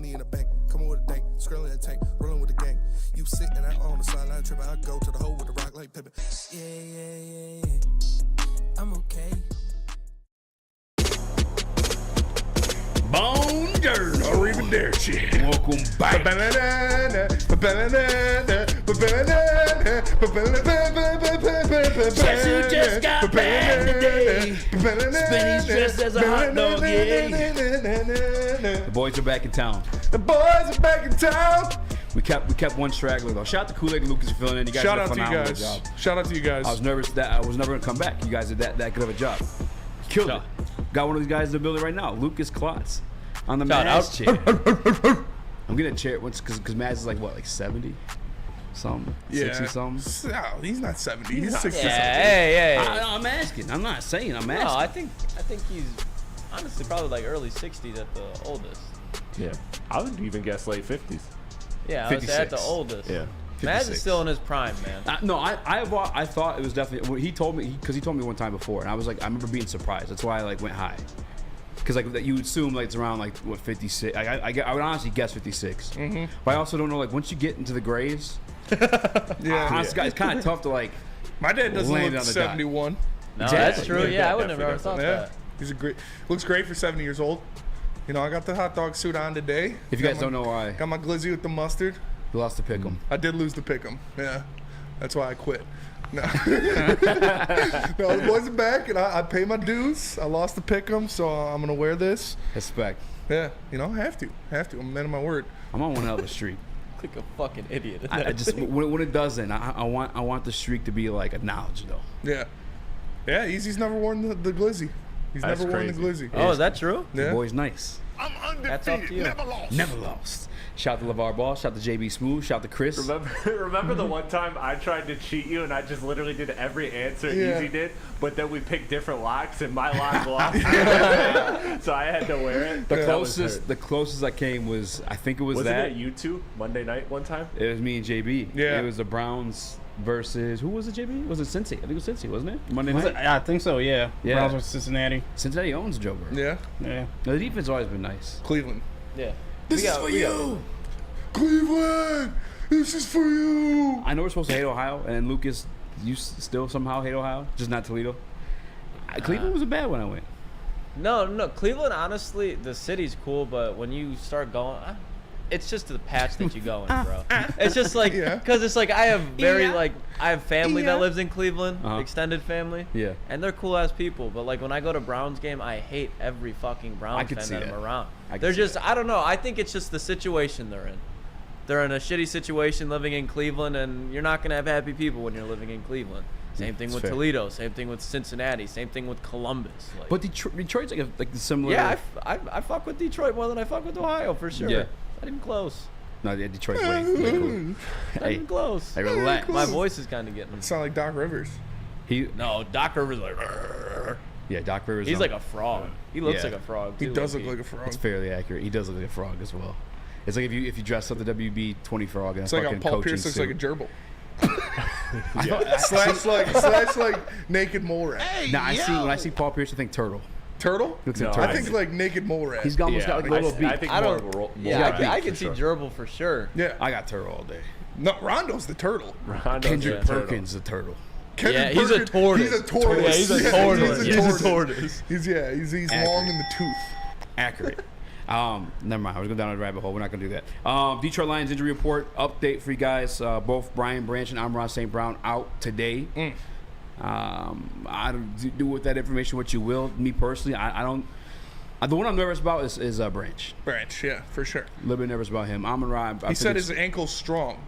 money in the bank. Coming with a dank, skrilling in a tank, rolling with the gang. You sitting out on the sideline tripping. I go to the hole with the rock like Pippin. Yeah. I'm okay. Bone dirt. Or even there, shit. Welcome back. Guess who just got back today? Spinny's dressed as a hot dog, yeah. The boys are back in town. The boys are back in town. We kept one straggler though. Shout out to Kool-Aid and Lucas for filling in. You guys Shout did a out to you phenomenal guys. job. Shout out to you guys. I was nervous that I was never gonna come back. You guys did that good of a job. Killed it. Got one of these guys in the building right now, Lucas Klotz, on the Maz chair. I'm getting a chair once because Maz is like what, like 70 something, 60 something. No, he's not 70. He's 60 something. Hey. I'm asking. I'm not saying. I'm asking. No, I think he's honestly probably like early 60s at the oldest. Yeah, I would even guess late 50s. Yeah, I would say at the oldest. Yeah. Maz is still in his prime, man. I thought it was definitely. Well, he told me because he told me one time before, and I was like, I remember being surprised. That's why I like went high, because like you would assume like it's around like what 56. I would honestly guess 56. Mm-hmm. But I also don't know like once you get into the graves. It's kind of tough to like. My dad doesn't look 71. No, that's true. Yeah, I would have never thought that. He's looks great for 70 years old. You know, I got the hot dog suit on today. If you guys don't know why, got my glizzy with the mustard. You lost the pick'em. I did lose the pick'em. Yeah, that's why I quit. No, the boys are back, and I pay my dues. I lost the pick'em, so I'm gonna wear this. Respect. Yeah, you know, I have to. I'm a man of my word. I'm on one hell of a streak. Like a fucking idiot. I just when it doesn't, I want the streak to be like acknowledged though. Yeah. Easy's never worn the glizzy. He's never worn the glizzy. Oh, is that true? Yeah. The boy's nice. I'm undefeated. That's up to you. Never lost. Shout to LeVar Ball. Shout to JB Smooth. Shout to Chris. Remember the one time I tried to cheat you and I just literally did every answer Easy did, but then we picked different locks and my lock lost. So I had to wear it. The closest I came was, I think it was Wasn't it you two Monday night one time? It was me and JB. Yeah. It was the Browns versus, who was it, JB? Was it Cincy? I think it was Cincy, wasn't it? Monday night? I think so, yeah. Browns versus Cincinnati. Cincinnati owns Joe Burrow. Yeah. No, the defense has always been nice. Cleveland. Yeah. This is for you. Cleveland, this is for you. I know we're supposed to hate Ohio, and Lucas, you still somehow hate Ohio, just not Toledo. Cleveland was a bad one I went. No. Cleveland, honestly, the city's cool, but when you start going, it's just the patch that you go in, bro. It's just like, because it's like I have family that lives in Cleveland, extended family. Yeah. And they're cool ass people, but like when I go to Browns game, I hate every fucking Browns fan that I'm around. They're just, I don't know. I think it's just the situation they're in. They're in a shitty situation living in Cleveland, and you're not gonna have happy people when you're living in Cleveland. Same thing with Toledo. Same thing with Cincinnati. Same thing with Columbus. Like, but Detroit's like the similar. Yeah, I fuck with Detroit more than I fuck with Ohio for sure. Yeah. Not even close. No, yeah, Detroit's way cool. Not even close. Hey, relax. My voice is kind of getting. Sound like Doc Rivers. Doc Rivers like. Yeah, Doc Rivers. He's like a frog. He looks like a frog. He does look like a frog. It's fairly accurate. He does look like a frog as well. It's like if you dress up the WB-20 frog and it's like Paul Pierce looks like a gerbil. slash like naked mole rat. Hey, when I see Paul Pierce, I think turtle. Turtle? Looks like turtle. I think like naked mole rat. He's almost got like a little beak. I think more of a roll. I can see gerbil for sure. Yeah, I got turtle all day. No, Rondo's the turtle. Kendrick Perkins the turtle. He's a tortoise. He's a tortoise. Yeah, he's a tortoise. He's a tortoise. He's long in the tooth. Accurate. Never mind. I was going down a rabbit hole. We're not going to do that. Detroit Lions injury report update for you guys. Both Brian Branch and Amon-Ra St. Brown out today. I don't do with that information what you will. Me personally, I don't. The one I'm nervous about is Branch. Branch, yeah, for sure. A little bit nervous about him. Amon-Ra. He said his ankle's strong,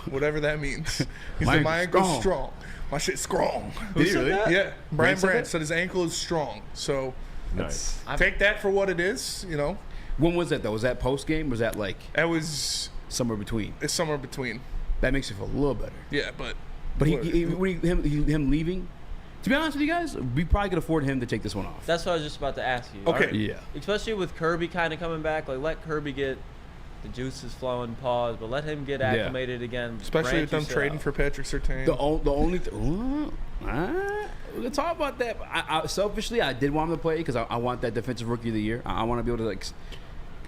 whatever that means. He said my ankle's strong. My shit's strong. Did he really? Yeah. Brian Branch said his ankle is strong. So Nice. Take that for what it is, you know. When was that though? Was that post game? Was that like? It was somewhere between. It's somewhere between. That makes you feel a little better. Yeah, but him leaving. To be honest with you guys, we probably could afford him to take this one off. That's what I was just about to ask you. Okay. Right? Yeah. Especially with Kirby kind of coming back, like let Kirby get the juices flowing, pause, but let him get acclimated again. Especially with them trading for Patrick Surtain. The only we can talk about that. I selfishly, I did want him to play because I want that defensive rookie of the year. I want to be able to like.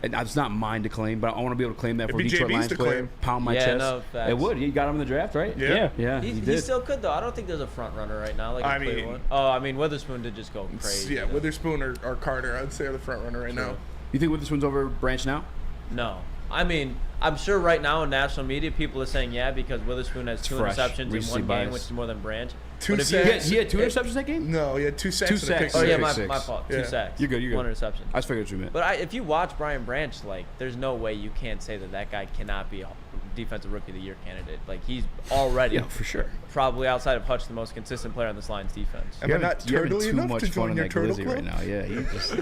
and it's not mine to claim, but I want to be able to claim that It'd for be Detroit JB's Lions to player. claim. Pound my Yeah, chest. no, facts. It would. You got him in the draft, right? Yeah. He did. still could though. I don't think there's a front runner right now. Like I in mean- Cleveland. Oh, I mean Witherspoon did just go crazy. Yeah, though. Witherspoon or Carter, I'd say, are the front runner right now. You think Witherspoon's over Branch now? No. I mean, I'm sure right now in national media, people are saying yeah because Witherspoon has 2 fresh. interceptions in Recency one bias. game, which is more than Branch. Two But if you sacks. He had 2 interceptions that game? No, he had 2 sacks. Two and a sacks. pick Oh six. yeah, Pick my six. fault. Yeah. 2 sacks. You're good. 1 interception. I just figured what you meant. But if you watch Brian Branch, like, there's no way you can't say that guy cannot be a defensive rookie of the year candidate. Like, he's already Yeah, for sure. probably outside of Hutch the most consistent player on this Lions defense. Am I not You're having turtly too enough much to fun join in your that turtle glizzy club? right now. Yeah, you just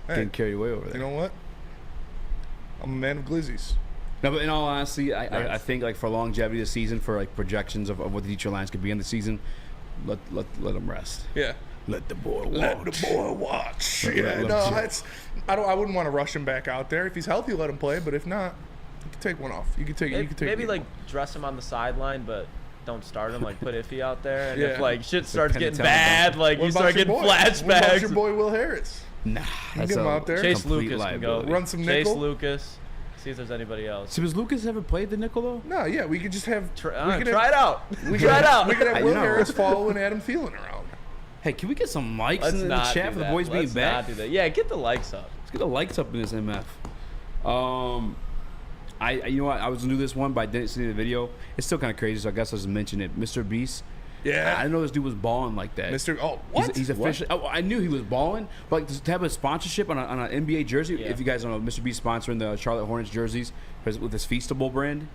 getting carried away over there. You know what? I'm a man of glizzies. No, but in all honesty, I think like for longevity of the season, for like projections of what the Detroit Lions could be in the season, let them rest. Yeah. Let the boy watch. Let the boy watch. Let Yeah, him no, sit. I wouldn't want to rush him back out there. If he's healthy, let him play. But if not, you can take one off. You can take. Maybe one like off. dress him on the sideline, but don't start him. Like put Iffy out there, and Yeah. if like shit starts getting Penn bad, like What you about start your getting boy? What about flashbacks. your boy Will Harris? Nah, that's get him a out there. Chase complete Lucas can go. liability. Run some Chase nickel. Lucas. See if there's anybody else. So has Lucas ever played the nickel though? No, yeah, we could just have. Try could it have, out. We Try it out. We could have I Will know. Harris following Adam Thielen around. Hey, can we get some likes Let's in the not chat do for the that. boys being Let's back? not do that. Yeah, get the likes up. Let's get the likes up in this MF. You know what? I was gonna do this one, but I didn't see the video. It's still kind of crazy, so I guess I'll just mention it. Mr. Beast. Yeah. I didn't know this dude was balling like that. Mr. Oh, what? He's officially. Oh, I knew he was balling, but like to have a sponsorship on an NBA jersey. Yeah. If you guys don't know, Mr. Beast sponsoring the Charlotte Hornets jerseys with his Feastable brand.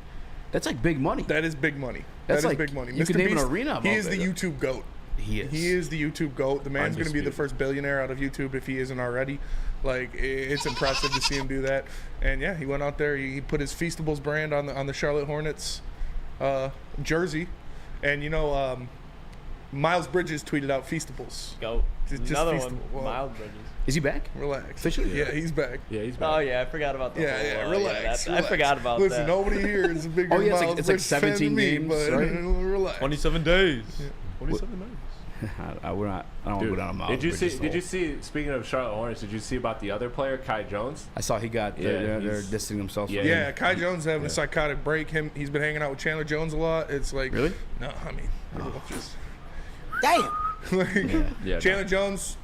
That's like big money. That is big money. That's That is like- big money. you could name an arena He about is the that. YouTube GOAT. He is. He is the YouTube GOAT. The man's going to be the Undisputed. first billionaire out of YouTube if he isn't already. Like, it's impressive to see him do that. And yeah, he went out there. He put his Feastables brand on the Charlotte Hornets jersey. And you know, Miles Bridges tweeted out Feastables. Go. Just Another feastable. one. Wow. Miles Bridges. Is he back? Relax. Officially? Yeah, he's back. Yeah, he's Oh yeah, I forgot about that. Yeah, relax. I forgot about Listen, that. nobody here is a bigger Oh, yeah, it's like- Miles it's like Bridges fan 17 than me, games, but right? relax. 27 days. 27 days. I don't want to go down a Miles Did you Bridges see? hole. Did you see? Speaking of Charlotte Hornets, did you see about the other player, Kai Jones? I saw he got. They're he's- distancing themselves. Yeah. from him. Yeah, Kai Jones having a psychotic break. He's been hanging out with Chandler Jones a lot. It's like Really? No, I mean, just Damn. like Yeah, Chandler Jones.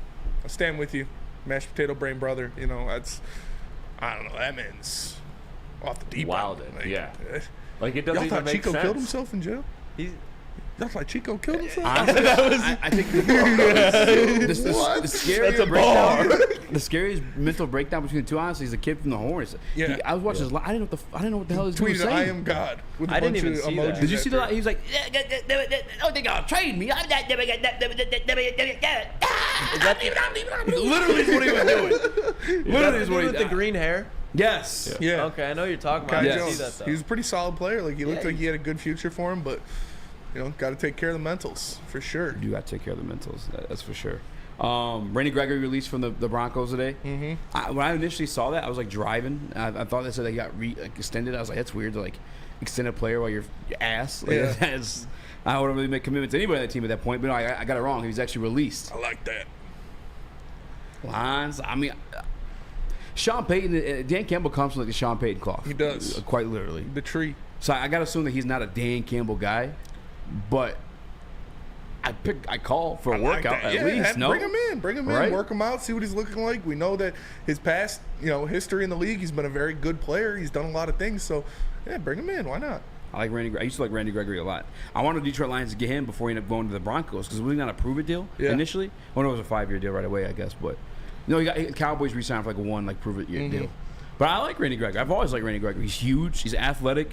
I stand with you, mashed potato brain brother. You know that's I don't know. That man's off the deep Wild, end. Like, yeah. eh. Like it Y'all doesn't even thought make Chico sense. killed himself in jail? He's Y'all thought Chico killed himself? Honestly, I think the scariest That's a bar. the scariest mental breakdown between the two, honestly, is the kid from the Hornets. Yeah. I was watching his I didn't know what the hell he was Tweeted, saying. "I am God" with a I didn't bunch even of see emojis. that. Did you see the? after. He was like, "Oh, they gonna trade me." is that Literally is what he was doing. Literally is what he with the green hair? Yes. Yeah. Okay, I know you're talking Kai about. I Yes. didn't Jones. see that though. He was a pretty solid player. Like he looked Yeah, like he had a good future for him, but you know, got to take care of the mentals for sure. You got to take care of the mentals. That's for sure. Randy Gregory released from the Broncos today. Mm-hmm. When I initially saw that, I was like driving. I thought they said they got extended. I was like, that's weird to like extend a player while you're your ass. Like, Yeah. that's, I wouldn't really make commitments to anybody on that team at that point. But no, I got it wrong. He was actually released. I like that. Lines. I mean, Sean Payton. Dan Campbell comes from like the Sean Payton cloth. He does. Quite literally. The tree. So I gotta assume that he's not a Dan Campbell guy, but I call for a I like workout that. at least. No, Bring him in, Right? work him out, see what he's looking like. We know that his past, history in the league, he's been a very good player. He's done a lot of things, so yeah, bring him in. Why not? I like Randy. I used to like Randy Gregory a lot. I wanted the Detroit Lions to get him before he ended up going to the Broncos because it was not a prove it deal Yeah. initially. Well, no, it was a 5-year deal right away, I guess. But no, Cowboys re-signed for like a one prove it year deal. But I like Randy Gregory. I've always liked Randy Gregory. He's huge. He's athletic.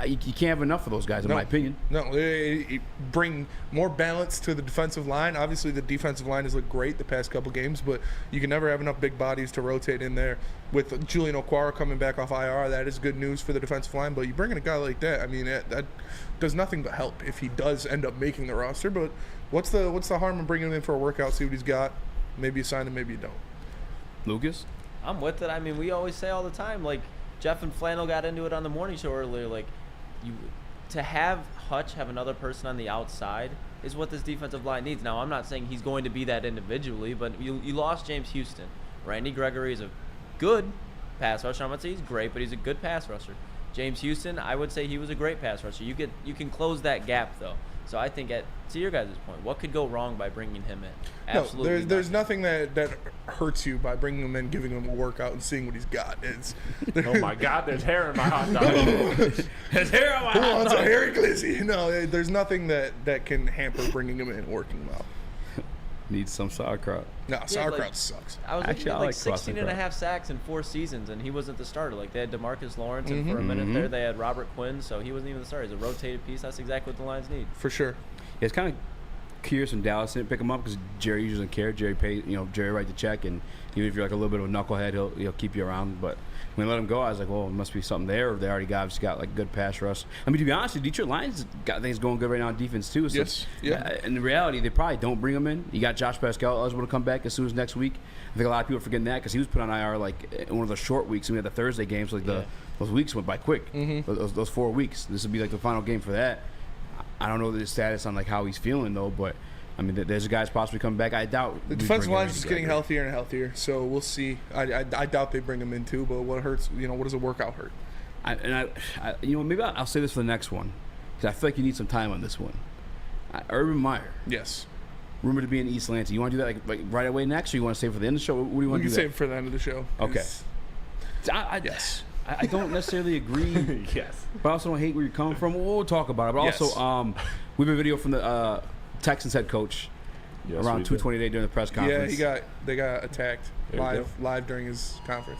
You can't have enough of those guys, in my opinion. No, it bring more balance to the defensive line. Obviously, the defensive line has looked great the past couple games, but you can never have enough big bodies to rotate in there. With Julian Okwara coming back off IR, that is good news for the defensive line. But you bring in a guy like that, I mean, that does nothing but help if he does end up making the roster. But what's the harm in bringing him in for a workout, see what he's got? Maybe you sign him, maybe you don't. Lucas? I'm with it. I mean, we always say all the time, like Jeff and Flannel got into it on the morning show earlier. Like, to have Hutch have another person on the outside is what this defensive line needs. Now, I'm not saying he's going to be that individually, but you lost James Houston. Randy Gregory is a good pass rusher. I'm not saying he's great, but he's a good pass rusher. James Houston, I would say he was a great pass rusher. You can close that gap though. So I think to your guys' point, what could go wrong by bringing him in? Absolutely. No, there's nothing that hurts you by bringing him in, giving him a workout, and seeing what he's got. Oh my God, there's hair in my hot dog. There's hair on my Who hot wants dog. a hairy glizzy? No, there's nothing that can hamper bringing him in and working him out. Needs some sauerkraut. No, sauerkraut sucks. I was looking at I like 16 and a sauerkraut. half sacks in 4 seasons, and he wasn't the starter. Like, they had DeMarcus Lawrence, and for a minute there, they had Robert Quinn, so he wasn't even the starter. He's a rotated piece. That's exactly what the Lions need. For sure. Yeah, it's kind of curious when Dallas didn't pick him up because Jerry usually doesn't care. Jerry write the check, and even if you're like a little bit of a knucklehead, he'll keep you around. But when they let him go, I was like, well, it must be something there, or they already got like good pass rush. I mean, to be honest, the Detroit Lions got things going good right now on defense too. So Yes, yeah. In reality, they probably don't bring him in. You got Josh Pascal eligible to come back as soon as next week. I think a lot of people are forgetting that because he was put on IR like in one of the short weeks. And we had the Thursday games, so like those weeks went by quick. Those 4 weeks. This would be like the final game for that. I don't know the status on like how he's feeling though, but I mean, there's guys possibly coming back. I doubt The defensive line is just getting healthier and healthier, so we'll see. I doubt they bring him in too, but what hurts? What does a workout hurt? Maybe I'll say this for the next one because I feel like you need some time on this one. Urban Myer, Yes. rumored to be in East Lansing. You want to do that like right away next, or you want to save it for the end of the show? What do you We want to can do? save it for the end of the show. Okay. Yes. I don't necessarily agree. Yes. But I also don't hate where you're coming from. We'll talk about it. But Yes. also, we have a video from the Texans head coach around 2:20 during the press conference. Yeah, they got attacked There you live during his conference.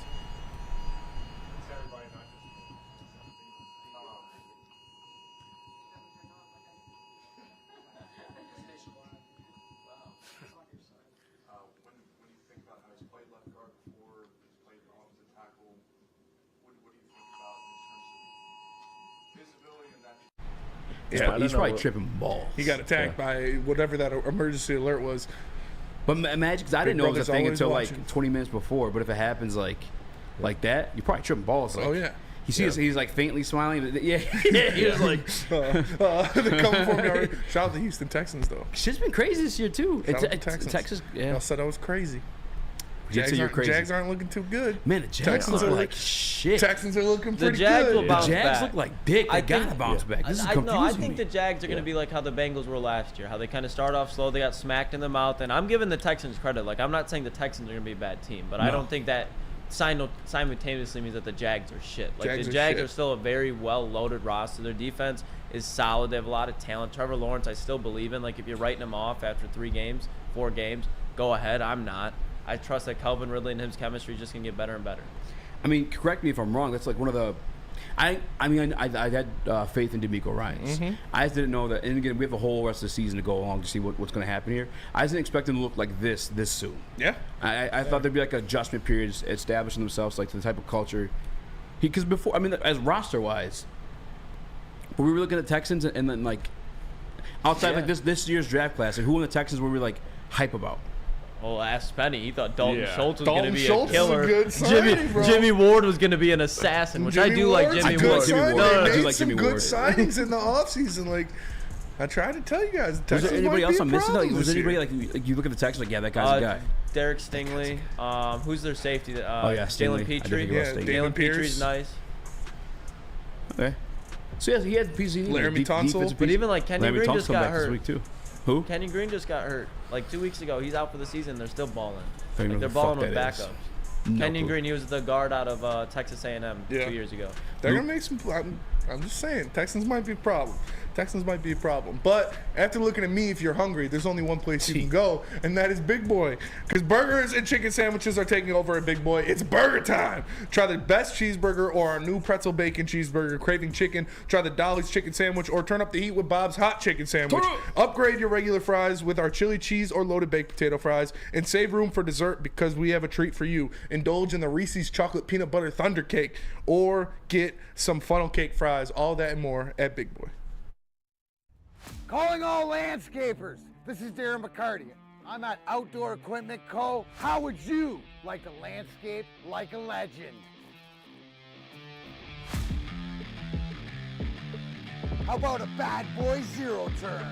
Yeah, he's probably tripping balls. He got attacked by whatever that emergency alert was. But imagine, because I didn't know it was a brother's thing always until watching. like 20 minutes before. But if it happens like that, you're probably tripping balls. Like, Oh, yeah. You see, he's like faintly smiling. Yeah, he was like, They're coming for me already. Shout out to Houston Texans, though. shit's been crazy this year too. Shout out to Texans. Texas, Y'all yeah. said I was crazy. Jags, you're crazy. Jags aren't looking too good. Man, the Jags Texans look are like look- shit. Texans are looking The pretty Jags good. will The bounce Jags back. look like dick. They gotta bounce back. This is confusing I think me. the Jags are going to be like how the Bengals were last year, how they kind of start off slow, they got smacked in the mouth, and I'm giving the Texans credit. Like, I'm not saying the Texans are going to be a bad team, but I No. don't think that simultaneously means that the Jags are shit. Like, Jags the are Jags shit. are still a very well-loaded roster. Their defense is solid. They have a lot of talent. Trevor Lawrence, I still believe in. Like, if you're writing him off after 4 games, go ahead. I'm not. I trust that Calvin Ridley and his chemistry is just going to get better and better. I mean, correct me if I'm wrong. That's like one of the. I had faith in D'Amico Ryans. I just didn't know that. And again, we have the whole rest of the season to go along to see what's going to happen here. I just didn't expect them to look like this soon. Yeah. I thought there'd be like an adjustment period establishing themselves like to the type of culture. Because before, I mean, as roster wise, were we looking at Texans and then like outside like this year's draft class, like who in the Texans were we like hype about? Well, ask Penny. He thought Dalton Yeah. Schultz was going to Dalton be Schultz a is a killer. good signing, bro. Jimmy Ward was going to be an assassin, which I do like Ward's Jimmy a good Ward. signing. No, They I do made like some Jimmy good Ward. signings in the offseason. Like, I tried to tell you guys, the Was Texans there anybody might else be a I'm missing? Like, problem was this anybody year. like you look at the Texans like, yeah, that guy's a guy. Derek Stingley. Who's their safety? Oh, yeah, Stingley. I Jalen did Petrie. think it was Yeah, Stingley. David Jalen Petrie's Pierce. nice. Okay. So yeah, he had pieces. Laramie Tunsil. But even like Kenny Laramie Green Tunsil just come got back this hurt. week too. Who? Kenny Green just got hurt like 2 weeks ago. He's out for the season. They're still balling. Don't even Like, know they're who the fuck balling with that is. backups. No Kenyon clue. Green, he was the guard out of Texas A&M Yeah. 2 years ago. They're going to make some. I'm just saying, Texans might be a problem. Texans might be a problem. But after looking at me, if you're hungry, there's only one place you can go, and that is Big Boy. Because burgers and chicken sandwiches are taking over at Big Boy. It's burger time. Try the best cheeseburger or our new pretzel bacon cheeseburger, craving chicken. Try the Dolly's chicken sandwich or turn up the heat with Bob's hot chicken sandwich. Upgrade your regular fries with our chili cheese or loaded baked potato fries, and save room for dessert because we have a treat for you. Indulge in the Reese's chocolate peanut butter thunder cake or get some funnel cake fries. All that and more at Big Boy. Calling all landscapers. This is Darren McCarty. I'm at Outdoor Equipment Co. How would you like to landscape like a legend? How about a bad boy zero turn?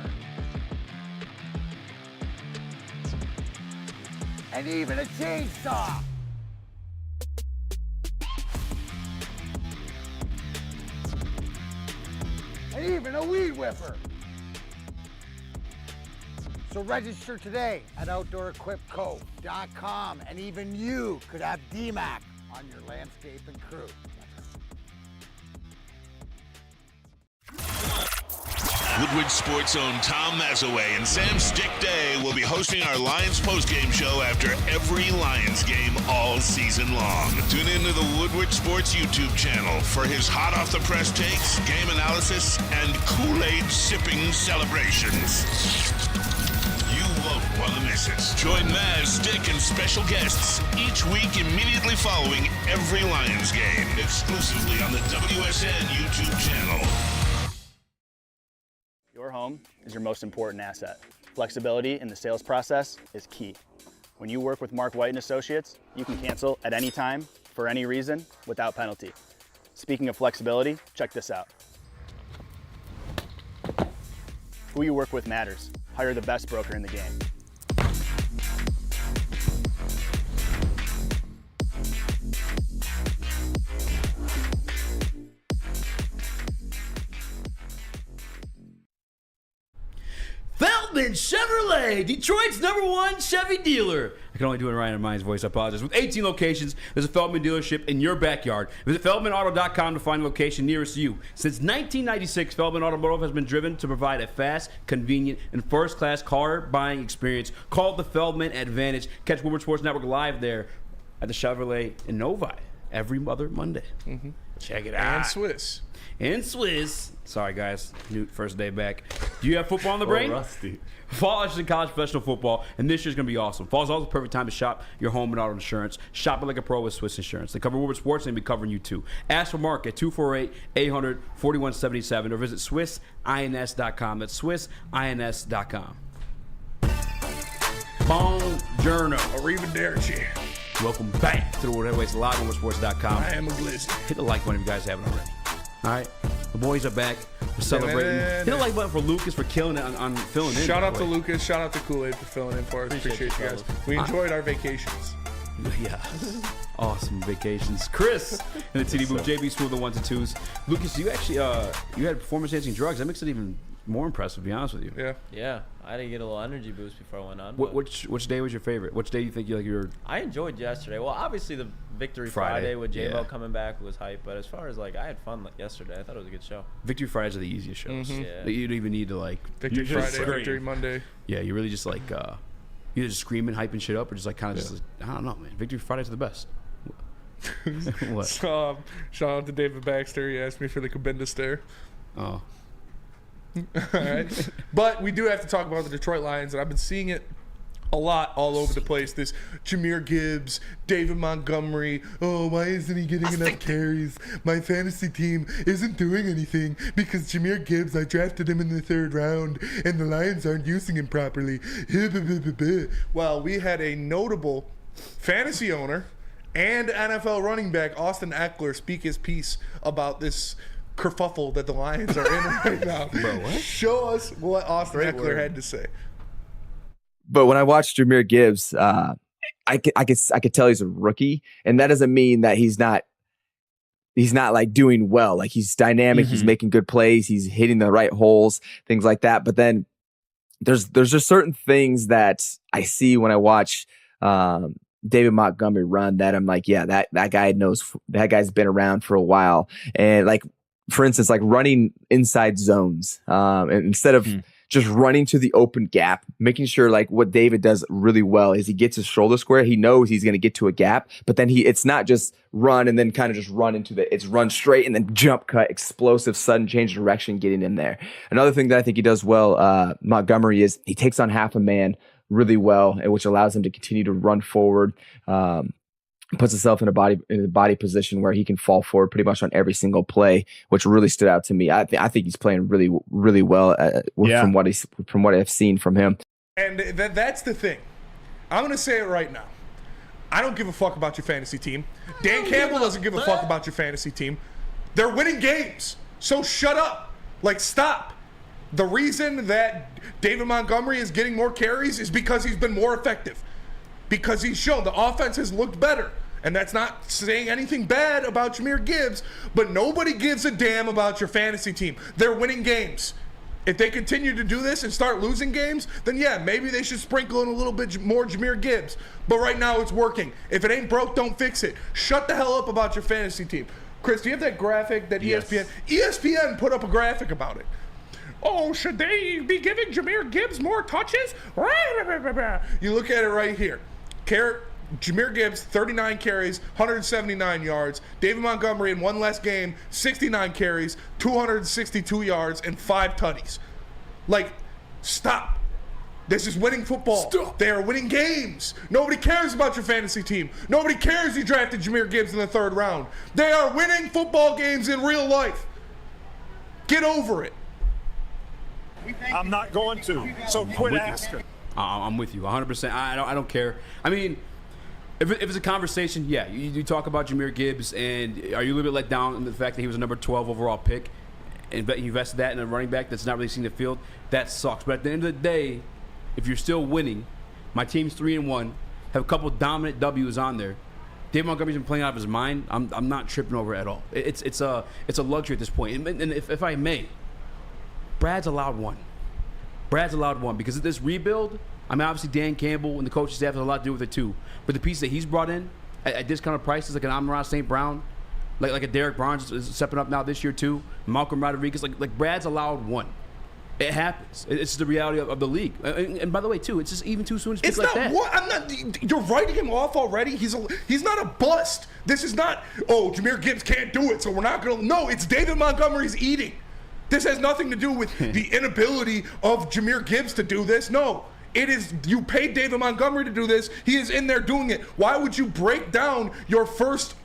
And even a chainsaw. and even a weed whipper. So register today at OutdoorEquipCo.com, and even you could have DMAC on your landscaping crew. Woodward Sports' own Tom Mazaway and Sam Stick Day will be hosting our Lions postgame show after every Lions game all season long. Tune into the Woodward Sports YouTube channel for his hot-off-the-press takes, game analysis, and Kool-Aid sipping celebrations. You won't want to miss it. Join Maz, Stick, and special guests each week immediately following every Lions game, exclusively on the WSN YouTube channel. Your home is your most important asset. Flexibility in the sales process is key. When you work with Mark White & Associates, you can cancel at any time, for any reason, without penalty. Speaking of flexibility, check this out. Who you work with matters. Hire the best broker in the game. Feldman Chevrolet, Detroit's #1 Chevy dealer. I can only do it in Ryan and Mine's voice. I apologize. With 18 locations, there's a Feldman dealership in your backyard. Visit FeldmanAuto.com to find a location nearest you. Since 1996, Feldman Automotive has been driven to provide a fast, convenient, and first-class car buying experience. Call the Feldman Advantage. Catch Woodward Sports Network live there at the Chevrolet in Novi every other Monday. Mm-hmm. Check it out. And Swiss. Sorry, guys. New first day back. Do you have football on the brain? Rusty. Fall is in college professional football, and this year's going to be awesome. Fall is also the perfect time to shop your home and auto insurance. Shop it like a pro with Swiss Insurance. They cover Woodward Sports, and they'll be covering you too. Ask for Mark at 248-800-4177 or visit SwissINS.com. That's SwissINS.com. Buongiorno. Arrivederci. Welcome back to the World Heavyweights live on WoodwardSports.com. I am a glizzy. Hit the like button if you guys haven't already. All right, the boys are back. We're celebrating. Hit the like button for Lucas for killing it on filling in. Shout out to Lucas. Shout out to Kool-Aid for filling in for us. Appreciate you guys. We enjoyed our vacations. Yeah, awesome vacations. Chris and the TD booth. JB Smooth the 1s and 2s. Lucas, you actually you had performance-enhancing drugs. That makes it even more impressive, to be honest with you. Yeah, I had to get a little energy boost before I went on. Which day was your favorite? Which day you think you're? I enjoyed yesterday. Well, obviously the Victory Friday with J-Bo coming back was hype. But as far as I had fun yesterday. I thought it was a good show. Victory Fridays are the easiest shows. Mm-hmm. Yeah. You don't even need to Victory Friday, Victory Monday. Yeah, you really just either just screaming, hyping shit up, or just kind of just I don't know, man. Victory Fridays are the best. What? So, shout out to David Baxter. He asked me for the Cabinda stare. Oh. All right. But we do have to talk about the Detroit Lions, and I've been seeing it a lot all over the place. This Jahmyr Gibbs, David Montgomery. Oh, why isn't he getting enough carries? My fantasy team isn't doing anything because Jahmyr Gibbs, I drafted him in the 3rd round, and the Lions aren't using him properly. Well, we had a notable fantasy owner and NFL running back, Austin Eckler, speak his piece about this kerfuffle that the Lions are in right now. Bro, what? Show us what Austin Eckler had to say. But when I watched Jahmyr Gibbs, I could tell he's a rookie, and that doesn't mean that he's not doing well. He's dynamic, he's making good plays, he's hitting the right holes, things like that. But then there's just certain things that I see when I watch David Montgomery run that I'm like, yeah, that guy knows, that guy's been around for a while. And for instance, running inside zones, and instead of just running to the open gap, making sure what David does really well is he gets his shoulder square. He knows he's going to get to a gap, but then it's not just run and then kind of just run it's run straight and then jump cut, explosive, sudden change of direction, getting in there. Another thing that I think he does well, Montgomery, is he takes on half a man really well, which allows him to continue to run forward. Puts himself in a body position where he can fall forward pretty much on every single play, which really stood out to me. I think he's playing really, really well from what I've seen from him. And that's the thing. I'm going to say it right now. I don't give a fuck about your fantasy team. Dan Campbell doesn't give a fuck about your fantasy team. They're winning games, so shut up. Stop. The reason that David Montgomery is getting more carries is because he's been more effective. Because he's shown the offense has looked better. And that's not saying anything bad about Jahmyr Gibbs, but nobody gives a damn about your fantasy team. They're winning games. If they continue to do this and start losing games, then yeah, maybe they should sprinkle in a little bit more Jahmyr Gibbs. But right now it's working. If it ain't broke, don't fix it. Shut the hell up about your fantasy team. Chris, do you have that graphic that ESPN? Yes. ESPN put up a graphic about it. Oh, should they be giving Jahmyr Gibbs more touches? You look at it right here. Jahmyr Gibbs, 39 carries, 179 yards. David Montgomery in one less game, 69 carries, 262 yards, and 5 tutties. Like, stop. This is winning football. Stop. They are winning games. Nobody cares about your fantasy team. Nobody cares you drafted Jahmyr Gibbs in the 3rd round. They are winning football games in real life. Get over it. I'm not going to, so quit asking. I'm with you 100%. I don't care. I mean, if it's a conversation, yeah, you talk about Jahmyr Gibbs, and are you a little bit let down in the fact that he was a number 12 overall pick, and you invested that in a running back that's not really seeing the field? That sucks. But at the end of the day, if you're still winning, my team's 3-1, have a couple dominant W's on there. David Montgomery's been playing out of his mind. I'm not tripping over it at all. It's a luxury at this point. And if I may, Brad's allowed one. Because of this rebuild. I mean, obviously Dan Campbell and the coaching staff has a lot to do with it too. But the piece that he's brought in at discounted prices, like an Amon-Ra St. Brown, like a Derek Barnes is stepping up now this year too. Malcolm Rodriguez, like Brad's allowed one. It happens. It's just the reality of the league. And by the way, too, it's just even too soon to speak like that. I'm not. You're writing him off already. He's not a bust. This is not. Oh, Jahmyr Gibbs can't do it, so we're not gonna. No, it's David Montgomery's eating. This has nothing to do with the inability of Jahmyr Gibbs to do this. No. It is, you paid David Montgomery to do this. He is in there doing it. Why would you break down your first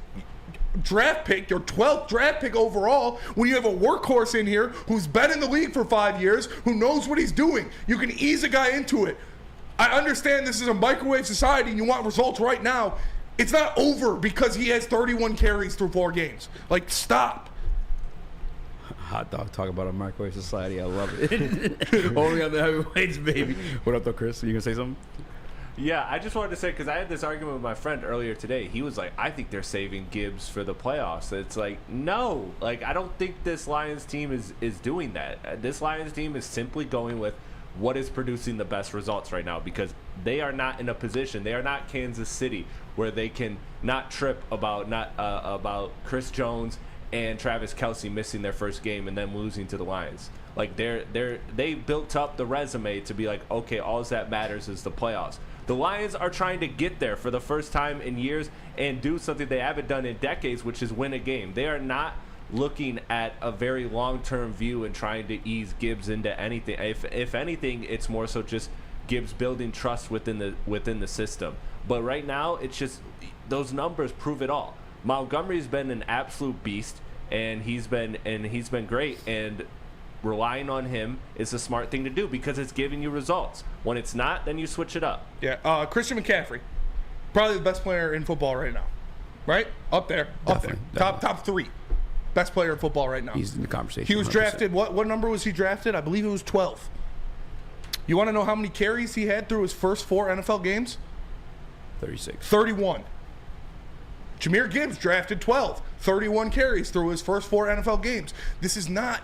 draft pick, your 12th draft pick overall, when you have a workhorse in here who's been in the league for 5 years, who knows what he's doing? You can ease a guy into it. I understand this is a microwave society and you want results right now. It's not over because he has 31 carries through 4 games. Like, stop. Hot dog talk about a microwave society. I love it. Only on the heavyweights, baby. What up, though, Chris? Are you going to say something? Yeah, I just wanted to say, because I had this argument with my friend earlier today. He was like, I think they're saving Gibbs for the playoffs. It's like, no. Like, I don't think this Lions team is doing that. This Lions team is simply going with what is producing the best results right now, because they are not in a position. They are not Kansas City where they can not trip about Chris Jones and Travis Kelce missing their first game and then losing to the Lions. Like, they built up the resume to be like, okay, all that matters is the playoffs. The Lions are trying to get there for the first time in years and do something they haven't done in decades, which is win a game. They are not looking at a very long-term view and trying to ease Gibbs into anything. If anything, it's more so just Gibbs building trust within the system. But right now, it's just those numbers prove it all. Montgomery's been an absolute beast, and he's been great, and relying on him is a smart thing to do because it's giving you results. When it's not, then you switch it up. Yeah, Christian McCaffrey, probably the best player in football right now, right? Up there. Top 3 best player in football right now. He's in the conversation. He was 100%. Drafted. What number was he drafted? I believe it was 12. You want to know how many carries he had through his first 4 NFL games? 36. 31. Jahmyr Gibbs drafted 12, 31 carries through his first 4 NFL games. This is not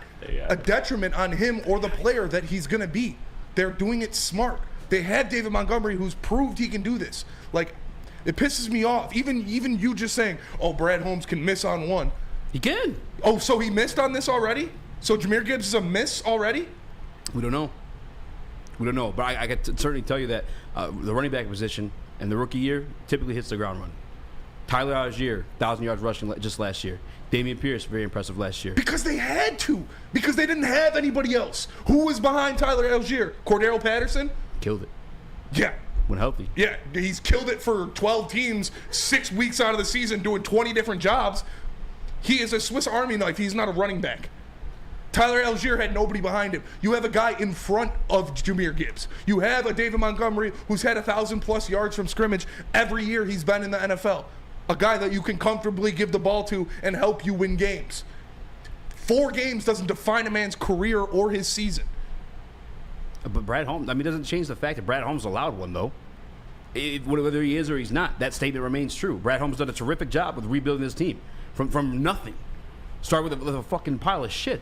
a detriment on him or the player that he's going to be. They're doing it smart. They had David Montgomery, who's proved he can do this. Like, it pisses me off. Even you just saying, oh, Brad Holmes can miss on one. He can. Oh, so he missed on this already? So Jahmyr Gibbs is a miss already? We don't know. But I can certainly tell you that the running back position in the rookie year typically hits the ground run. Tyler Algier, 1,000 yards rushing just last year. Damian Pierce, very impressive last year. Because they had to. Because they didn't have anybody else. Who was behind Tyler Algier? Cordero Patterson? Killed it. Yeah. When healthy. Yeah, he's killed it for 12 teams, 6 weeks out of the season, doing 20 different jobs. He is a Swiss Army knife. He's not a running back. Tyler Algier had nobody behind him. You have a guy in front of Jahmyr Gibbs. You have a David Montgomery who's had 1,000+ yards from scrimmage every year he's been in the NFL. A guy that you can comfortably give the ball to and help you win games. 4 games doesn't define a man's career or his season. But Brad Holmes, it doesn't change the fact that Brad Holmes allowed one, though. Whether he is or he's not, that statement remains true. Brad Holmes done a terrific job with rebuilding his team from nothing. Start with a fucking pile of shit.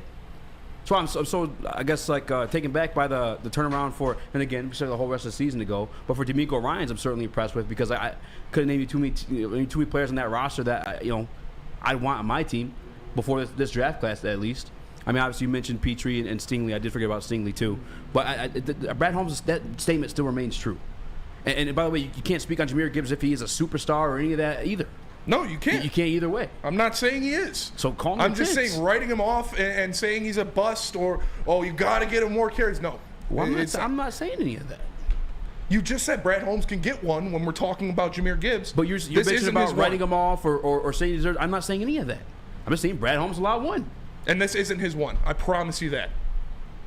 So I'm so I guess like taken back by the turnaround for, and again we said the whole rest of the season to go. But for D'Amico Ryans, I'm certainly impressed with, because I couldn't name you too many players on that roster that I'd want on my team before this draft class at least. I mean, obviously you mentioned Petrie and Stingley. I did forget about Stingley too. But Brad Holmes, that statement still remains true. And by the way, you can't speak on Jahmyr Gibbs if he is a superstar or any of that either. No, you can't. You can't either way. I'm not saying he is. So call him. I'm just saying writing him off and saying he's a bust, or you got to get him more carries. No, well, I'm not saying any of that. You just said Brad Holmes can get one when we're talking about Jahmyr Gibbs. But you're bitching about writing him off or saying he deserves. I'm not saying any of that. I'm just saying Brad Holmes allowed one. And this isn't his one. I promise you that.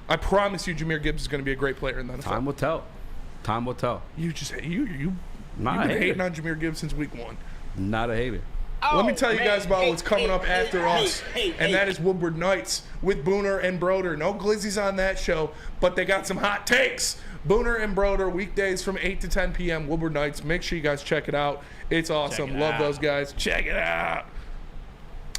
I promise you Jahmyr Gibbs is going to be a great player in the NFL. Time will tell. Time will tell. You've been hating on Jahmyr Gibbs since week 1. Not a hater. Let me tell you guys about what's coming up after us, and that is Woodward Nights with Booner and Broder. No glizzies on that show, but they got some hot takes. Booner and Broder, weekdays from 8 to 10 p.m., Woodward Nights. Make sure you guys check it out. It's awesome. Love those guys. Check it out.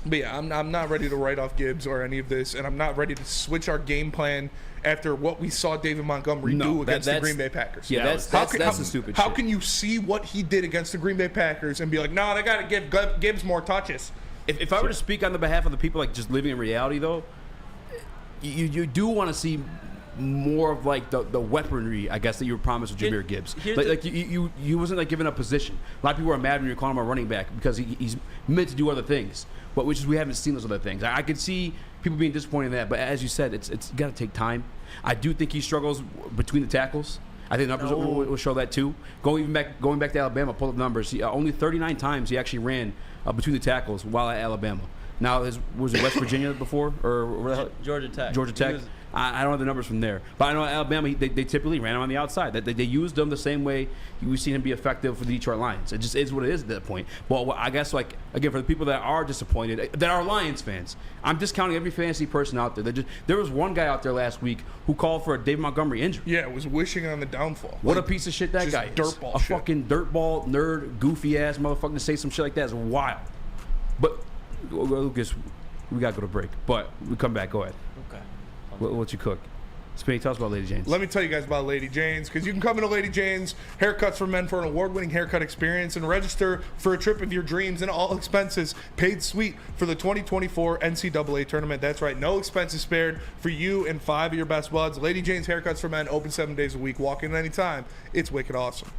But yeah, I'm not ready to write off Gibbs or any of this, and I'm not ready to switch our game plan after what we saw David Montgomery do against the Green Bay Packers. Yeah, that's the stupid shit. How can you see what he did against the Green Bay Packers and be like, no, they got to give Gibbs more touches? If I were to speak on the behalf of the people like just living in reality, though, you do want to see more of like the weaponry, I guess, that you were promised with Jahmyr Gibbs. You wasn't like giving up position. A lot of people are mad when you're calling him a running back because he's meant to do other things, but we haven't seen those other things. I could see people being disappointed in that, but as you said, it's got to take time. I do think he struggles between the tackles. I think the numbers will show that too. Going back to Alabama, pull up numbers. Only 39 times he actually ran between the tackles while at Alabama. Now, was it West Virginia before or Georgia Tech? Georgia Tech. I don't have the numbers from there, but I know Alabama, they typically ran him on the outside. They used him the same way we've seen him be effective for the Detroit Lions. It just is what it is at that point. But I guess, like, again, for the people that are disappointed, that are Lions fans, I'm discounting every fantasy person out there. There was one guy out there last week who called for a David Montgomery injury. Yeah, was wishing on the downfall. What a piece of shit that guy is. A fucking dirtball, nerd, goofy-ass motherfucker to say some shit like that is wild. But, Lucas, we got to go to break. But we come back. Go ahead. Okay. What you cook? Spinny, tell us about Lady Jane's. Let me tell you guys about Lady Jane's, because you can come into Lady Jane's Haircuts for Men for an award-winning haircut experience and register for a trip of your dreams and all expenses paid sweet for the 2024 NCAA tournament. That's right, no expenses spared for you and 5 of your best buds. Lady Jane's Haircuts for Men, open 7 days a week. Walk in anytime. It's wicked awesome.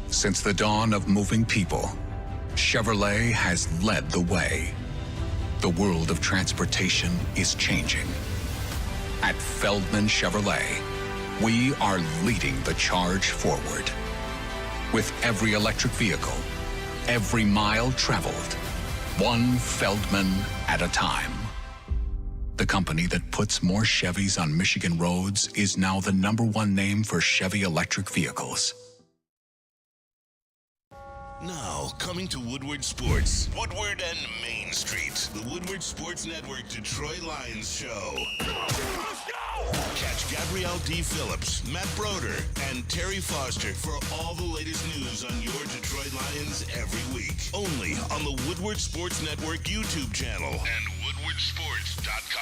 Since the dawn of moving people, Chevrolet has led the way. The world of transportation is changing. At Feldman Chevrolet, we are leading the charge forward. With every electric vehicle, every mile traveled, one Feldman at a time. The company that puts more Chevys on Michigan roads is now the #1 name for Chevy electric vehicles. Now, coming to Woodward Sports, Woodward and Main Street, the Woodward Sports Network Detroit Lions show. Let's go! Catch Gabrielle D. Phillips, Matt Broder, and Terry Foster for all the latest news on your Detroit Lions every week. Only on the Woodward Sports Network YouTube channel and woodwardsports.com.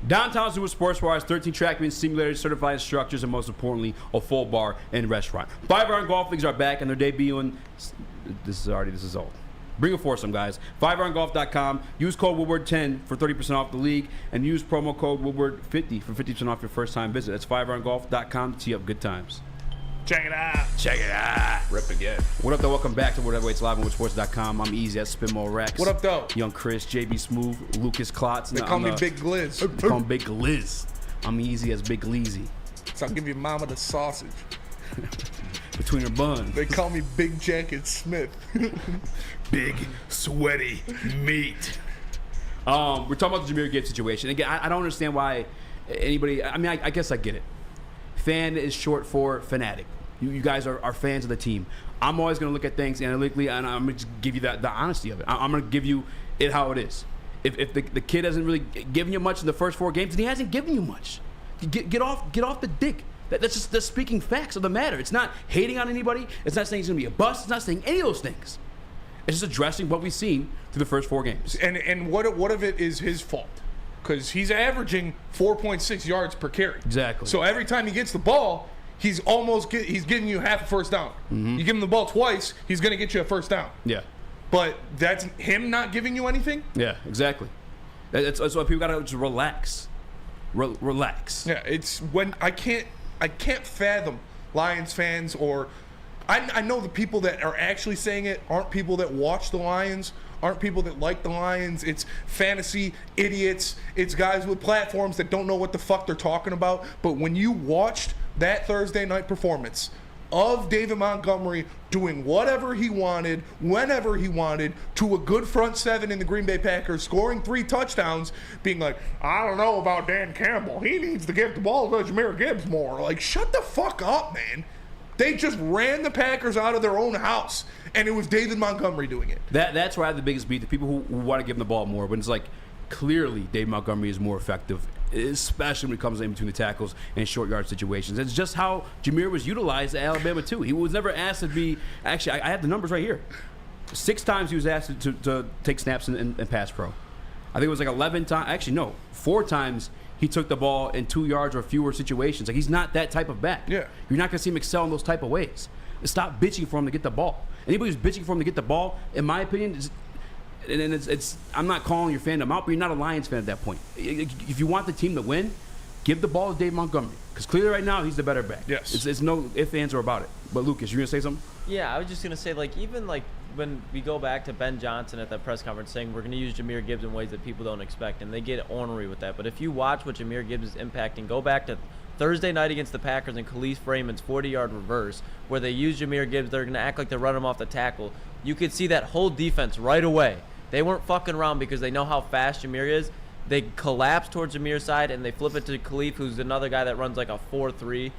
Downtown Zoo Sports Bar has 13 track meets, simulators, certified instructors, and most importantly, a full bar and restaurant. 5 Iron Golf Leagues are back and they're debuting. This is old. Bring a foursome, guys. 5irongolf.com. Use code Woodward10 for 30% off the league, and use promo code Woodward50 for 50% off your first time visit. That's 5irongolf.com to tee up good times. Check it out. Check it out. Rip again. What up, though? Welcome back to Whatever Waits Live on WoodSports.com. I'm Easy. That's Spinmo Rex. What up, though? Young Chris, JB Smooth, Lucas Klotz. They call me Big Glizz. They call him Big Glizz. I'm easy as Big Leezy. So I'll give your mama the sausage. Between her buns. They call me Big Jacket Smith. Big, sweaty meat. We're talking about the Jahmyr Gibbs situation. Again, I don't understand why anybody... I mean, I guess I get it. Fan is short for fanatic. You guys are fans of the team. I'm always going to look at things analytically, and I'm going to give you the honesty of it. I'm going to give you it how it is. If the kid hasn't really given you much in the first 4 games, then he hasn't given you much. Get off the dick. That's just speaking facts of the matter. It's not hating on anybody. It's not saying he's going to be a bust. It's not saying any of those things. It's just addressing what we've seen through the first 4 games. And what of it is his fault? Because he's averaging 4.6 yards per carry. Exactly. So every time he gets the ball, he's giving you half a first down. Mm-hmm. You give him the ball twice, he's going to get you a first down. Yeah. But that's him not giving you anything? Yeah, exactly. That's why people got to just relax. Relax. Yeah, it's when I can't fathom Lions fans, or I know the people that are actually saying it aren't people that watch the Lions, aren't people that like the Lions. It's fantasy idiots. It's guys with platforms that don't know what the fuck they're talking about. But when you watched that Thursday night performance of David Montgomery doing whatever he wanted, whenever he wanted, to a good front 7 in the Green Bay Packers, scoring 3 touchdowns, being like, I don't know about Dan Campbell. He needs to give the ball to Jahmyr Gibbs more. Like, shut the fuck up, man. They just ran the Packers out of their own house, and it was David Montgomery doing it. That's where I have the biggest beat. The people who want to give him the ball more, when it's like, clearly David Montgomery is more effective, especially when it comes in between the tackles and short yard situations. It's just how Jahmyr was utilized at Alabama too. He was never asked to be. Actually, I have the numbers right here. 6 times he was asked to take snaps in pass pro. I think it was like 11 times. Actually, no, 4 times he took the ball in 2 yards or fewer situations. Like, he's not that type of back. Yeah, you're not going to see him excel in those type of ways. Stop bitching for him to get the ball. Anybody who's bitching for him to get the ball, in my opinion, it's I'm not calling your fandom out, but you're not a Lions fan at that point. If you want the team to win, give the ball to Dave Montgomery, because clearly right now he's the better back. Yes, it's no ifs, ands, or about it. But Lucas, you're gonna say something? Yeah, I was just gonna say, like, even like when we go back to Ben Johnson at that press conference saying we're gonna use Jahmyr Gibbs in ways that people don't expect, and they get ornery with that. But if you watch what Jahmyr Gibbs is impacting, go back to Thursday night against the Packers and Khalif Raymond's 40-yard reverse, where they use Jahmyr Gibbs. They're gonna act like they run him off the tackle. You could see that whole defense right away. They weren't fucking around because they know how fast Jahmyr is. They collapse towards Jahmyr's side, and they flip it to Khalif, who's another guy that runs like a 4.3,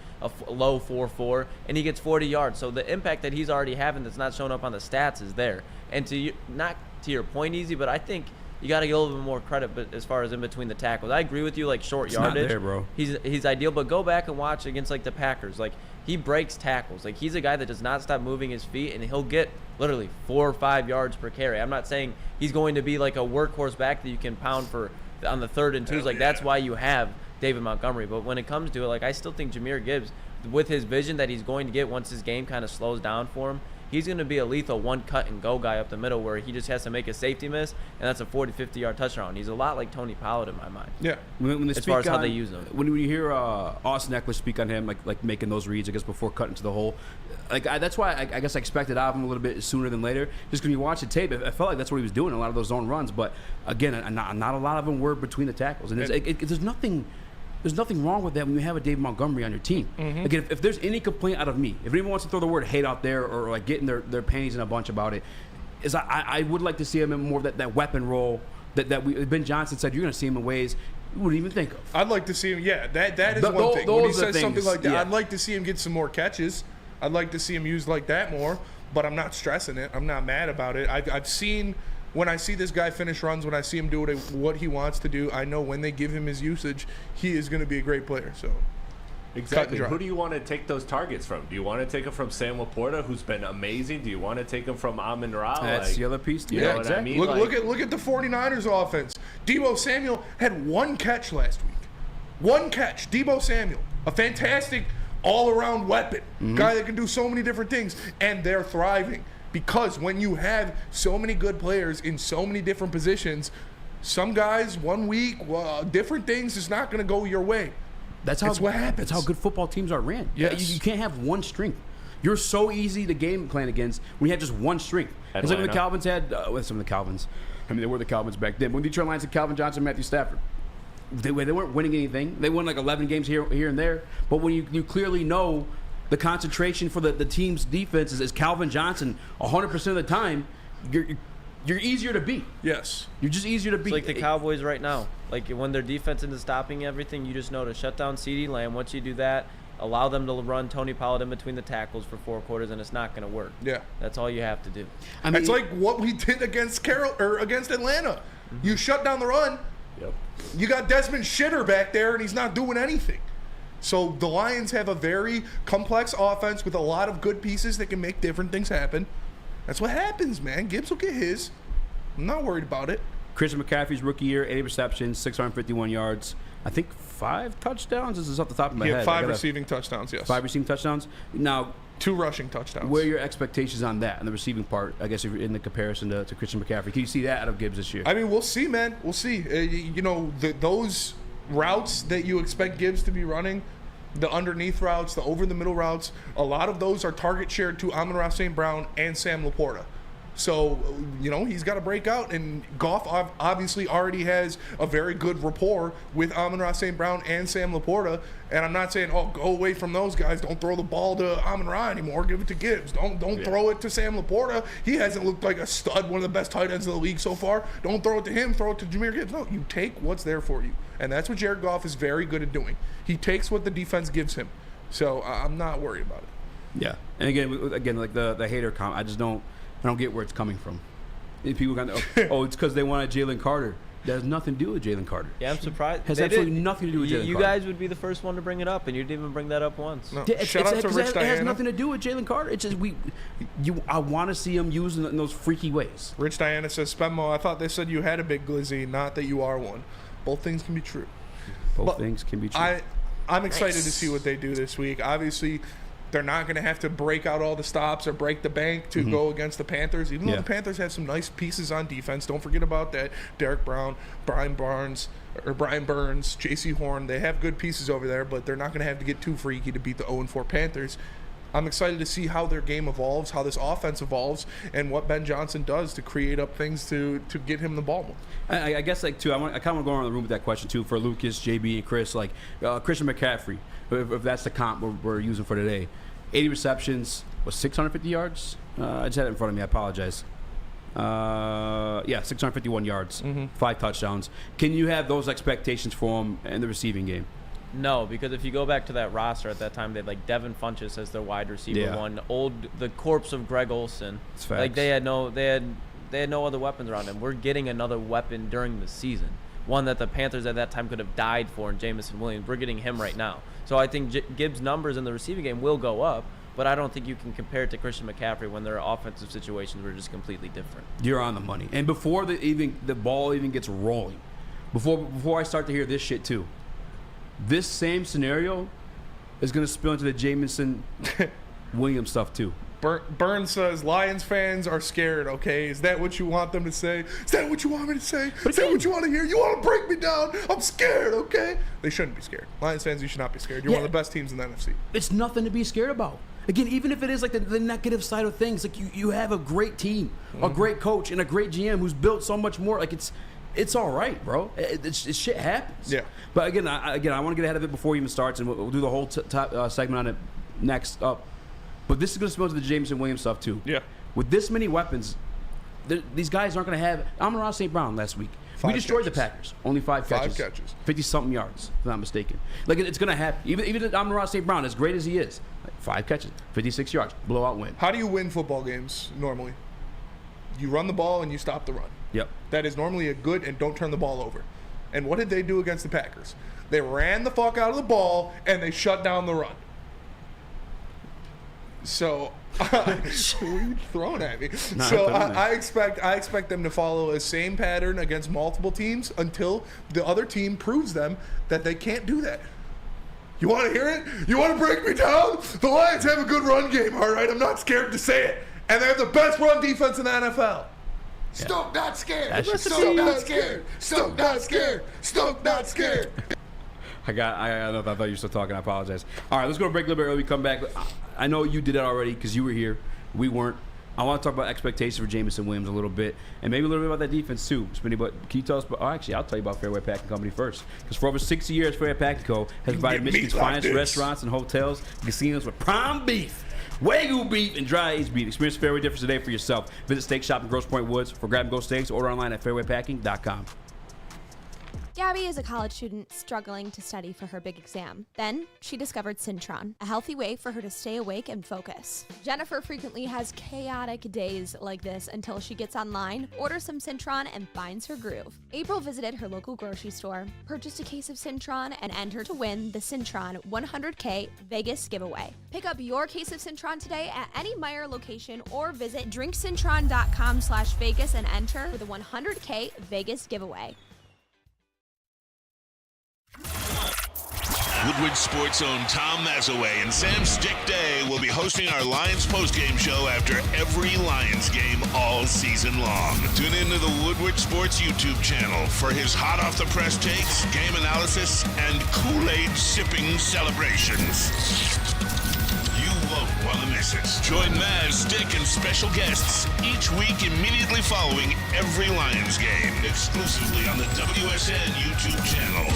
low 4.4, and he gets 40 yards. So the impact that he's already having that's not showing up on the stats is there. And not to your point, Easy, but I think you got to get a little bit more credit. But as far as in between the tackles, I agree with you. Like, short yardage, not there, bro. He's ideal. But go back and watch against like the Packers. Like, he breaks tackles. Like, he's a guy that does not stop moving his feet, and he'll get literally 4 or 5 yards per carry. I'm not saying he's going to be like a workhorse back that you can pound for on the 3rd and 2s. Like, that's why you have David Montgomery. But when it comes to it, like, I still think Jahmyr Gibbs, with his vision that he's going to get once his game kind of slows down for him, he's going to be a lethal one cut and go guy up the middle, where he just has to make a safety miss, and that's a 40-50 yard touchdown. He's a lot like Tony Pollard in my mind. Yeah, when as far as how they use him. When you hear Austin Eckler speak on him, like making those reads, I guess, before cutting to the hole, that's why I guess I expected out of him a little bit sooner than later. Just when you watch the tape, I felt like that's what he was doing, a lot of those zone runs. But again, not a lot of them were between the tackles, and there's nothing. There's nothing wrong with that when you have a Dave Montgomery on your team. Mm-hmm. Again, if there's any complaint out of me, if anyone wants to throw the word hate out there or like getting their panties in a bunch about it, is I would like to see him in more of that weapon role that Ben Johnson said you're going to see him in ways you wouldn't even think of. I'd like to see him. Yeah, that is one thing. When he says something like that, yeah. I'd like to see him get some more catches. I'd like to see him used like that more. But I'm not stressing it. I'm not mad about it. I've seen. When I see this guy finish runs, when I see him do what he wants to do, I know when they give him his usage, he is going to be a great player. So, exactly. Who do you want to take those targets from? Do you want to take them from Sam Laporta, who's been amazing? Do you want to take them from Amon-Ra? That's the other piece. You know exactly. What I mean? Look at the 49ers offense. Deebo Samuel had 1 catch last week. 1 catch. Deebo Samuel, a fantastic all-around weapon, guy that can do so many different things, and they're thriving. Because when you have so many good players in so many different positions, some guys 1 week, different things is not going to go your way. That's what happens. That's how good football teams are ran. Yes. You can't have one strength. You're so easy to game plan against when you have just one strength. It's like when the Calvins had, some of the Calvins. I mean, they were the Calvins back then. When the Detroit Lions had Calvin Johnson, Matthew Stafford. they weren't winning anything. They won like 11 games here and there. But when you clearly know the concentration for the team's defense is Calvin Johnson 100% of the time, you're easier to beat. Yes. You're just easier to beat. It's like the Cowboys right now. Like when their defense isn't stopping everything, you just know to shut down CeeDee Lamb. Once you do that, allow them to run Tony Pollard in between the tackles for 4 quarters, and it's not going to work. Yeah. That's all you have to do. I mean, it's like what we did against against Atlanta. You shut down the run. Yep. You got Desmond Shitter back there, and he's not doing anything. So the Lions have a very complex offense with a lot of good pieces that can make different things happen. That's what happens, man. Gibbs will get his. I'm not worried about it. Christian McCaffrey's rookie year, 80 receptions, 651 yards. I think 5 touchdowns. This is off the top of my head. 5 receiving touchdowns, yes. 5 receiving touchdowns. Now, 2 rushing touchdowns. Where are your expectations on that, on the receiving part, I guess, if you're in the comparison to Christian McCaffrey? Can you see that out of Gibbs this year? I mean, we'll see, man. We'll see. Those routes that you expect Gibbs to be running, the underneath routes, the over-the-middle routes, a lot of those are target shared to Amon-Ra St. Brown and Sam Laporta. So, he's got to break out, and Goff obviously already has a very good rapport with Amon-Ra St. Brown and Sam Laporta, and I'm not saying, go away from those guys. Don't throw the ball to Amon-Ra anymore. Give it to Gibbs. Don't throw it to Sam Laporta. He hasn't looked like a stud, one of the best tight ends in the league so far. Don't throw it to him. Throw it to Jahmyr Gibbs. No, you take what's there for you, and that's what Jared Goff is very good at doing. He takes what the defense gives him, so I'm not worried about it. Yeah, and again, like the hater comment, I don't get where it's coming from. People got it's because they wanted Jalen Carter. That has nothing to do with Jalen Carter. Yeah, I'm surprised. Has absolutely nothing to do with Jalen Carter. You guys would be the first one to bring it up, and you didn't even bring that up once. No. Shout out to Rich Diana. It has nothing to do with Jalen Carter. It's just I want to see him used in those freaky ways. Rich Diana says, Spenmo, I thought they said you had a big glizzy, not that you are one. Both things can be true. Both things can be true. I'm excited to see what they do this week. Obviously, they're not going to have to break out all the stops or break the bank to go against the Panthers, even though the Panthers have some nice pieces on defense. Don't forget about that. Derek Brown, Brian Burns, J.C. Horn. They have good pieces over there, but they're not going to have to get too freaky to beat the 0-4 Panthers. I'm excited to see how their game evolves, how this offense evolves, and what Ben Johnson does to create up things to get him the ball more. I guess, I kind of want to go around the room with that question, too, for Lucas, JB, and Chris. Christian McCaffrey, if that's the comp we're using for today. 80 receptions, 650 yards? I just had it in front of me. I apologize. 651 yards, 5 touchdowns. Can you have those expectations for him in the receiving game? No, because if you go back to that roster at that time, they had Devin Funchess as their wide receiver one, the corpse of Greg Olsen. It's facts. They had no other weapons around him. We're getting another weapon during the season, one that the Panthers at that time could have died for in Jamison Williams. We're getting him right now. So I think Gibbs' numbers in the receiving game will go up, but I don't think you can compare it to Christian McCaffrey when their offensive situations were just completely different. You're on the money. And before the ball even gets rolling, before I start to hear this shit too, this same scenario is going to spill into the Jamison Williams stuff too. Burns says, Lions fans are scared, okay? Is that what you want them to say? Is that what you want me to say? Is that what you want to hear? You want to break me down? I'm scared, okay? They shouldn't be scared. Lions fans, you should not be scared. You're one of the best teams in the NFC. It's nothing to be scared about. Again, even if it is the negative side of things, you have a great team, a great coach, and a great GM who's built so much more. It's all right, bro. Shit happens. Yeah. But again, I want to get ahead of it before it even starts, and we'll do the whole top segment on it next up. But this is going to spill to the Jamison Williams stuff too. Yeah. With this many weapons, these guys aren't going to have. Amon-Ra St. Brown last week. We destroyed the Packers. Only 5 catches. 5 catches. 50-something yards, if I'm not mistaken. It's going to happen. Even Amon-Ra St. Brown, as great as he is, 5 catches, 56 yards, blowout win. How do you win football games normally? You run the ball and you stop the run. Yep. That is normally a good and don't turn the ball over. And what did they do against the Packers? They ran the fuck out of the ball and they shut down the run. So, what are you throwing at me? I expect them to follow a same pattern against multiple teams until the other team proves them that they can't do that. You want to hear it? You want to break me down? The Lions have a good run game, all right? I'm not scared to say it. And they have the best run defense in the NFL. Stoke not scared. Stoke not scared. Stoke not scared. Stoke not scared. I thought you were still talking. I apologize. All right, let's go to break a little bit early. We come back. I know you did that already because you were here. We weren't. I want to talk about expectations for Jamison Williams a little bit, and maybe a little bit about that defense too. Spinny, but can you tell us? Actually, I'll tell you about Fairway Packing Company first, because for over 60 years, Fairway Packing Co. has provided Michigan's finest restaurants and hotels and casinos with prime beef, Wagyu beef, and dry aged beef. Experience Fairway difference today for yourself. Visit Steak Shop in Grosse Pointe Woods for grab-and-go steaks. Order online at fairwaypacking.com. Gabby is a college student struggling to study for her big exam. Then, she discovered Syntron, a healthy way for her to stay awake and focus. Jennifer frequently has chaotic days like this until she gets online, orders some Syntron, and finds her groove. April visited her local grocery store, purchased a case of Syntron, and entered to win the Syntron 100K Vegas giveaway. Pick up your case of Syntron today at any Myer location or visit drinksyntron.com/Vegas and enter for the 100K Vegas giveaway. Woodward Sports' own Tom Mazaway and Sam Stick Day will be hosting our Lions postgame show after every Lions game all season long. Tune into the Woodward Sports YouTube channel for his hot-off-the-press takes, game analysis, and Kool-Aid sipping celebrations. You won't want to miss it. Join Maz, Stick, and special guests each week immediately following every Lions game, exclusively on the WSN YouTube channel.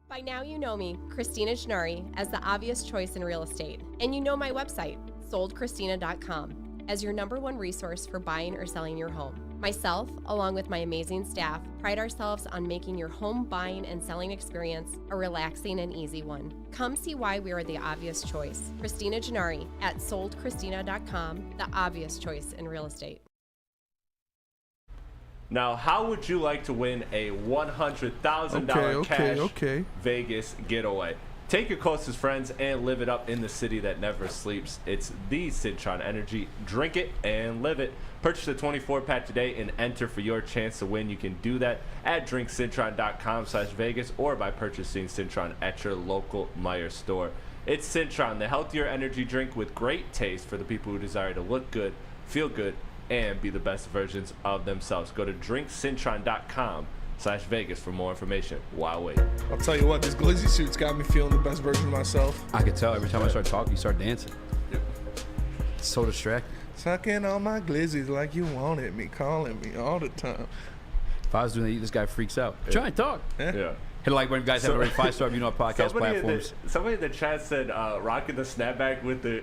By now you know me, Christina Gennari, as the obvious choice in real estate. And you know my website, soldchristina.com, as your #1 resource for buying or selling your home. Myself, along with my amazing staff, pride ourselves on making your home buying and selling experience a relaxing and easy one. Come see why we are the obvious choice. Christina Gennari at soldchristina.com, the obvious choice in real estate. Now, how would you like to win a $100,000 cash Vegas getaway? Take your closest friends and live it up in the city that never sleeps. It's the Syntron Energy. Drink it and live it. Purchase the 24-pack today and enter for your chance to win. You can do that at drinksyntron.com/Vegas or by purchasing Syntron at your local Myer store. It's Syntron, the healthier energy drink with great taste for the people who desire to look good, feel good, and be the best versions of themselves. Go to drinksyntron.com/Vegas for more information. While waiting. I'll tell you what, this glizzy suit's got me feeling the best version of myself. I can tell every time I start talking, you start dancing. Yep. It's so distracting. Sucking on my glizzies like you wanted me, calling me all the time. If I was doing that, this guy freaks out. Try and talk. Yeah. And like when guys have already 5-star podcast platforms. Somebody in the chat said rocking the snapback with the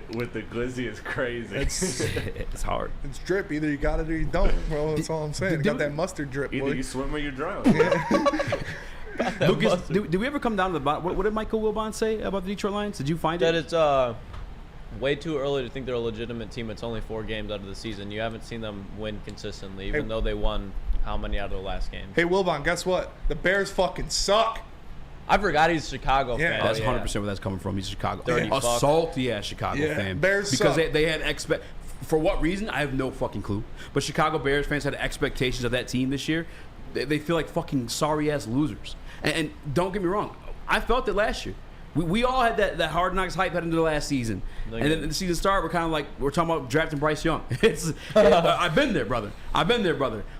glizzy is crazy. It's hard. It's drip. Either you got it or you don't, bro. That's all I'm saying. Got that mustard drip, boy. Either you swim or you drown. Lucas, did we ever come down to the bottom? What did Michael Wilbon say about the Detroit Lions? Did you find that it? That it's way too early to think they're a legitimate team. It's only 4 games out of the season. You haven't seen them win consistently, even though they won how many out of the last game? Hey, Wilbon, guess what? The Bears fucking suck. I forgot he's a Chicago fan. That's 100% where that's coming from. He's a Chicago fan. Dirty fuck. Salty ass Chicago fan. Bears because suck. they had for what reason? I have no fucking clue. But Chicago Bears fans had expectations of that team this year. They feel like fucking sorry ass losers. And don't get me wrong, I felt it last year. We all had that Hard Knocks hype heading into the last season. And then the season started, we're kind of like, we're talking about drafting Bryce Young. I've been there, brother.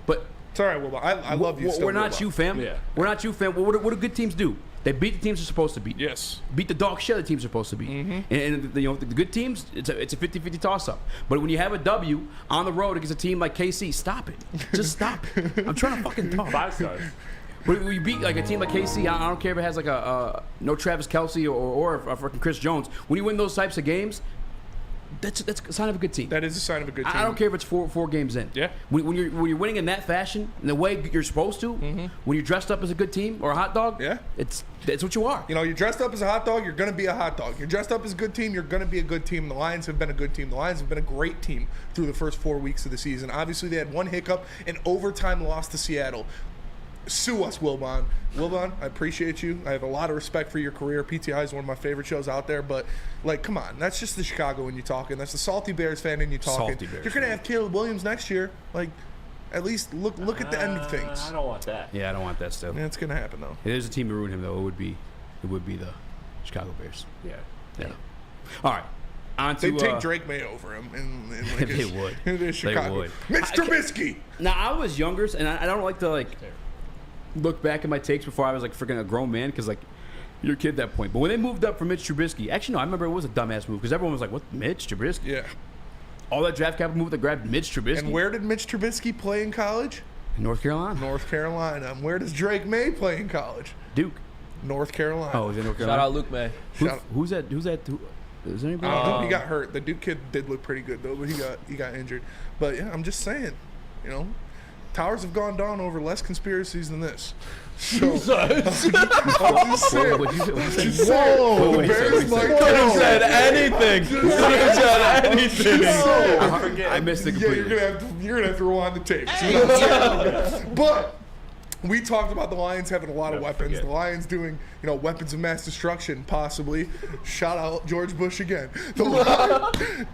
But it's all right, Wilbon. I love you. We're not you, fam. Yeah. We're not you, fam. What do good teams do? They beat the teams they're supposed to beat. Yes. Beat the dog shit the teams are supposed to beat. Mm-hmm. And the good teams, it's a 50-50 toss-up. But when you have a W on the road against a team like KC, stop it. Just stop it. I'm trying to fucking talk. 5 stars. When you beat like a team like KC, I don't care if it has like a no Travis Kelce or a fucking Chris Jones. When you win those types of games, that's a sign of a good team. That is a sign of a good team. I don't care if it's four games in. Yeah. When you're winning in that fashion, in the way you're supposed to, when you're dressed up as a good team or a hot dog, it's what you are. You know, you're dressed up as a hot dog, you're going to be a hot dog. You're dressed up as a good team, you're going to be a good team. The Lions have been a good team. The Lions have been a great team through the first 4 weeks of the season. Obviously, they had one hiccup, an overtime loss to Seattle. Sue us, Wilbon. Wilbon, I appreciate you. I have a lot of respect for your career. PTI is one of my favorite shows out there, but like, come on, that's just the Chicago in you talking. That's the salty Bears fan in you talking. You're gonna have Caleb Williams next year. Like, at least look at the end of things. I don't want that. Yeah, I don't want that still. Yeah, it's gonna happen though. If there's a team to ruin him though, it would be the Chicago Bears. Yeah. All right. They take Drake May over him. Like they would. Chicago. They would. Mitch Trubisky. Now I was younger, and I don't like to look back at my takes before I was like freaking a grown man, because like you're a kid at that point. But when they moved up for Mitch Trubisky, actually no, I remember it was a dumbass move because everyone was like, "What, Mitch Trubisky?" Yeah. All that draft capital move that grabbed Mitch Trubisky. And where did Mitch Trubisky play in college? North Carolina. North Carolina. And where does Drake May play in college? Duke. North Carolina. Oh, is it North Carolina? Shout out Luke May. Who's that? Is there anybody? He got hurt. The Duke kid did look pretty good though, but he got injured. But yeah, I'm just saying, towers have gone down over less conspiracies than this. So, I'm just saying. Whoa! The Bears might could have said anything. Could have said anything. I missed it completely. You're gonna have to rewind the tape. But we talked about the Lions having a lot of weapons. The Lions doing, weapons of mass destruction, possibly. Shout out George Bush again. The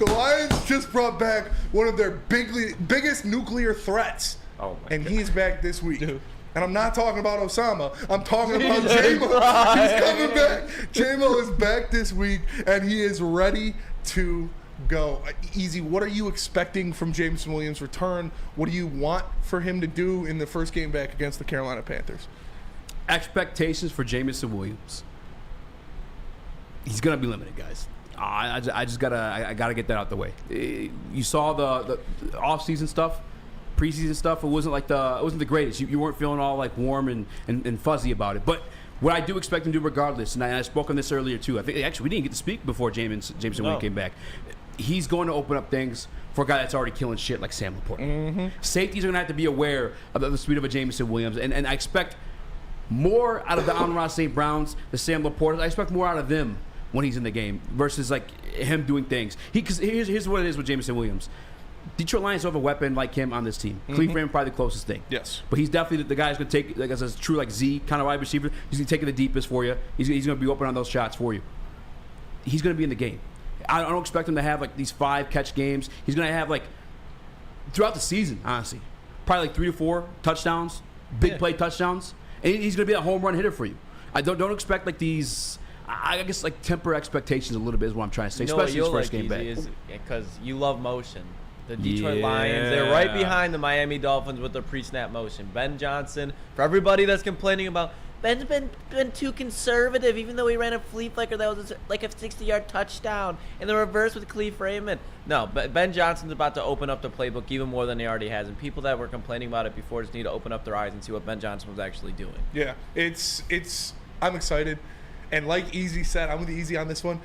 Lions just brought back one of their biggest nuclear threats. Oh my and God. he's back this week. Dude. And I'm not talking about Osama. I'm talking about J-Mo. He's coming back. J-Mo is back this week, and he is ready to go. Easy, what are you expecting from Jameson Williams' return? What do you want for him to do in the first game back against the Carolina Panthers? Expectations for Jameson Williams. He's going to be limited, guys. I gotta get that out the way. You saw the off-season stuff. Preseason stuff, it wasn't the greatest. You weren't feeling all like warm and fuzzy about it. But what I do expect him to do regardless, and I spoke on this earlier too. I think actually we didn't get to speak before Jameson Williams came back. He's going to open up things for a guy that's already killing shit like Sam Laporta. Mm-hmm. Safeties are going to have to be aware of the speed of a Jameson Williams, and I expect more out of the Amon-Ra St. Browns, the Sam Laporta. I expect more out of them when he's in the game versus like him doing things. Because here's what it is with Jameson Williams. Detroit Lions don't have a weapon like him on this team. Mm-hmm. Cleve Framer probably the closest thing. Yes. But he's definitely the guy who's going to take, like as a true like Z kind of wide receiver. He's going to take it the deepest for you. He's going to be open on those shots for you. He's going to be in the game. I don't expect him to have like these 5 catch games. He's going to have like throughout the season, honestly, probably like 3 to 4 touchdowns, big play touchdowns, and he's going to be a home run hitter for you. I don't expect like these. I guess like temper expectations a little bit is what I'm trying to say, especially his first game back. Because you love motion. The Detroit Lions, they're right behind the Miami Dolphins with their pre-snap motion. Ben Johnson, for everybody that's complaining about, Ben's been too conservative, even though he ran a flea flicker that was like a 60-yard touchdown in the reverse with Cleve Framer. No, but Ben Johnson's about to open up the playbook even more than he already has, and people that were complaining about it before just need to open up their eyes and see what Ben Johnson was actually doing. Yeah, I'm excited, and like Easy said, I'm with Easy on this one.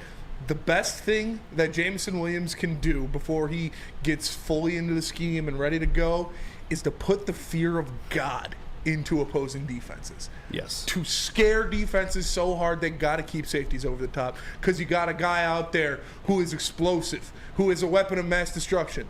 The best thing that Jameson Williams can do before he gets fully into the scheme and ready to go is to put the fear of God into opposing defenses. Yes. To scare defenses so hard they got to keep safeties over the top because you got a guy out there who is explosive, who is a weapon of mass destruction.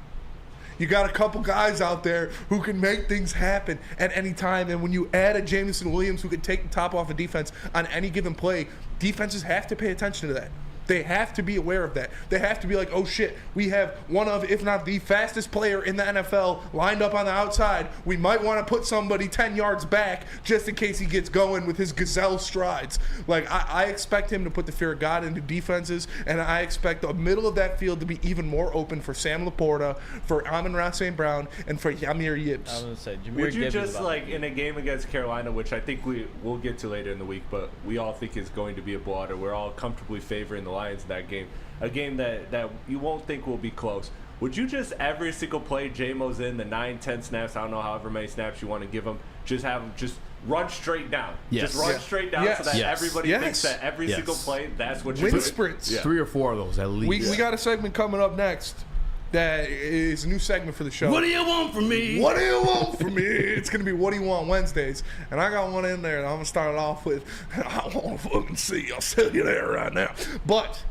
You got a couple guys out there who can make things happen at any time. And when you add a Jameson Williams who can take the top off a defense on any given play, defenses have to pay attention to that. They have to be aware of that. They have to be like, oh shit, we have one of, if not the fastest player in the NFL lined up on the outside. We might want to put somebody 10 yards back just in case he gets going with his gazelle strides. Like, I expect him to put the fear of God into defenses, and I expect the middle of that field to be even more open for Sam Laporta, for Amon-Ra St. Brown, and for Yamir Gibbs. I was going to say, Jameer Would you Gibbs just, like, in a game against Carolina, which I think we'll get to later in the week, but we all think is going to be a blowout, or we're all comfortably favoring the Lions in that game, a game that you won't think will be close. Would you just every single play J-Mo's in, the 9-10 snaps, I don't know however many snaps you want to give him, just have him just run straight down. Yes. Just run straight down so that everybody thinks that every single play, that's what you're Wind doing. sprints. Yeah. 3 or 4 of those at least. We got a segment coming up next that is a new segment for the show. What do you want from me? What do you want from me? It's going to be What Do You Want Wednesdays. And I got one in there that I'm going to start it off with. I want to fucking see. I'll tell you there right now. But,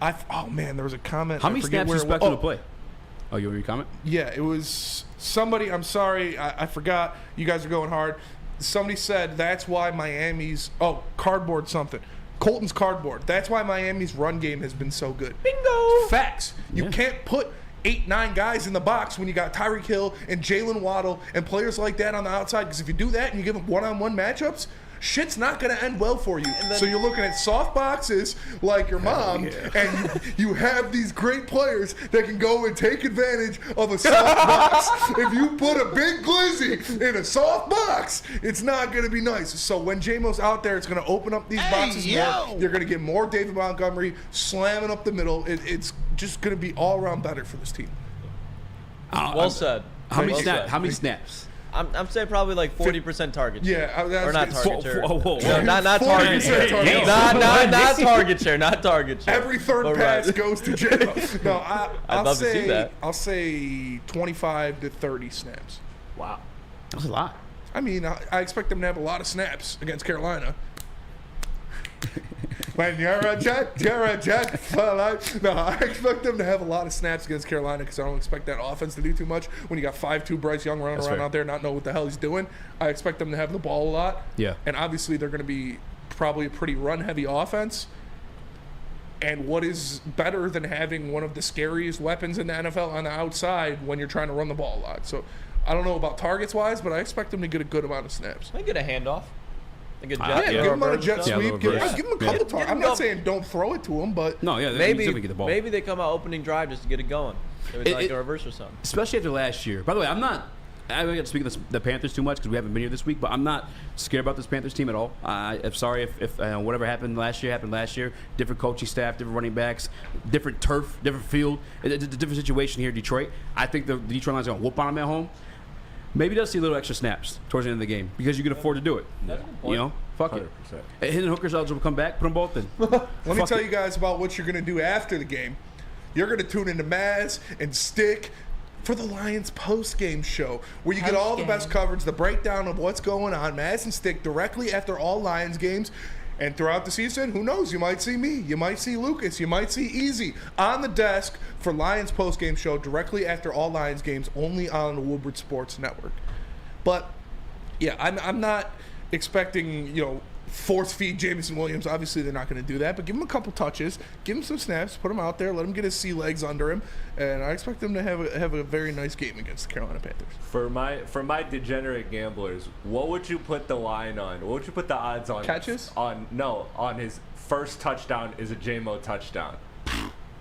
oh man, there was a comment. How many snaps you expect him to play? Oh, you want your comment? Yeah, it was somebody, I'm sorry, I forgot. You guys are going hard. Somebody said that's why Miami's, cardboard something. Colton's cardboard. That's why Miami's run game has been so good. Bingo! Facts. You can't put 8-9 guys in the box when you got Tyreek Hill and Jalen Waddle and players like that on the outside, because if you do that and you give them one-on-one matchups, shit's not going to end well for you. So you're looking at soft boxes like your mom, and you have these great players that can go and take advantage of a soft box. If you put a big glizzy in a soft box, it's not going to be nice. So when J-Mo's out there, it's going to open up these boxes more. You're going to get more David Montgomery slamming up the middle. It's just going to be all around better for this team. Well said. How many Well snaps? said. How many snaps? I'm saying probably like 40% target share. Yeah, or not target share. Whoa. No, not target share. Not target share. Not target share. Every third But pass right. goes to J-Mo. No, I'll love to see that. I'll say 25 to 30 snaps. Wow. That's a lot. I mean, I expect them to have a lot of snaps against Carolina. When you're a jet fella. No, I expect them to have a lot of snaps against Carolina because I don't expect that offense to do too much. When you got 5'2" Bryce Young running around out there not know what the hell he's doing, I expect them to have the ball a lot. Yeah. And obviously they're going to be probably a pretty run-heavy offense. And what is better than having one of the scariest weapons in the NFL on the outside when you're trying to run the ball a lot? So I don't know about targets-wise, but I expect them to get a good amount of snaps. They get a handoff. They get Yeah, give them on a jet sweep. Give them a couple Yeah. targets. I'm not saying don't throw it to them, but No, yeah, Maybe get the ball. maybe they come out opening drive just to get it going. It was like a reverse or something. Especially after last year. By the way, I don't get to speak of the Panthers too much because we haven't been here this week, but I'm not scared about this Panthers team at all. I'm sorry if whatever happened last year. Different coaching staff, different running backs, different turf, different field. It's a different situation here in Detroit. I think the Detroit Lions are going to whoop on them at home. Maybe they'll see a little extra snaps towards the end of the game because you can afford to do it. That's a good point. You know? Fuck 100%. it. Hidden hookers eligible to come back. Put them both in. let me tell you guys about what you're going to do after the game. You're going to tune into Maz and Stick for the Lions post-game show where you get all the best coverage, the breakdown of what's going on. Maz and Stick directly after all Lions games. And throughout the season, who knows? You might see me. You might see Lucas. You might see Easy on the desk for Lions post-game show directly after all Lions games, only on the Woodward Sports Network. But, yeah, I'm not expecting, force feed Jameson Williams. Obviously, they're not going to do that. But give him a couple touches. Give him some snaps. Put him out there. Let him get his sea legs under him. And I expect them to have a very nice game against the Carolina Panthers. For my degenerate gamblers, what would you put the line on? What would you put the odds on? Catches? On his first touchdown is a J-Mo touchdown.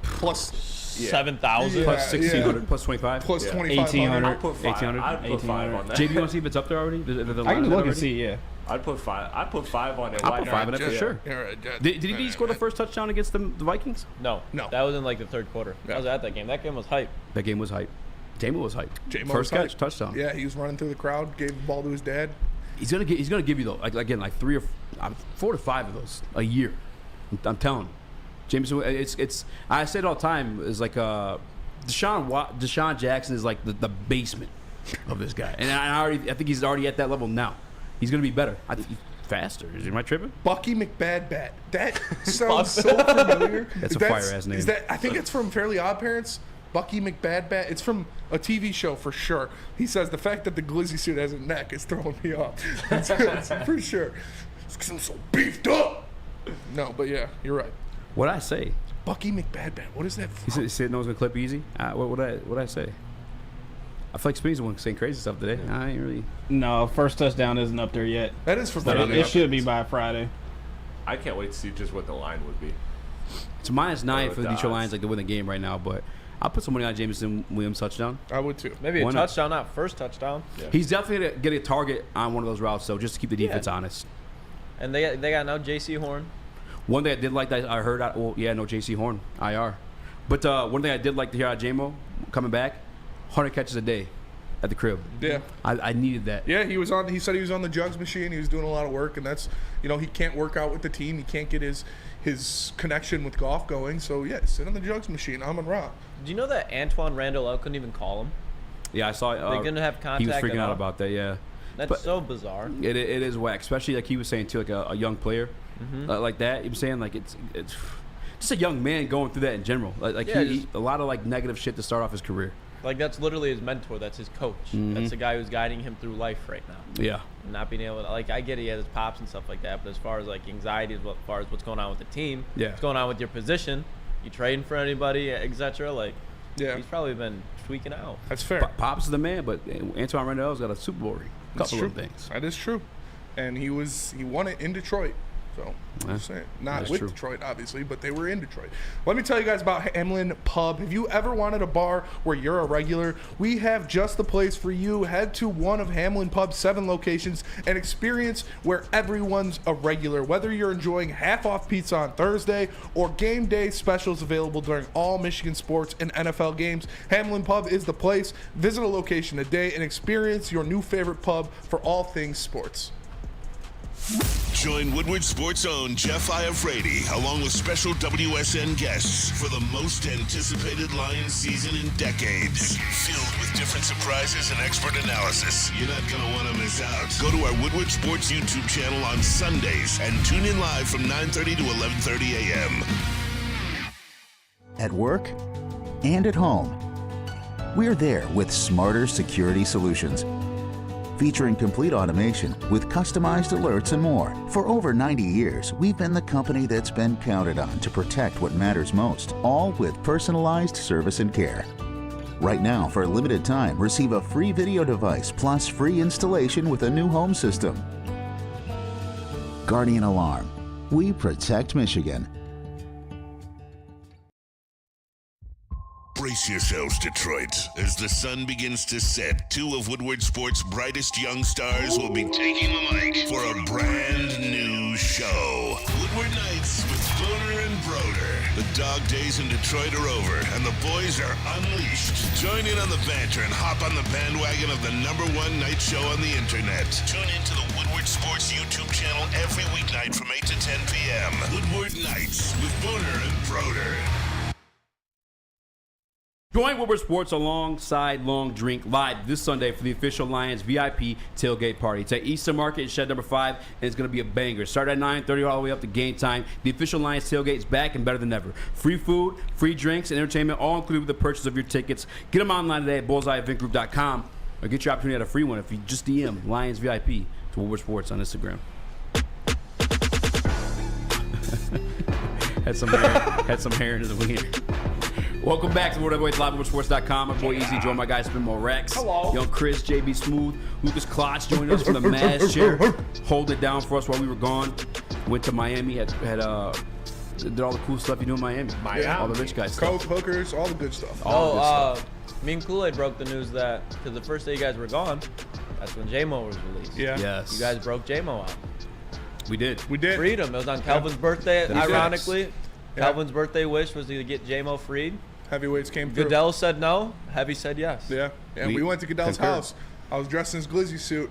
Plus 7,000. Plus 1,600. Plus 25. Plus 2,500. 1,800. I'd put 5. I'd put 5 on that. JB, you want to see if it's up there already? I can look and see, yeah. I'd put 5. I'd put 5 on it. I'll put 5 on it for sure. Did he score the first touchdown against the Vikings? No. That was in like the third quarter. I was at that game. That game was hype. That game was hype. J-Mo was hype. First catch, touchdown. Yeah, he was running through the crowd, gave the ball to his dad. He's gonna give you though, like 3 or 4 to 5 of those a year. I'm telling you. Jameson, it's I say it all the time. Is like Deshaun Jackson is like the basement of this guy, and I think he's already at that level now. He's gonna be better. I think he's faster. Am I tripping? Bucky McBadbat. That sounds so familiar. That's a fire ass name. I think it's from Fairly Odd Parents. Bucky McBadbat. It's from a TV show for sure. He says the fact that the glizzy suit has a neck is throwing me off. That's for sure. Because I'm so beefed up. No, but yeah, you're right. What'd I say? Bucky McBadbat. What is that? He said no one's gonna clip easy. What'd I say? I feel like Speeds was saying crazy stuff today. I ain't really. No, first touchdown isn't up there yet. That is for Friday. It should be by Friday. I can't wait to see just what the line would be. It's -9 for the Detroit Lions, like to win the game right now. But I'll put some money on Jameson Williams touchdown. I would too. Maybe a touchdown, not first touchdown. Yeah. He's definitely gonna get a target on one of those routes, though, just to keep the defense honest. And they got now J.C. Horn. One thing I did like that I heard, no J.C. Horn, IR. But one thing I did like to hear out of J-Mo coming back, 100 catches a day at the crib. Yeah. I needed that. Yeah, he said he was on the jugs machine. He was doing a lot of work, and that's, he can't work out with the team. He can't get his connection with golf going. So, yeah, sit on the jugs machine. I'm on Ra. Do you know that Antoine Randall couldn't even call him? Yeah, I saw it. They couldn't have contact. He was freaking out about that, yeah. That's so bizarre. It is whack, especially like he was saying, too, like a young player. Like that, I'm saying like it's just a young man going through that in general. Like he a lot of like negative shit to start off his career. Like that's literally his mentor. That's his coach. That's the guy who's guiding him through life right now. Yeah. And not being able to I get he has his pops and stuff like that, but as far as like anxiety, as far as what's going on with the team, what's going on with your position, you trading for anybody, etc. He's probably been tweaking out. That's fair. Pops is the man, but Antoine Randall's got a Super Bowl ring. A couple of things. That is true, and he won it in Detroit. So, Yeah, just saying. Not that's with true. Detroit, obviously, but they were in Detroit. Let me tell you guys about Hamlin Pub. Have you ever wanted a bar where you're a regular? We have just the place for you. Head to one of Hamlin Pub's 7 locations and experience where everyone's a regular. Whether you're enjoying half-off pizza on Thursday or game day specials available during all Michigan sports and NFL games, Hamlin Pub is the place. Visit a location today and experience your new favorite pub for all things sports. Join Woodward Sports' own Jeff Iafrate along with special WSN guests for the most anticipated Lions season in decades. Filled with different surprises and expert analysis. You're not going to want to miss out. Go to our Woodward Sports YouTube channel on Sundays and tune in live from 9:30 to 11:30 a.m. At work and at home, we're there with smarter security solutions. Featuring complete automation with customized alerts and more. For over 90 years, we've been the company that's been counted on to protect what matters most, all with personalized service and care. Right now, for a limited time, receive a free video device plus free installation with a new home system. Guardian Alarm. We protect Michigan. Brace yourselves, Detroit. As the sun begins to set, 2 of Woodward Sports' brightest young stars will be taking the mic for a brand new show. Woodward Nights with Booner and Broder. The dog days in Detroit are over, and the boys are unleashed. Join in on the banter and hop on the bandwagon of the #1 night show on the internet. Tune into the Woodward Sports YouTube channel every weeknight from 8 to 10 p.m. Woodward Nights with Booner and Broder. Join Woodward Sports alongside Long Drink live this Sunday for the official Lions VIP tailgate party. It's at Eastern Market in Shed number 5, and it's going to be a banger. Start at 9:30 all the way up to game time. The official Lions tailgate is back and better than ever. Free food, free drinks, and entertainment all included with the purchase of your tickets. Get them online today at bullseyeeventgroup.com or get your opportunity at a free one if you just DM Lions VIP to Woodward Sports on Instagram. had some hair in the wiener. Welcome back to Woodward Live at Woodwardsports.com. My boy Easy, joined by guys Spinmo Rex. Hello. Young Chris, JB Smooth, Lucas Klotz joined us from the Maz chair. Hold it down for us while we were gone. Went to Miami, did all the cool stuff you do in Miami. All the rich guys Coke, stuff. hookers, all the good stuff. Me and Kool-Aid broke the news that, because the first day you guys were gone, that's when J-Mo was released. Yeah. Yes. You guys broke J-Mo out. We did. Freedom. It was on Calvin's birthday, ironically. Yeah. Calvin's birthday wish was to get J-Mo freed. Heavyweights came through. Goodell said no. Heavy said yes. Yeah. And we went to Goodell's house. I was dressed in his glizzy suit.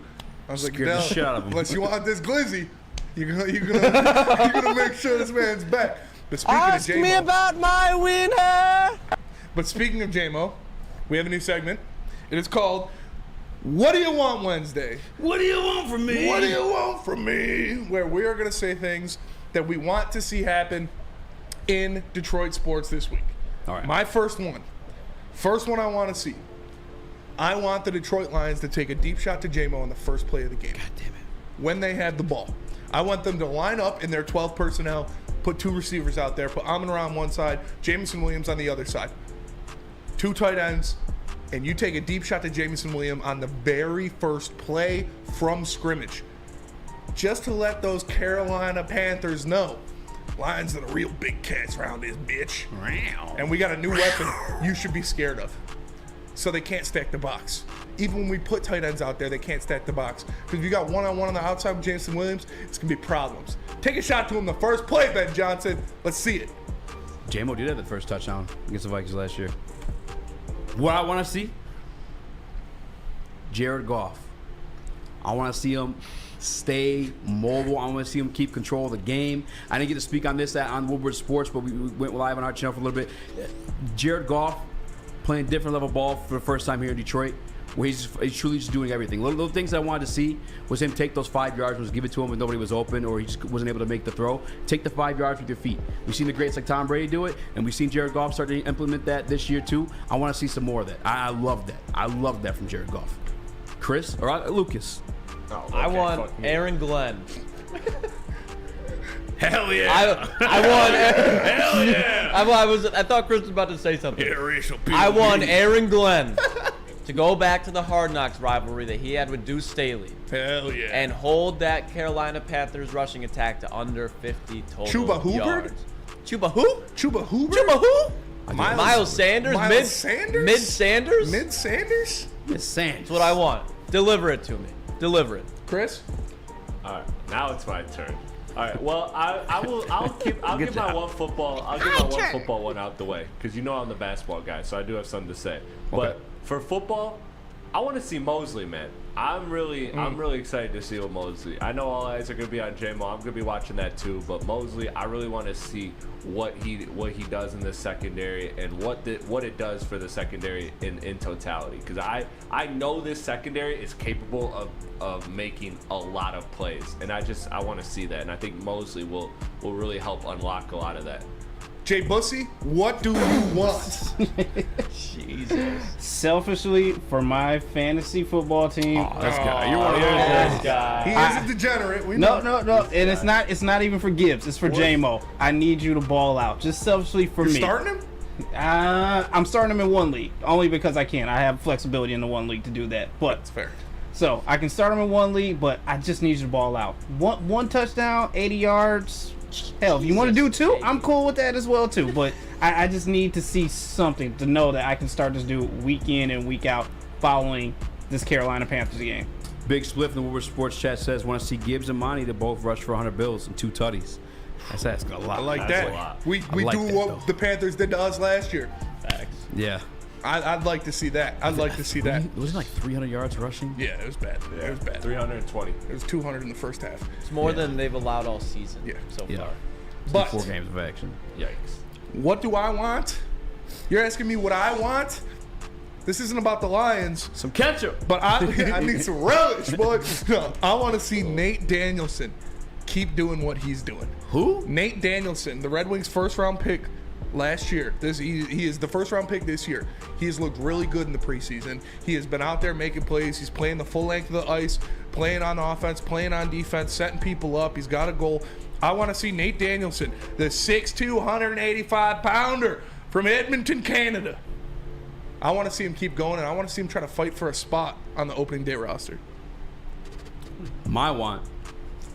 I was like, Goodell, unless you want this glizzy, you're gonna make sure this man's back. But speaking of J-Mo, me about my winner. But speaking of J-Mo, we have a new segment. It is called What Do You Want Wednesday? What do you want from me? What do you want from me? Where we are going to say things that we want to see happen in Detroit sports this week. All right. My first one I want to see. I want the Detroit Lions to take a deep shot to J-Mo in the first play of the game. God damn it. When they have the ball. I want them to line up in their 12 personnel, put 2 receivers out there, put Amon-Ra on one side, Jamison Williams on the other side. 2 tight ends, and you take a deep shot to Jamison Williams on the very first play from scrimmage. Just to let those Carolina Panthers know, Lions are the real big cats around this bitch. And we got a new weapon you should be scared of. So they can't stack the box. Even when we put tight ends out there, they can't stack the box. Because if you got one-on-one on the outside with Jamison Williams, it's going to be problems. Take a shot to him the first play, Ben Johnson. Let's see it. J-Mo did have the first touchdown against the Vikings last year. What I want to see, Jared Goff. I want to see him stay mobile. I want to see him keep control of the game. I didn't get to speak on this on Woodward Sports, but we went live on our channel for a little bit. Jared Goff playing different level ball for the first time here in Detroit, where he's truly just doing everything. Little things I wanted to see was him take those 5 yards, was give it to him when nobody was open, or he just wasn't able to make the throw. Take the 5 yards with your feet. We've seen the greats like Tom Brady do it, and we've seen Jared Goff start to implement that this year too. I want to see some more of that. I love that. I love that from Jared Goff. Chris or Lucas? Oh, okay, I want Aaron Glenn. Hell yeah! I want. Hell yeah! I thought Chris was about to say something. Interracial people. I want Aaron Glenn to go back to the Hard Knocks rivalry that he had with Deuce Staley. Hell yeah. And hold that Carolina Panthers rushing attack to under 50 total Chuba Hubbard? yards. Chuba who? Chuba Hubbard? Chuba who? Miles Sanders? Miles Sanders? Mid Sanders? Mid Sanders? Mid Sanders. That's what I want. Deliver it to me. Deliver it. Chris? All right, now it's my turn. All right, well, I'll give my one football one out the way because you know I'm the basketball guy, so I do have something to say. But for football, I want to see Mosley, man. I'm really excited to see what Mosley. I know all eyes are going to be on J-Mo. I'm going to be watching that too. But Mosley, I really want to see what he does in the secondary and what it does for the secondary in totality. Because I know this secondary is capable of making a lot of plays, and I want to see that. And I think Mosley will really help unlock a lot of that. Jay Bussy, what do you want? Jesus. Selfishly, for my fantasy football team. Oh, this guy. You're one of those guys. He is a degenerate. We No. know. And it's not even for Gibbs. It's for J-Mo. I need you to ball out. Just selfishly for me. Starting him? I'm starting him in one league. Only because I can. I have flexibility in the one league to do that. But That's fair. So I can start him in one league, but I just need you to ball out. One touchdown, 80 yards. Hell, if you want to do two, I'm cool with that as well too. But I just need to see something to know that I can start this dude week in and week out following this Carolina Panthers game. Big Spliff in the Woodward Sports Chat says, want to see Gibbs and Ermanni to both rush for 100 bills and 2 tutties. That's asking a lot. I like That's that. a lot. We like do that, what though. the Panthers did to us last year. Facts. Yeah. I'd like to see that. I'd like to see that. Was it like 300 yards rushing? Yeah, it was bad. Yeah, It was bad. 320. It was 200 in the first half. It's more than they've allowed all season so Yeah. far. But 4 games of action. Yikes. what do I want? You're asking me what I want? This isn't about the Lions. Some ketchup. But I need some relish, boy. No, I want to see Nate Danielson keep doing what he's doing. Who? Nate Danielson, the Red Wings' first-round pick last year. He is the first-round pick this year. He has looked really good in the preseason. He has been out there making plays. He's playing the full length of the ice, playing on offense, playing on defense, setting people up. He's got a goal. I want to see Nate Danielson, the 6'2", 185-pounder from Edmonton, Canada. I want to see him keep going, and I want to see him try to fight for a spot on the opening day roster. My want,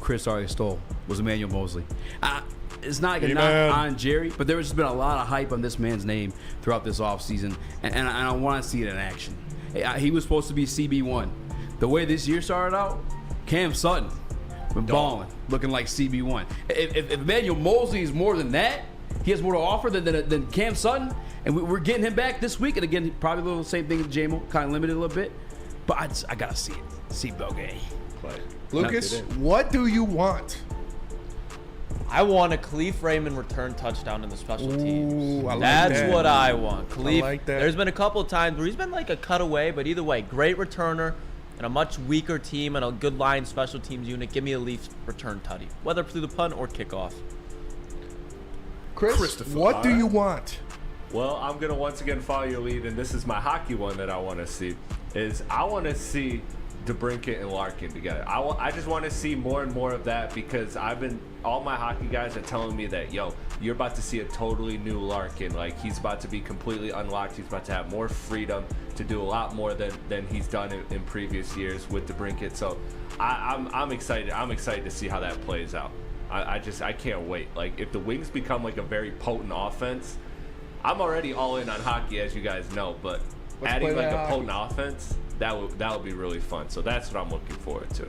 Chris already stole, was Emmanuel Mosley. It's not like a knock on Jerry, but there has been a lot of hype on this man's name throughout this offseason, and I want to see it in action. He was supposed to be CB1. The way this year started out, Cam Sutton been balling, looking like CB1. If Emmanuel Mosley is more than that, he has more to offer than Cam Sutton, and we're getting him back this week. And again, probably a little same thing as J-Mo, kind of limited a little bit. But I got to see it. Seatbelt game. Lucas, what do you want? I want a Khalif Raymond return touchdown in the special teams. I like That's that. what I want. Khalif, I like that. There's been a couple of times where he's been like a cutaway, but either way, great returner and a much weaker team and a good line special teams unit. Give me a Leafs return tutty, whether through the punt or kickoff. Chris, what do you want? Well, I'm going to once again follow your lead, and this is my hockey one that I want to see. I want to see DeBrincat and Larkin together. I just want to see more and more of that because all my hockey guys are telling me that, yo, you're about to see a totally new Larkin. Like, he's about to be completely unlocked. He's about to have more freedom to do a lot more than he's done in previous years with DeBrincat. So I'm excited. I'm excited to see how that plays out. I can't wait. Like, if the Wings become like a very potent offense, I'm already all in on hockey, as you guys know, but adding like a potent offense, that would be really fun. So that's what I'm looking forward to.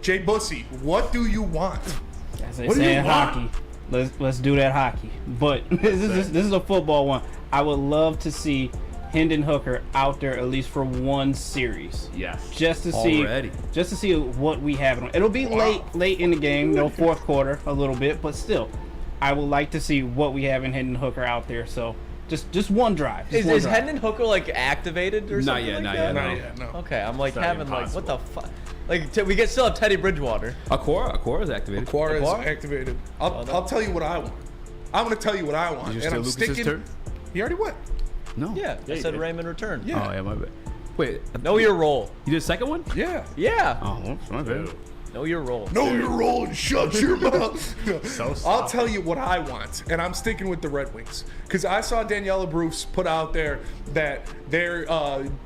Jay Bussy, what do you want? What do you want? Hockey. Let's do that hockey. But this is a football one. I would love to see Hendon Hooker out there at least for one series. Yes. Just to see what we have. It'll be late in the game, fourth quarter a little bit, but still, I would like to see what we have in Hendon Hooker out there. So just one drive. Is Hendon Hooker like activated or something? Not yet. No. Okay, I'm like having like what the impossible. fuck. Like we still have Teddy Bridgewater. Aquara is activated. Aquara is activated. I'll tell you what I want. I'm going to tell you what I want. Did you and steal I'm Lucas's sticking. turn? He already went. No. Yeah, I said Raymond returned. Yeah. Oh, yeah, my bad. Wait. Know your role. You did the second one? Yeah. Yeah. Oh, my bad. Know your role. Know your role and shut your mouth. So I'll tell you what I want, and I'm sticking with the Red Wings. Because I saw Daniela Bruce put out there that their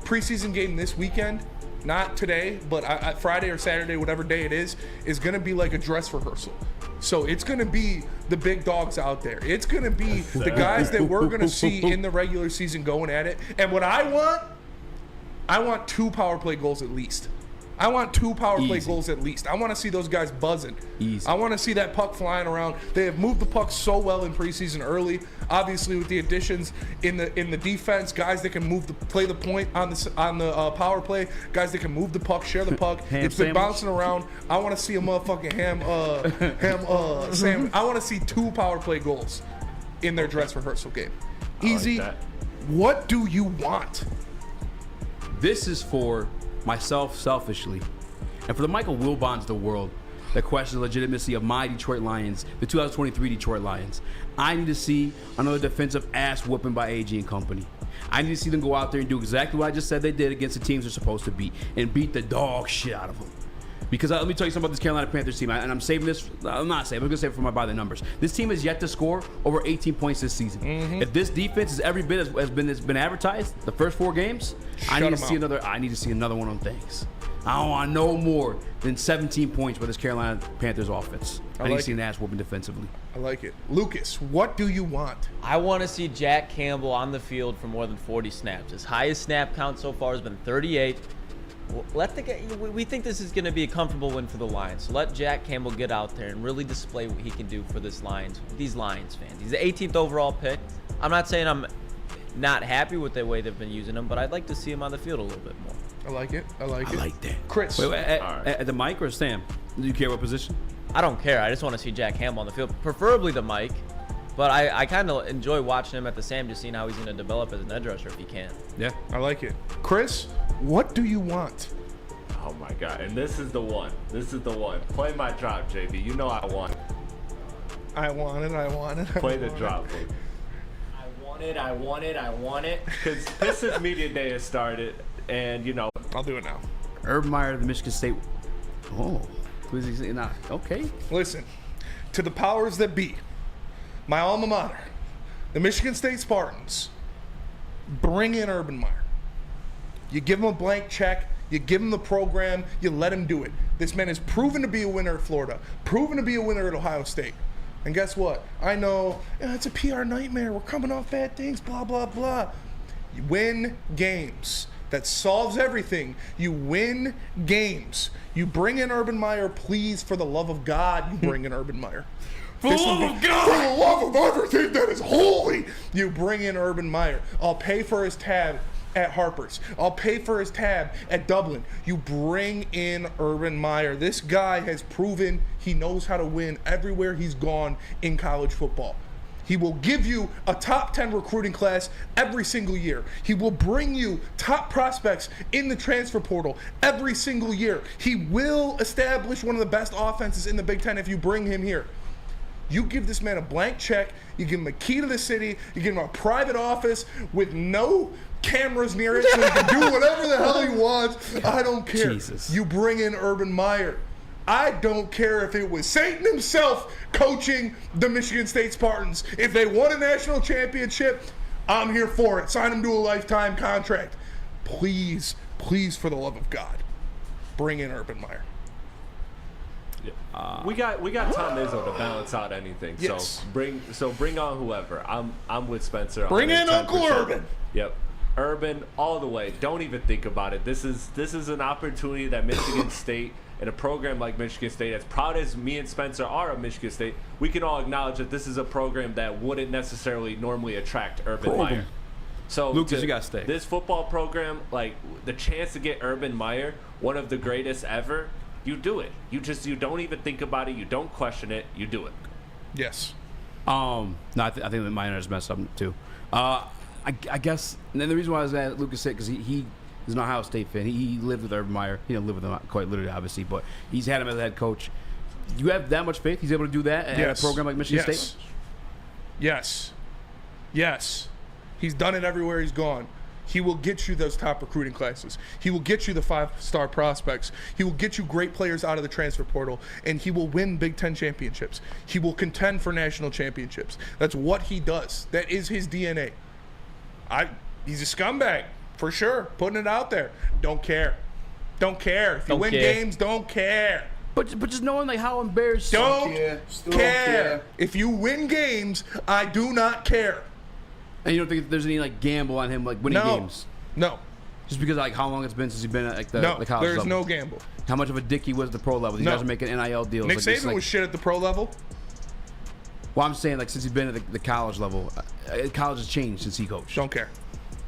preseason game this weekend, not today, but Friday or Saturday, whatever day it is going to be like a dress rehearsal. So it's going to be the big dogs out there. It's going to be the guys that we're going to see in the regular season going at it. And what I want 2 power play goals at least. I want 2 power play goals at least. I want to see those guys buzzing. Easy. I want to see that puck flying around. They have moved the puck so well in preseason early. Obviously, with the additions in the defense, guys that can play the point on the power play, guys that can move the puck, share the puck. It's been bouncing around. I want to see a motherfucking ham sandwich. I want to see 2 power play goals in their dress rehearsal game. Easy. Like that. What do you want? This is for myself selfishly, and for the Michael Wilbons of the world that question the legitimacy of my Detroit Lions, the 2023 Detroit Lions. I need to see another defensive ass whooping by AG and company. I need to see them go out there and do exactly what I just said they did against the teams they're supposed to beat and beat the dog shit out of them. Because let me tell you something about this Carolina Panthers team, and I'm saving this. I'm not saving. I'm going to save it for my by the numbers. This team has yet to score over 18 points this season. If this defense is every bit as been advertised, the first 4 games, I need to see another one of them things. I don't want no more than 17 points with this Carolina Panthers offense. I need to see an ass whooping defensively. I like it. Lucas, what do you want? I want to see Jack Campbell on the field for more than 40 snaps. His highest snap count so far has been 38. We think this is going to be a comfortable win for the Lions. So let Jack Campbell get out there and really display what he can do for these Lions fans. He's the 18th overall pick. I'm not saying I'm not happy with the way they've been using him, but I'd like to see him on the field a little bit more. I like it. I like that. Chris. Wait, at the mic or Sam? Do you care what position? I don't care. I just want to see Jack Campbell on the field, preferably the mic. But I kind of enjoy watching him at the Sam, just seeing how he's going to develop as an edge rusher if he can. Yeah. I like it. Chris, what do you want? Oh my God! And this is the one. Play my drop, JB. You know I want it. I want it. Play the drop. I want it. Because Pistons Media Day has started, and you know. I'll do it now. Urban Myer, the Michigan State. Oh, who's he saying now? Okay. Listen, to the powers that be, my alma mater, the Michigan State Spartans, bring in Urban Myer. You give him a blank check. You give him the program. You let him do it. This man is proven to be a winner at Florida, proven to be a winner at Ohio State. And guess what? I know it's a PR nightmare. We're coming off bad things, blah, blah, blah. You win games. That solves everything. You win games. You bring in Urban Myer, please, for the love of God, you bring in Urban Myer. For the love of God! For the love of everything that is holy, you bring in Urban Myer. I'll pay for his tab at Harper's. I'll pay for his tab at Dublin. You bring in Urban Myer. This guy has proven he knows how to win everywhere he's gone in college football. He will give you a top 10 recruiting class every single year. He will bring you top prospects in the transfer portal every single year. He will establish one of the best offenses in the Big Ten if you bring him here. You give this man a blank check. You give him a key to the city. You give him a private office with no cameras near it so he can do whatever the hell he wants. I don't care. Jesus. You bring in Urban Myer. I don't care if it was Satan himself coaching the Michigan State Spartans. If they won a national championship, I'm here for it. Sign him to a lifetime contract. Please, please, for the love of God, bring in Urban Meyer. We got Tom Izzo to balance out anything. Yes. So bring on whoever. I'm with Spencer. Bring in Uncle Urban. Yep. Urban all the way. Don't even think about it. This is an opportunity that Michigan State and a program like Michigan State, as proud as me and Spencer are of Michigan State, we can all acknowledge that this is a program that wouldn't necessarily normally attract Urban Meyer. So Lucas, you gotta stay. This football program, like the chance to get Urban Meyer, one of the greatest ever, you do it. You don't even think about it. You don't question it. You do it. Yes. No, I think that Miner's messed up too. I guess, and the reason why I was at Lucas said because he is an Ohio State fan. He lived with Urban Meyer. He didn't live with him quite literally, obviously, but he's had him as a head coach. You have that much faith he's able to do that at a program like Michigan State? Yes. He's done it everywhere he's gone. He will get you those top recruiting classes. He will get you the 5-star prospects. He will get you great players out of the transfer portal, and he will win Big Ten championships. He will contend for national championships. That's what he does. That is his DNA. He's a scumbag, for sure. Putting it out there. Don't care. Don't care. If you win games, don't care. But just knowing like how embarrassed. Don't care. If you win games, I do not care. And you don't think there's any like gamble on him like winning games? No. Just because like how long it's been since he's been at like the college there's level. no gamble. How much of a dick he was at the pro level? These guys are making NIL deals. Nick Saban was shit at the pro level. Well, I'm saying like since he's been at the college level, college has changed since he coached. Don't care.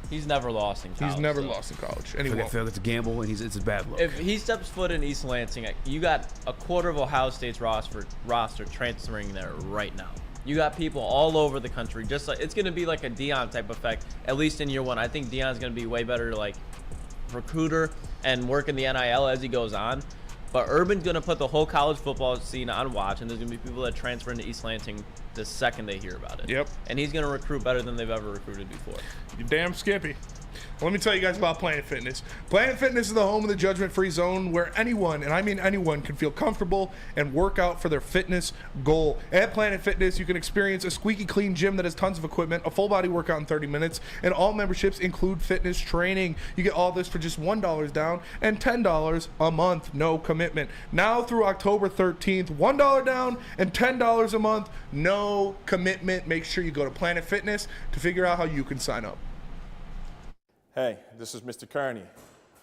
He's never lost in college. He's never lost in college. Anyway, I feel like it's a gamble, and it's a bad look. If he steps foot in East Lansing, you got a quarter of Ohio State's roster transferring there right now. You got people all over the country. Just like it's going to be like a Deion type effect, at least in year one. I think Deion's going to be way better like recruiter and work in the NIL as he goes on. But Urban's going to put the whole college football scene on watch, and there's going to be people that transfer into East Lansing the second they hear about it. Yep. And he's going to recruit better than they've ever recruited before. You're damn skippy. Let me tell you guys about Planet Fitness. Planet Fitness is the home of the judgment-free zone where anyone, and I mean anyone, can feel comfortable and work out for their fitness goal. At Planet Fitness, you can experience a squeaky clean gym that has tons of equipment, a full-body workout in 30 minutes, and all memberships include fitness training. You get all this for just $1 down and $10 a month, no commitment. Now through October 13th, $1 down and $10 a month, no commitment. Make sure you go to Planet Fitness to figure out how you can sign up. Hey, this is Mr. Kearney,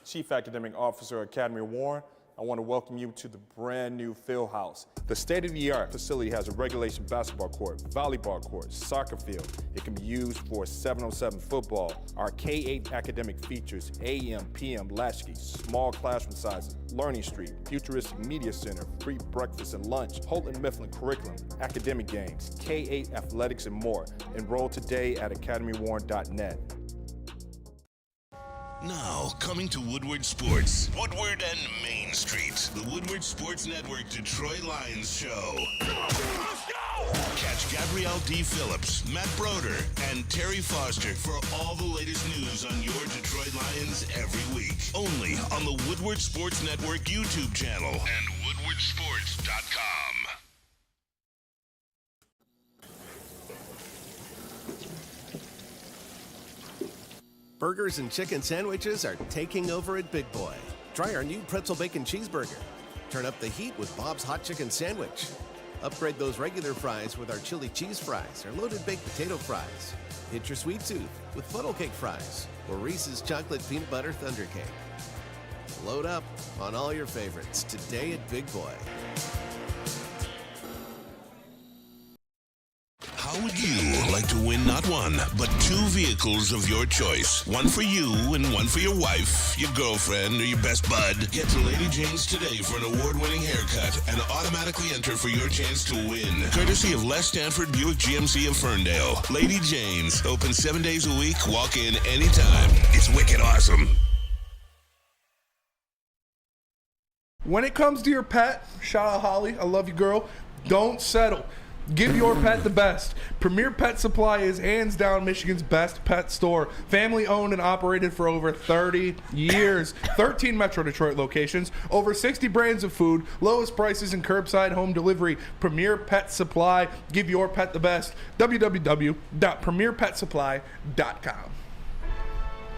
Chief Academic Officer at Academy Warren. I want to welcome you to the brand new field house. The state-of-the-art facility has a regulation basketball court, volleyball court, soccer field. It can be used for 7-on-7 football. Our K-8 academic features AM, PM, latchkey, small classroom sizes, learning street, futuristic media center, free breakfast and lunch, Houghton Mifflin curriculum, academic games, K-8 athletics, and more. Enroll today at academywarren.net. Now, coming to Woodward Sports, Woodward and Main Street, the Woodward Sports Network Detroit Lions show. Let's go! Catch Gabrielle D. Phillips, Matt Broder, and Terry Foster for all the latest news on your Detroit Lions every week. Only on the Woodward Sports Network YouTube channel and woodwardsports.com. Burgers and chicken sandwiches are taking over at Big Boy. Try our new pretzel bacon cheeseburger. Turn up the heat with Bob's Hot Chicken Sandwich. Upgrade those regular fries with our chili cheese fries or loaded baked potato fries. Hit your sweet tooth with funnel cake fries or Reese's chocolate peanut butter thunder cake. Load up on all your favorites today at Big Boy. How would you like to win not one, but 2 vehicles of your choice? One for you and one for your wife, your girlfriend, or your best bud. Get to Lady Jane's today for an award-winning haircut and automatically enter for your chance to win. Courtesy of Les Stanford Buick GMC of Ferndale. Lady Jane's, open 7 days a week, walk in anytime. It's wicked awesome. When it comes to your pet, shout out Holly, I love you, girl. Don't settle. Give your pet the best. Premier Pet Supply is hands down Michigan's best pet store. Family owned and operated for over 30 years. 13 Metro Detroit locations, over 60 brands of food, lowest prices and curbside home delivery. Premier Pet Supply. Give your pet the best. www.premierpetsupply.com.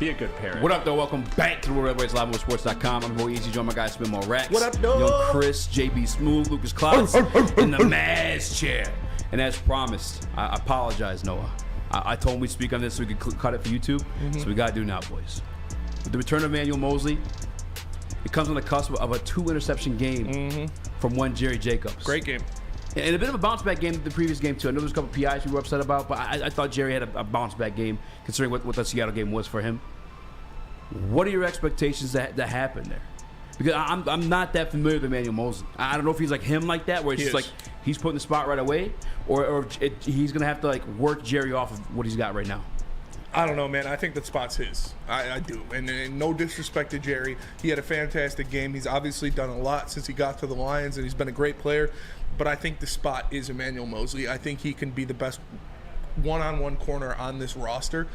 Be a good parent. What up, though? Welcome back to the Red Live on sports.com. I'm Roy Easy, joined my guy Spin More Rax. What up, though? Young Chris, JB Smooth, Lucas Klotz, in the Maz chair. And as promised, I apologize, Noah. I told him we'd speak on this so we could cut it for YouTube. So we got to do now, boys. With the return of Emmanuel Mosley, it comes on the cusp of a 2-interception game from one Jerry Jacobs. Great game. And a bit of a bounce-back game the previous game, too. I know there's a couple PIs we were upset about, but I thought Jerry had a bounce-back game, considering what the Seattle game was for him. What are your expectations that happen there? Because I'm not that familiar with Emmanuel Mosley. I don't know if he's like him like that, where it's just like he's put in the spot right away, or he's going to have to like work Jerry off of what he's got right now. I don't know, man. I think that spot's his. I do. And no disrespect to Jerry. He had a fantastic game. He's obviously done a lot since he got to the Lions, and he's been a great player. But I think the spot is Emmanuel Mosley. I think he can be the best one-on-one corner on this roster.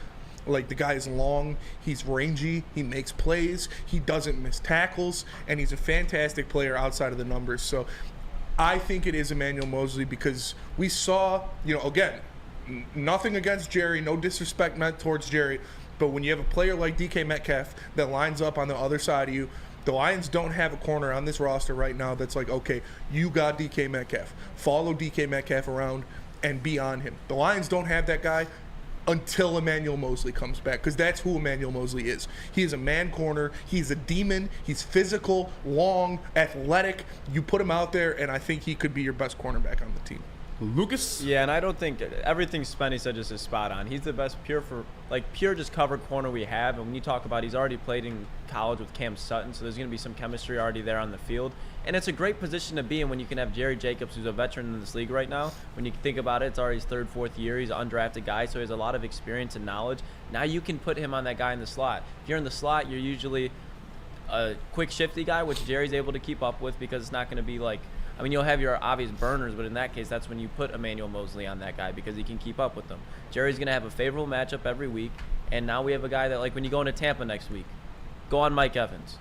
Like, the guy is long, he's rangy, he makes plays, he doesn't miss tackles, and he's a fantastic player outside of the numbers. So I think it is Emmanuel Moseley because we saw, again, nothing against Jerry, no disrespect meant towards Jerry, but when you have a player like DK Metcalf that lines up on the other side of you, the Lions don't have a corner on this roster right now that's like, okay, you got DK Metcalf. Follow DK Metcalf around and be on him. The Lions don't have that guy until Emmanuel Moseley comes back, because that's who Emmanuel Moseley is. He is a man corner. He's a demon. He's physical, long, athletic. You put him out there, and I think he could be your best cornerback on the team. Lucas? Yeah, and I don't think everything Spenny said just is spot on. He's the best pure just covered corner we have. And when you talk about, he's already played in college with Cam Sutton, so there's going to be some chemistry already there on the field. And it's a great position to be in when you can have Jerry Jacobs, who's a veteran in this league right now. When you think about it, it's already his third, fourth year. He's an undrafted guy, so he has a lot of experience and knowledge. Now you can put him on that guy in the slot. If you're in the slot, you're usually a quick, shifty guy, which Jerry's able to keep up with because it's not going to be like, you'll have your obvious burners, but in that case, that's when you put Emmanuel Moseley on that guy because he can keep up with them. Jerry's going to have a favorable matchup every week, and now we have a guy that, like, when you go into Tampa next week, go on Mike Evans.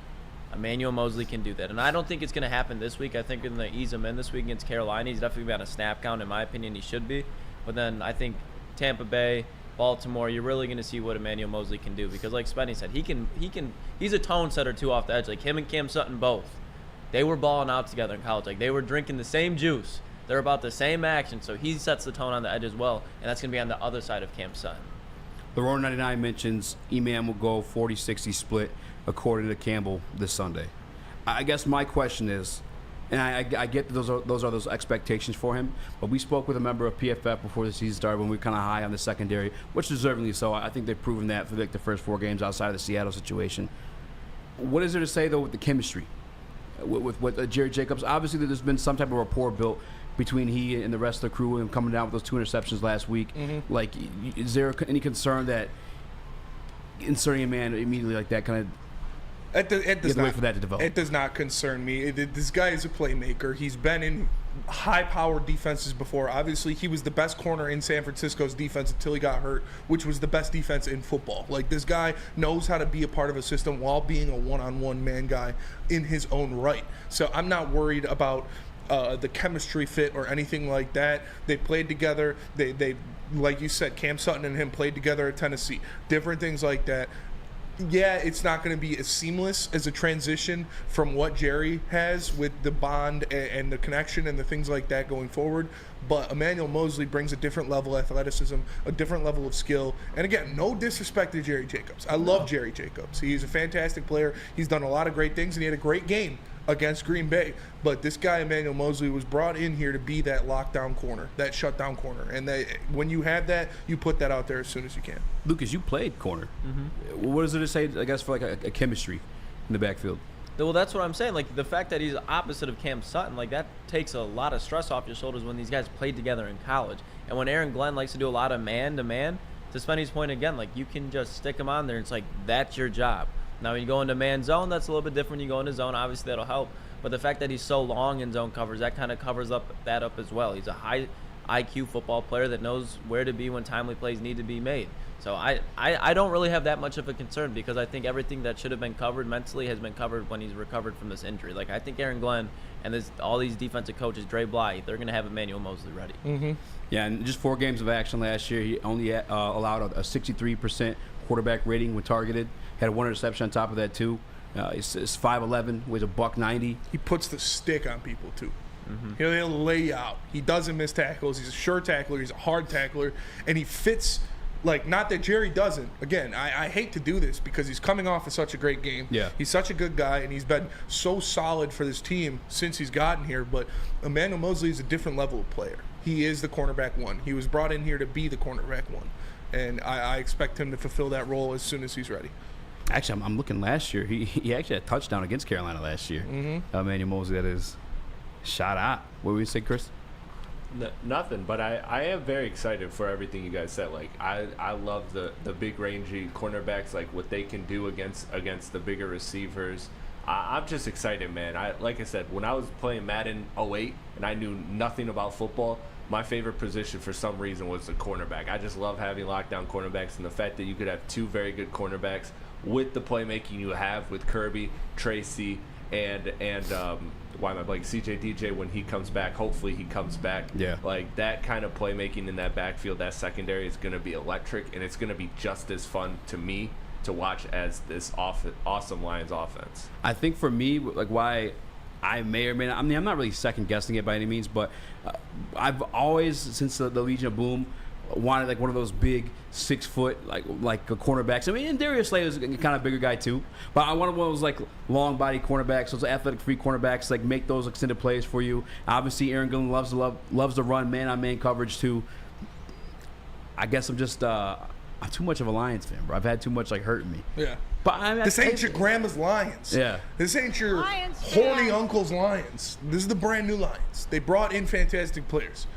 Emmanuel Moseley can do that. And I don't think it's going to happen this week. I think we're going to ease him in this week against Carolina. He's definitely on a snap count. In my opinion, he should be. But then I think Tampa Bay, Baltimore, you're really going to see what Emmanuel Moseley can do because, like Spenny said, he's a tone setter, too, off the edge. Like, him and Cam Sutton both. They were balling out together in college. Like, they were drinking the same juice. They're about the same action, so he sets the tone on the edge as well, and that's going to be on the other side of Cam Sutton. The Roar 99 mentions E-Man will go 40-60 split according to Campbell this Sunday. I guess my question is, and I get that those are those expectations for him, but we spoke with a member of PFF before the season started when we were kind of high on the secondary, which deservingly so. I think they've proven that for like the first 4 games outside of the Seattle situation. What is there to say, though, with the chemistry? With Jerry Jacobs, obviously there's been some type of rapport built between he and the rest of the crew and coming down with those 2 interceptions last week. Mm-hmm. Like, is there any concern that inserting a man immediately like that kind of it does not wait for that to develop? It does not concern me. This guy is a playmaker. He's been in high-powered defenses before. Obviously, he was the best corner in San Francisco's defense until he got hurt, which was the best defense in football. Like, this guy knows how to be a part of a system while being a one-on-one man guy in his own right. So I'm not worried about the chemistry fit or anything like that. They played together. They like you said, Cam Sutton and him played together at Tennessee. Different things like that. Yeah, it's not going to be as seamless as a transition from what Jerry has with the bond and the connection and the things like that going forward. But Emmanuel Moseley brings a different level of athleticism, a different level of skill. And again, no disrespect to Jerry Jacobs. I love Jerry Jacobs. He's a fantastic player. He's done a lot of great things, and he had a great game against Green Bay. But this guy, Emmanuel Moseley, was brought in here to be that lockdown corner, that shutdown corner. And when you have that, you put that out there as soon as you can. Lucas, you played corner. Mm-hmm. What does it say, I guess, for like a chemistry in the backfield? Well, that's what I'm saying. Like, the fact that he's opposite of Cam Sutton, like, that takes a lot of stress off your shoulders when these guys played together in college. And when Aaron Glenn likes to do a lot of man-to-man, to Spenny's point again, like, you can just stick him on there. It's like, that's your job. Now, when you go into man zone, that's a little bit different. You go into zone, obviously that'll help. But the fact that he's so long in zone covers, that kind of covers up as well. He's a high IQ football player that knows where to be when timely plays need to be made. So I don't really have that much of a concern because I think everything that should have been covered mentally has been covered when he's recovered from this injury. Like, I think Aaron Glenn and all these defensive coaches, Dre Bly, they're going to have Emmanuel Moseley ready. Mm-hmm. Yeah, and just 4 games of action last year, he only allowed a 63% quarterback rating when targeted. Had 1 interception on top of that, too. He's 5'11", weighs $190. He puts the stick on people, too. Mm-hmm. He'll lay you out. He doesn't miss tackles. He's a sure tackler. He's a hard tackler. And he fits, like, not that Jerry doesn't. Again, I hate to do this because he's coming off of such a great game. Yeah. He's such a good guy, and he's been so solid for this team since he's gotten here. But Emmanuel Moseley is a different level of player. He is the cornerback 1. He was brought in here to be the cornerback 1. And I expect him to fulfill that role as soon as he's ready. Actually, I'm looking last year. He actually had a touchdown against Carolina last year. Mm-hmm. Emmanuel Moseley, that is. Shot out. What would you say, Chris? Nothing, but I am very excited for everything you guys said. Like, I love the big rangy cornerbacks, like what they can do against the bigger receivers. I'm just excited, man. Like I said, when I was playing Madden 08 and I knew nothing about football, my favorite position for some reason was the cornerback. I just love having lockdown cornerbacks, and the fact that you could have two very good cornerbacks with the playmaking you have with Kirby, Tracy, and why am I blanking? CJ DJ when he comes back. Hopefully he comes back. Yeah. Like that kind of playmaking in that backfield, that secondary is going to be electric, and it's going to be just as fun to me to watch as this awesome Lions offense. I think for me, like why I may or may not, I mean, I'm not really second guessing it by any means, but I've always, since the Legion of Boom, wanted like one of those big 6 foot like a cornerbacks. I mean, and Darius Slay is a kind of bigger guy too, but I wanted one of those like long body cornerbacks, those athletic free cornerbacks, like make those extended plays for you. Obviously, Aaron Glenn loves to run man on man coverage too. I guess I'm just I'm too much of a Lions fan, bro. I've had too much like hurting me. Yeah. But this ain't your grandma's Lions. Yeah. This ain't your horny uncle's Lions. This is the brand new Lions. They brought in fantastic players.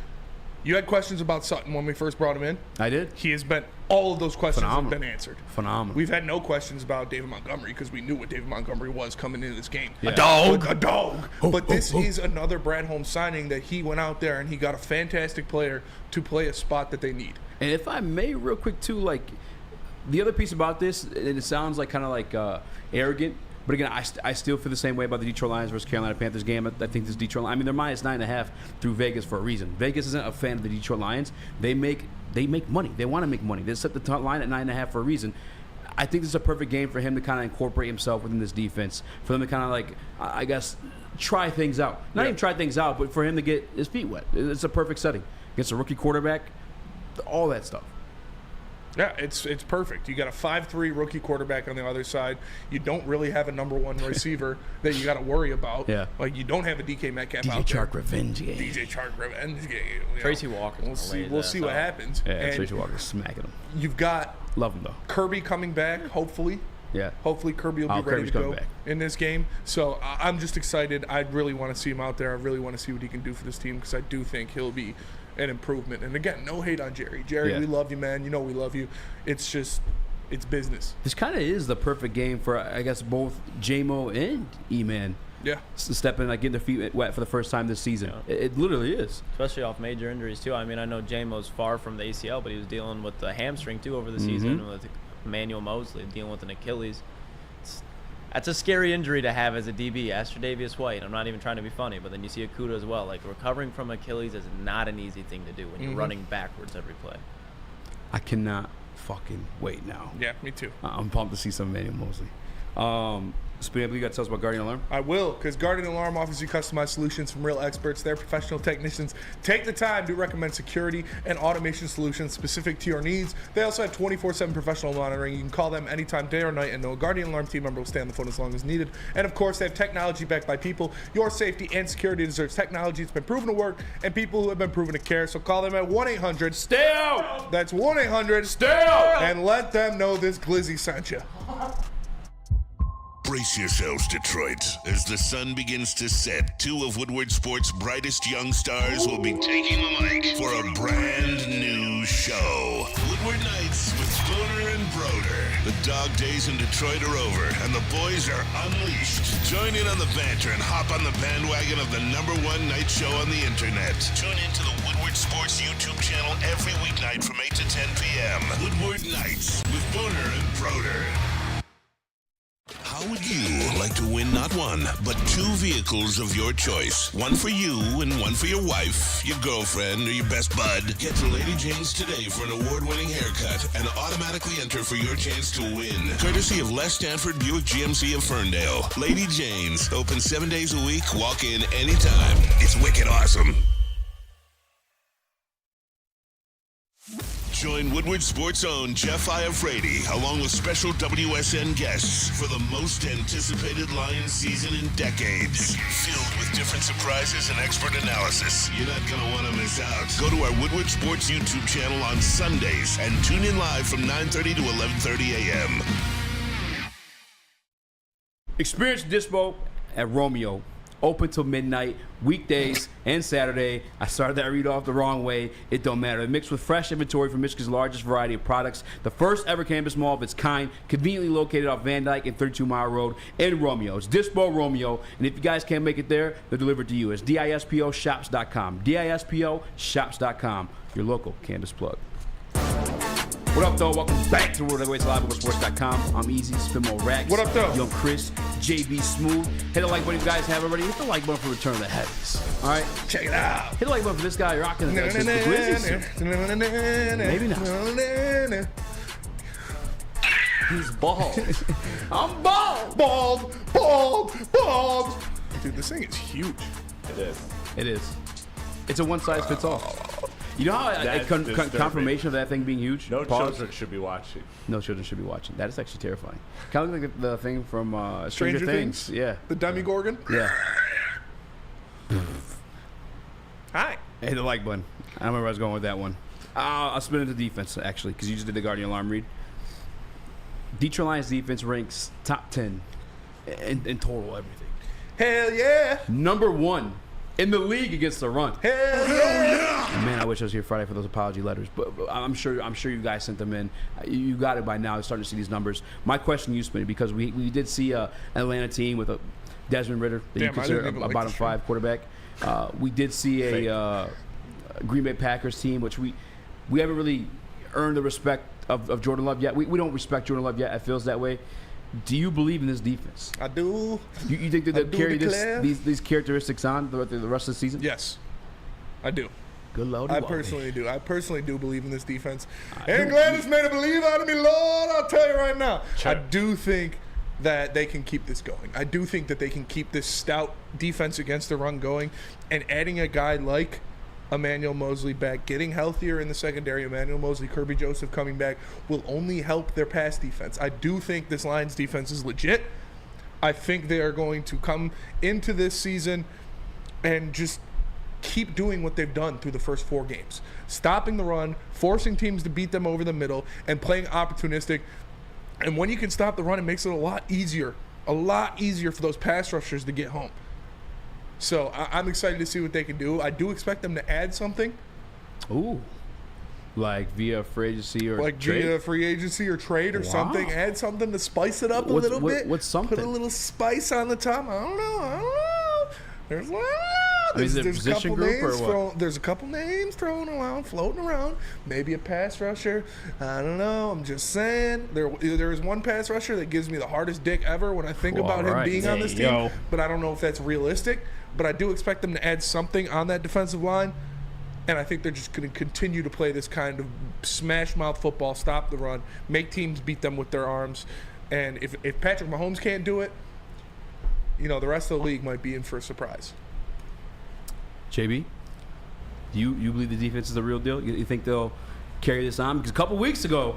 You had questions about Sutton when we first brought him in. I did. He has been, all of those questions have been answered. Phenomenal. We've had no questions about David Montgomery because we knew what David Montgomery was coming into this game. Yeah. A dog. But this is another Brad Holmes signing that he went out there and he got a fantastic player to play a spot that they need. And if I may, real quick too, like the other piece about this, and it sounds like kind of like arrogant, but again, I still feel the same way about the Detroit Lions versus Carolina Panthers game. I think this Detroit, I mean, they're minus 9.5 through Vegas for a reason. Vegas isn't a fan of the Detroit Lions. They make money. They want to make money. They set the line at 9.5 for a reason. I think this is a perfect game for him to kind of incorporate himself within this defense, for them to kind of like, I guess, try things out. Not even try things out, but for him to get his feet wet. It's a perfect setting against a rookie quarterback. All that stuff. Yeah, it's perfect. You got a 5'3" rookie quarterback on the other side. You don't really have a number one receiver that you got to worry about. Yeah. Like, you don't have a DK Metcalf DJ out there. Chark revenge game. DJ Chark revenge game. Tracy Walker. We'll see what happens. Yeah, and Tracy Walker's smacking him. You've got Love him, though. Kirby coming back, hopefully. Yeah. Hopefully Kirby will be ready Kirby's to go back in this game. So I'm just excited. I really want to see him out there. I really want to see what he can do for this team because I do think he'll be an improvement. And again, no hate on Jerry. Jerry, we love you, man. You know we love you. It's just, it's business. This kind of is the perfect game for, I guess, both J-Mo and E-Man. Yeah. Stepping, like, getting their feet wet for the first time this season. Yeah. It literally is. Especially off major injuries, too. I mean, I know J-Mo's far from the ACL, but he was dealing with the hamstring, too, over the season with Emmanuel Mosley, dealing with an Achilles. That's a scary injury to have as a DB. Ask Tre'Davious White. I'm not even trying to be funny, but then you see Okudah as well. Like, recovering from Achilles is not an easy thing to do when you're running backwards every play. I cannot fucking wait now. Yeah, me too. I'm pumped to see some Emmanuel Mosley. Speaking of, you got to tell us about Guardian Alarm? I will, because Guardian Alarm offers you customized solutions from real experts. Their professional technicians take the time to recommend security and automation solutions specific to your needs. They also have 24/7 professional monitoring. You can call them anytime, day or night, and no Guardian Alarm team member will stay on the phone as long as needed. And of course, they have technology backed by people. Your safety and security deserves technology that's been proven to work and people who have been proven to care. So call them at 1-800 Stay out. That's 1-800 Stay out. And let them know this Glizzy sent you. Brace yourselves, Detroit. As the sun begins to set, two of Woodward Sports' brightest young stars will be taking the mic for a brand new show. Woodward Nights with Spooner and Broder. The dog days in Detroit are over, and the boys are unleashed. Join in on the banter and hop on the bandwagon of the #1 night show on the internet. Tune into the Woodward Sports YouTube channel every weeknight from 8 to 10 p.m. Woodward Nights with Spooner and Broder. How would you like to win not one, but two vehicles of your choice? One for you and one for your wife, your girlfriend, or your best bud. Get to Lady Jane's today for an award-winning haircut and automatically enter for your chance to win. Courtesy of Les Stanford Buick GMC of Ferndale. Lady Jane's, open 7 days a week, walk in anytime. It's wicked awesome. Join Woodward Sports' own Jeff Iafrate, along with special WSN guests for the most anticipated Lions season in decades. Filled with different surprises and expert analysis. You're not going to want to miss out. Go to our Woodward Sports YouTube channel on Sundays and tune in live from 9:30 to 11:30 a.m. Experience Dispo at Romeo open till midnight, weekdays and Saturday. I started that read off the wrong way. It don't matter. Mixed with fresh inventory from Michigan's largest variety of products. The first ever cannabis mall of its kind, conveniently located off Van Dyke and 32 Mile Road in Romeo. It's Dispo Romeo, and if you guys can't make it there, they'll deliver it to you. It's DISPOshops.com. DISPOshops.com. Your local cannabis plug. What up, though? Welcome back to World Heavyweights Live at Sports.com. I'm Easy, Spimo Rax. What up, though? Young Chris, JB Smooth. Hit the like button if you guys have already. Hit the like button for Return of the Heavies. All right? Check it out. Hit the like button for this guy rocking the Grizzlies. Maybe not. He's bald. I'm bald. Bald. Dude, this thing is huge. It is. It is. It's a one-size-fits-all. You know how That's confirmation of that thing being huge? No Pause. children should be watching. No children should be watching. That is actually terrifying. Kind of like the thing from Stranger Things. Yeah. The Demogorgon? Yeah. Hi. Hit the like button. I don't remember where I was going with that one. I'll spin into defense, actually, because you just did the Guardian alarm read. Detroit Lions defense ranks top 10 in total everything. Hell yeah. Number 1 in the league against the run. Hell yeah. Man, I wish I was here Friday for those apology letters, but I'm sure you guys sent them in. You got it by now. You're starting to see these numbers. My question to you, Spinny, because we did see an Atlanta team with a Desmond Ritter that you consider a bottom 5 quarterback. We did see a Green Bay Packers team, which we haven't really earned the respect of Jordan Love yet. We don't respect Jordan Love yet. It feels that way. Do you believe in this defense? I do. You think that they'll carry these characteristics on the rest of the season? Yes, I do. Good Lord. I personally do. I personally do believe in this defense. Aaron Gladys made a believe out of me, Lord. I'll tell you right now. Sure. I do think that they can keep this going. I do think that they can keep this stout defense against the run going, and adding a guy like Emmanuel Mosley back, getting healthier in the secondary, Emmanuel Mosley, Kirby Joseph coming back, will only help their pass defense. I do think this Lions defense is legit. I think they are going to come into this season and just keep doing what they've done through the first 4 games. Stopping the run, forcing teams to beat them over the middle, and playing opportunistic. And when you can stop the run, it makes it a lot easier for those pass rushers to get home. So I'm excited to see what they can do. I do expect them to add something. Ooh. Like via free agency or trade? Via free agency or trade or something. Add something to spice it up a little bit. What's something? Put a little spice on the top. I don't know. There's a couple names there's a couple names thrown around, floating around. Maybe a pass rusher. I don't know. I'm just saying. There is one pass rusher that gives me the hardest dick ever when I think about him being on this team. But I don't know if that's realistic. But I do expect them to add something on that defensive line. And I think they're just going to continue to play this kind of smash mouth football, stop the run, make teams beat them with their arms. And if Patrick Mahomes can't do it, the rest of the league might be in for a surprise. JB, do you believe the defense is the real deal? You think they'll carry this on? Because a couple weeks ago,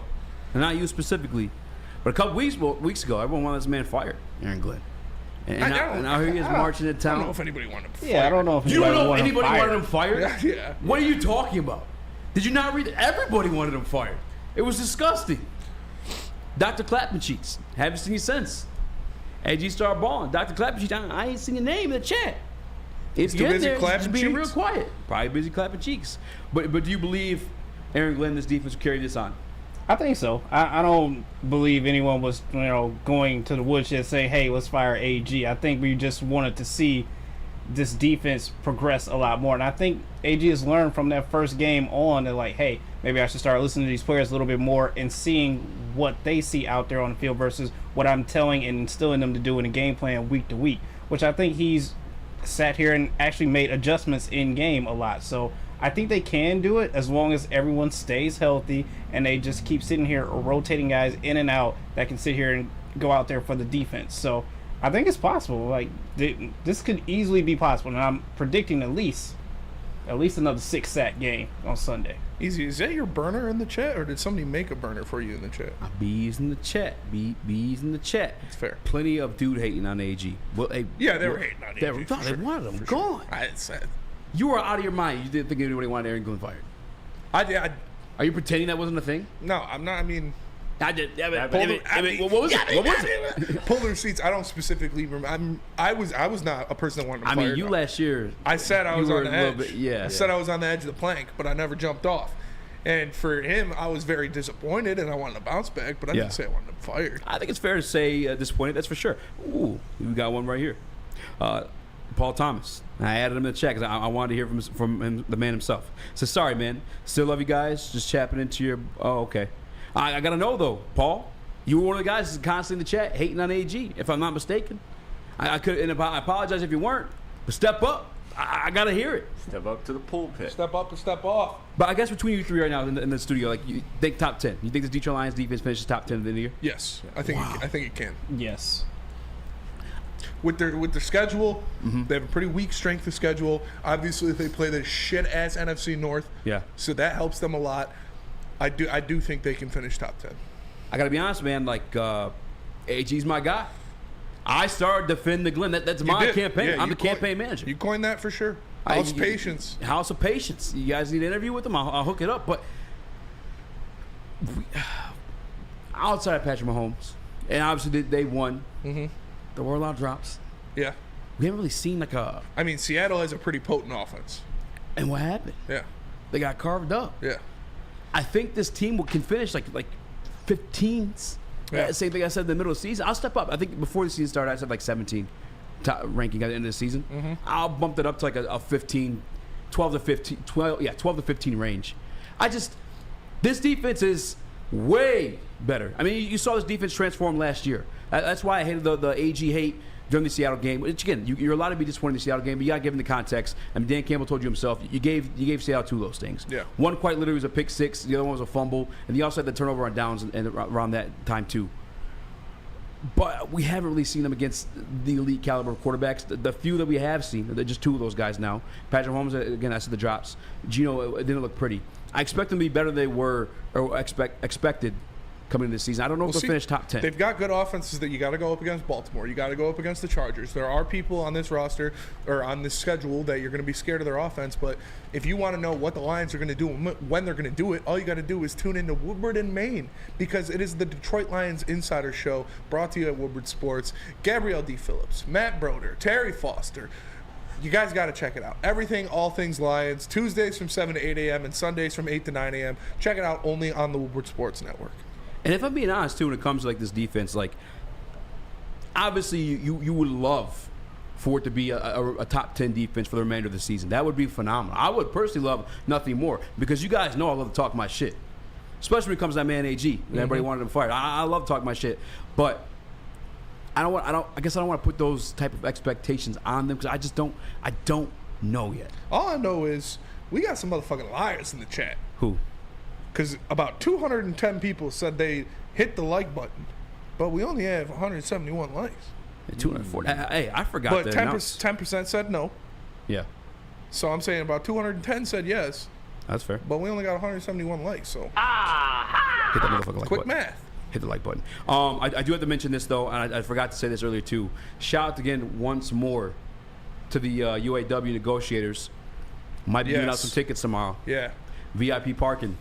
and not you specifically, but a couple weeks ago, everyone wanted this man fired, Aaron Glenn. And now here he is marching into town. I don't know if anybody wanted him fired. Yeah, I don't know if you don't know if anybody wanted him fired? Yeah. What are you talking about? Did you not read it? Everybody wanted him fired. It was disgusting. Dr. Clapping Cheeks. Haven't seen you since. AG started balling. Dr. Clapping Cheeks, I ain't seen your name in the chat. If you're in there, just being real quiet. Probably busy clapping cheeks. But do you believe Aaron Glenn, this defense, will carry this on? I think so. I don't believe anyone was going to the woodshed saying, hey, let's fire AG. I think we just wanted to see this defense progress a lot more. And I think AG has learned from that first game on that, like, hey, maybe I should start listening to these players a little bit more and seeing what they see out there on the field versus what I'm telling and instilling them to do in a game plan week to week, which I think he's sat here and actually made adjustments in game a lot. So I think they can do it as long as everyone stays healthy and they just keep sitting here or rotating guys in and out that can sit here and go out there for the defense. So I think it's possible. Like this could easily be possible, and I'm predicting at least another 6-sack game on Sunday. Easy. Is that your burner in the chat, or did somebody make a burner for you in the chat? Bees in the chat. Bees in the chat. It's fair. Plenty of dude hating on AG. Well, they were hating on AG. They wanted him gone. You were out of your mind. You didn't think anybody wanted Aaron Glenn fired. I Are you pretending that wasn't a thing? No, I'm not. I mean, I did. What was it? Polar seats. I don't specifically remember. I was not a person that wanted to fire. I mean, you last year. I said I was on the edge. I said I was on the edge of the plank, but I never jumped off. And for him, I was very disappointed, and I wanted to bounce back, but I didn't say I wanted him fired. I think it's fair to say disappointed. That's for sure. Ooh, we got one right here. Paul Thomas. I added him in the chat because I wanted to hear from him, the man himself. So sorry, man. Still love you guys. Just chapping into your. Oh, okay. I got to know, though, Paul. You were one of the guys that's constantly in the chat hating on AG, if I'm not mistaken. I could, and I apologize if you weren't, but step up. I got to hear it. Step up to the pulpit. Step up and step off. But I guess between you three right now in the studio, like, you think top 10. You think this Detroit Lions defense finishes top 10 at the end of the year? Yes. I think it can. Yes. With their schedule, they have a pretty weak strength of schedule. Obviously, they play the shit-ass NFC North. Yeah. So that helps them a lot. I do think they can finish top 10. I got to be honest, man. Like, AG's my guy. I started Defend the Glen. That's my campaign. Yeah, I'm the campaign manager. You coined that for sure. House of Patience. House of Patience. You guys need an interview with them? I'll hook it up. But outside of Patrick Mahomes, and obviously they won. There were a lot of drops. Yeah. We haven't really seen like a... I mean, Seattle has a pretty potent offense. And what happened? Yeah. They got carved up. Yeah. I think this team can finish like 15s. Yeah. Same thing I said in the middle of the season. I'll step up. I think before the season started, I said like 17 top ranking at the end of the season. I'll bump it up to like a 15, 12 to 15 range. This defense is way better. I mean, you saw this defense transform last year. That's why I hated the AG hate during the Seattle game. Which again, you're allowed to be disappointed in the Seattle game, but you got to give him the context. I mean, Dan Campbell told you himself, you gave Seattle two of those things. Yeah. One quite literally was a pick six. The other one was a fumble, and you also had the turnover on downs and around that time too. But we haven't really seen them against the elite caliber of quarterbacks. The few that we have seen, they're just two of those guys now. Patrick Mahomes, again, I said the drops. Gino, it didn't look pretty. I expect them to be better than they were or expected coming into the season. I don't know if they'll finish top 10. They've got good offenses that you got to go up against Baltimore. You got to go up against the Chargers. There are people on this roster or on this schedule that you're going to be scared of their offense. But if you want to know what the Lions are going to do and when they're going to do it, all you got to do is tune into Woodward in Maine, because it is the Detroit Lions Insider Show brought to you at Woodward Sports. Gabrielle D. Phillips, Matt Broder, Terry Foster. You guys got to check it out. Everything, all things Lions. Tuesdays from 7 to 8 a.m. and Sundays from 8 to 9 a.m. Check it out only on the Woodward Sports Network. And if I'm being honest, too, when it comes to like this defense, like obviously you would love for it to be a top 10 defense for the remainder of the season. That would be phenomenal. I would personally love nothing more, because you guys know I love to talk my shit, especially when it comes to that man AG and everybody wanted him fired. I love talking my shit, but I guess I don't want to put those type of expectations on them, because I don't know yet. All I know is we got some motherfucking liars in the chat. Who? Because about 210 people said they hit the like button, but we only have 171 likes. 240. Hey, I forgot. But 10% said no. Yeah. So I'm saying about 210 said yes. That's fair. But we only got 171 likes. So hit that motherfucking like quick button. math. Hit the like button. I do have to mention this though, and I forgot to say this earlier too. Shout out again once more to the UAW negotiators. Might be giving out some tickets tomorrow. Yeah. VIP parking.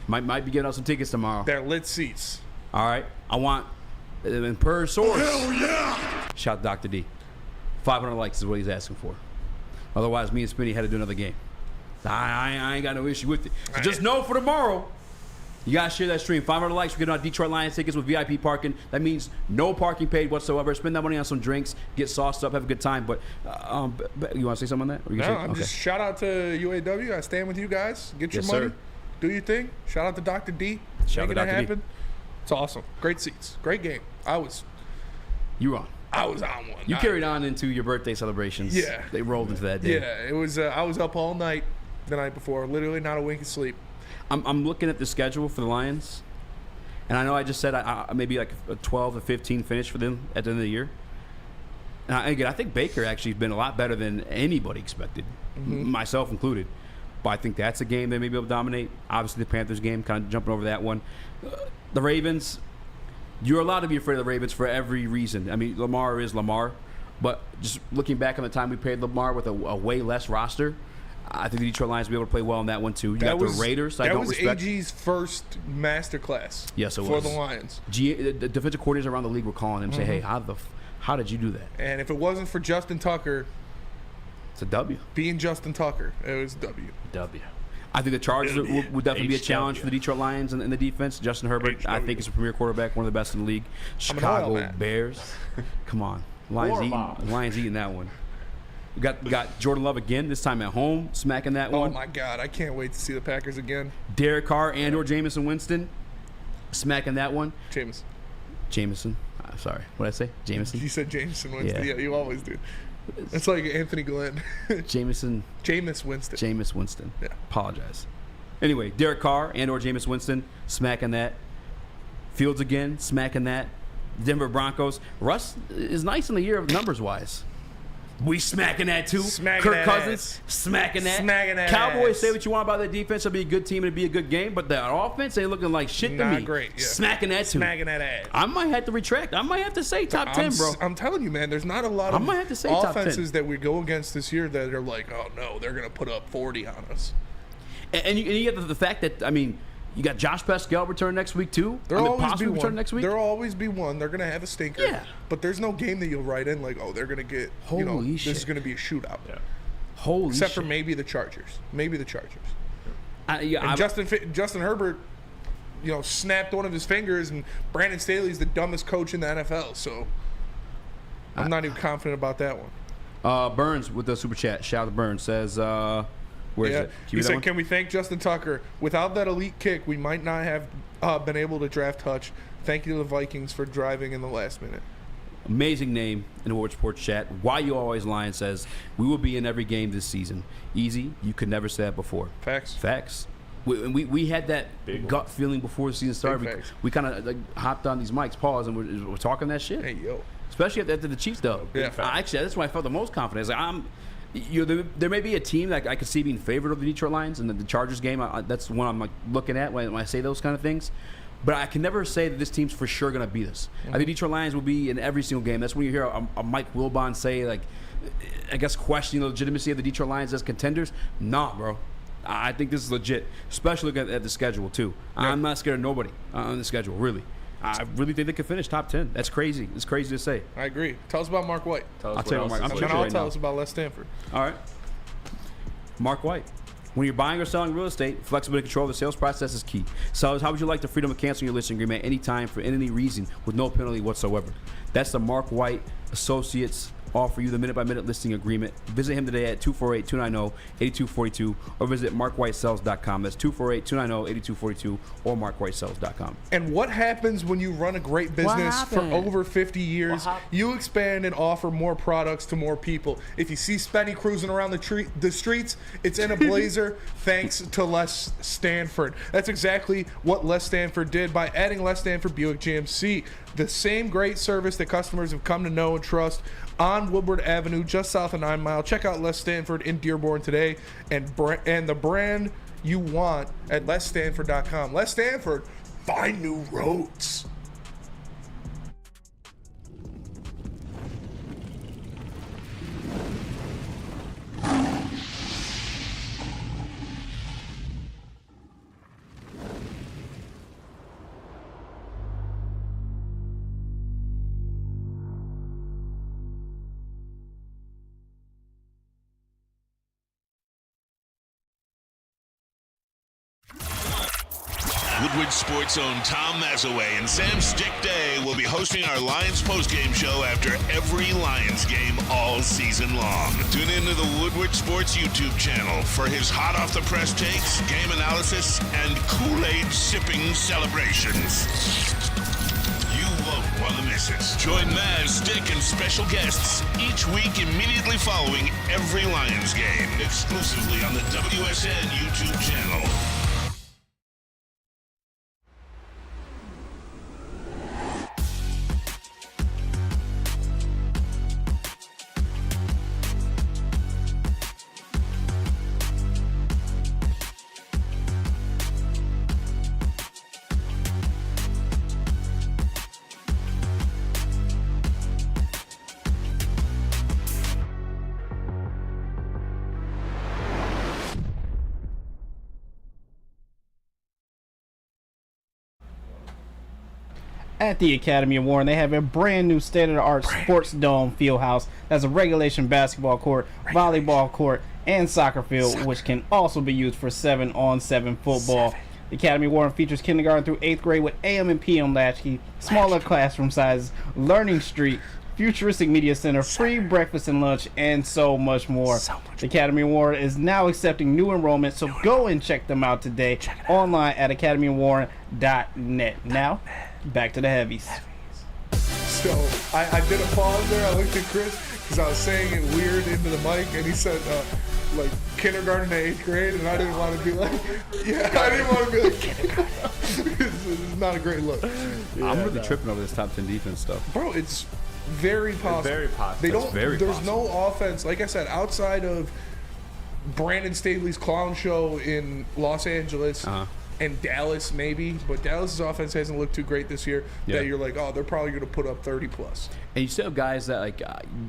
Might be giving out some tickets tomorrow. They're lit seats. All right. I want, and per source. Hell yeah! Shout out Dr. D. 500 likes is what he's asking for. Otherwise, me and Spinny had to do another game. I ain't got no issue with it. So just know for tomorrow, you got to share that stream. 500 likes. We're getting our Detroit Lions tickets with VIP parking. That means no parking paid whatsoever. Spend that money on some drinks, get sauced up, have a good time. But you want to say something on that? No, just shout out to UAW. I stand with you guys. Get your money. Sir. Do your thing. Shout out to Dr. D. Shout out to Dr. D. Happen. It's awesome. Great seats. Great game. You were on. I was on one. You carried on into your birthday celebrations. Yeah. They rolled into that day. Yeah, it was. I was up all night the night before. Literally not a wink of sleep. I'm looking at the schedule for the Lions, and I know I just said maybe like a 12 to 15 finish for them at the end of the year. And again, I think Baker actually has been a lot better than anybody expected, myself included. But I think that's a game they may be able to dominate. Obviously, the Panthers game, kind of jumping over that one. The Ravens, you're allowed to be afraid of the Ravens for every reason. I mean, Lamar is Lamar. But just looking back on the time we played Lamar with a way less roster, I think the Detroit Lions will be able to play well in that one too. You got the Raiders. That I don't was respect. AG's first masterclass. Yes, it for was the Lions. The defensive coordinators around the league were calling him, say, "Hey, how did you do that?" And if it wasn't for Justin Tucker, it's a W. Being Justin Tucker, it was W. I think the Chargers would definitely be a challenge for the Detroit Lions in the defense. Justin Herbert, I think, is a premier quarterback, one of the best in the league. Chicago Bears, come on, Lions eating that one. We got Jordan Love again, this time at home, smacking that one. Oh my God, I can't wait to see the Packers again. Derek Carr and/or Jameson Winston, smacking that one. Jameson. Sorry, what did I say? Jameson. You said Jameson Winston. Yeah, you always do. It's like Anthony Glenn. Jameis Winston. Yeah. Apologize. Anyway, Derek Carr and/or Jameis Winston, smacking that. Fields again, smacking that. Denver Broncos. Russ is nice in the year numbers-wise. We smacking that too. Kirk Cousins smacking that. Cowboys, say what you want about that defense. It'll be a good team and it'll be a good game, but the offense ain't looking like shit to me. Not great. Yeah. Smacking that too. Smacking that ass. I might have to retract. I might have to say top 10, bro. I'm telling you, man, there's not a lot of might have to say offenses that we go against this year that are like, oh no, they're going to put up 40 on us. And you get the fact that, I mean, you got Josh Pascal return next week too. There'll always be return next week. There'll always be one. They're gonna have a stinker. Yeah. But there's no game that you'll write in like, oh, they're gonna get. Holy shit. This is gonna be a shootout. Yeah. Except for maybe the Chargers. Yeah. Justin Herbert, snapped one of his fingers, and Brandon Staley's the dumbest coach in the NFL. So I'm not even confident about that one. Burns with the super chat. Shout out to Burns says. Where is it? He said, "Can we thank Justin Tucker? Without that elite kick, we might not have been able to draft Hutch. Thank you to the Vikings for driving in the last minute." Amazing name in the Woodward Sports chat. Why You Always Lying says, "We will be in every game this season." Easy. You could never say that before. Facts. We had that gut feeling before the season started. We kind of hopped on these mics, paused, and we're talking that shit. Hey, yo. Especially after the Chiefs dub. Yeah. Actually, that's when I felt the most confident. There may be a team that I could see being favored of the Detroit Lions, and the Chargers game. That's one I'm looking at when I say those kind of things. But I can never say that this team's for sure going to beat us. I think Detroit Lions will be in every single game. That's when you hear a Mike Wilbon say, I guess, questioning the legitimacy of the Detroit Lions as contenders. Nah, bro. I think this is legit, especially looking at the schedule, too. Yeah. I'm not scared of nobody on the schedule, really. I really think they could finish top 10. That's crazy. It's crazy to say. I agree. Tell us about Mark White. I'll tell you about Mark. I'll tell us about Les Stanford. All right. Mark White. When you're buying or selling real estate, flexibility and control of the sales process is key. Sellers, how would you like the freedom of canceling your listing agreement anytime for any reason with no penalty whatsoever? That's the Mark White Associates offer you the minute-by-minute listing agreement. Visit him today at 248-290-8242 or visit markwhitesells.com. That's 248-290-8242 or markwhitesells.com. And what happens when you run a great business for over 50 years? You expand and offer more products to more people. If you see Spenny cruising around the streets, it's in a Blazer thanks to Les Stanford. That's exactly what Les Stanford did by adding Les Stanford Buick GMC. The same great service that customers have come to know and trust on Woodward Avenue, just south of 9 Mile. Check out Les Stanford in Dearborn today and the brand you want at lesstanford.com. Les Stanford, find new roads. Woodward Sports' own Tom Mazaway and Sam Stick Day will be hosting our Lions postgame show after every Lions game all season long. Tune into the Woodward Sports YouTube channel for his hot-off-the-press takes, game analysis, and Kool-Aid sipping celebrations. You won't want to miss it. Join Maz, Stick, and special guests each week immediately following every Lions game, exclusively on the WSN YouTube channel. At the Academy of Warren, they have a brand new state-of-the-art sports dome field house that's a regulation basketball court, volleyball court, and soccer field, which can also be used for 7-on-7 football. The Academy of Warren features kindergarten through 8th grade with AM and PM latchkey, smaller classroom sizes, learning street, futuristic media center, free breakfast and lunch, and so much more. The Academy of Warren is now accepting new enrollment, so go and check them out today online at academyofwarren.net. Now, back to the heavies. So I did a pause there. I looked at Chris because I was saying it weird into the mic, and he said like kindergarten to 8th grade, and I didn't want to be like, I didn't want to be like kindergarten. It's not a great look. I'm really tripping over this top 10 defense stuff, bro. It's very possible. Very possible. They don't. There's no offense, like I said, outside of Brandon Staley's clown show in Los Angeles. And Dallas maybe, but Dallas's offense hasn't looked too great this year. Yeah. That you're like, oh, they're probably going to put up 30 plus. And you still have guys that like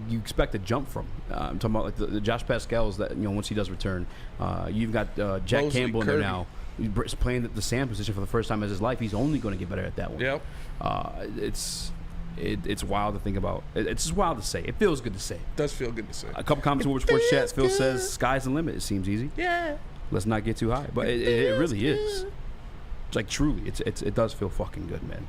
you expect to jump from. I'm talking about like the Josh Pascals that once he does return. You've got Jack Mosley, Campbell in Kirby. there now. He's playing the Sam position for the first time in his life. He's only going to get better at that one. Yep. It's wild to think about. It's just wild to say. It feels good to say. It does feel good to say. A couple comments over Sports Chat. Phil says, "Sky's the limit." It seems easy. Yeah. Let's not get too high, but it really is. It's like truly, it does feel fucking good, man.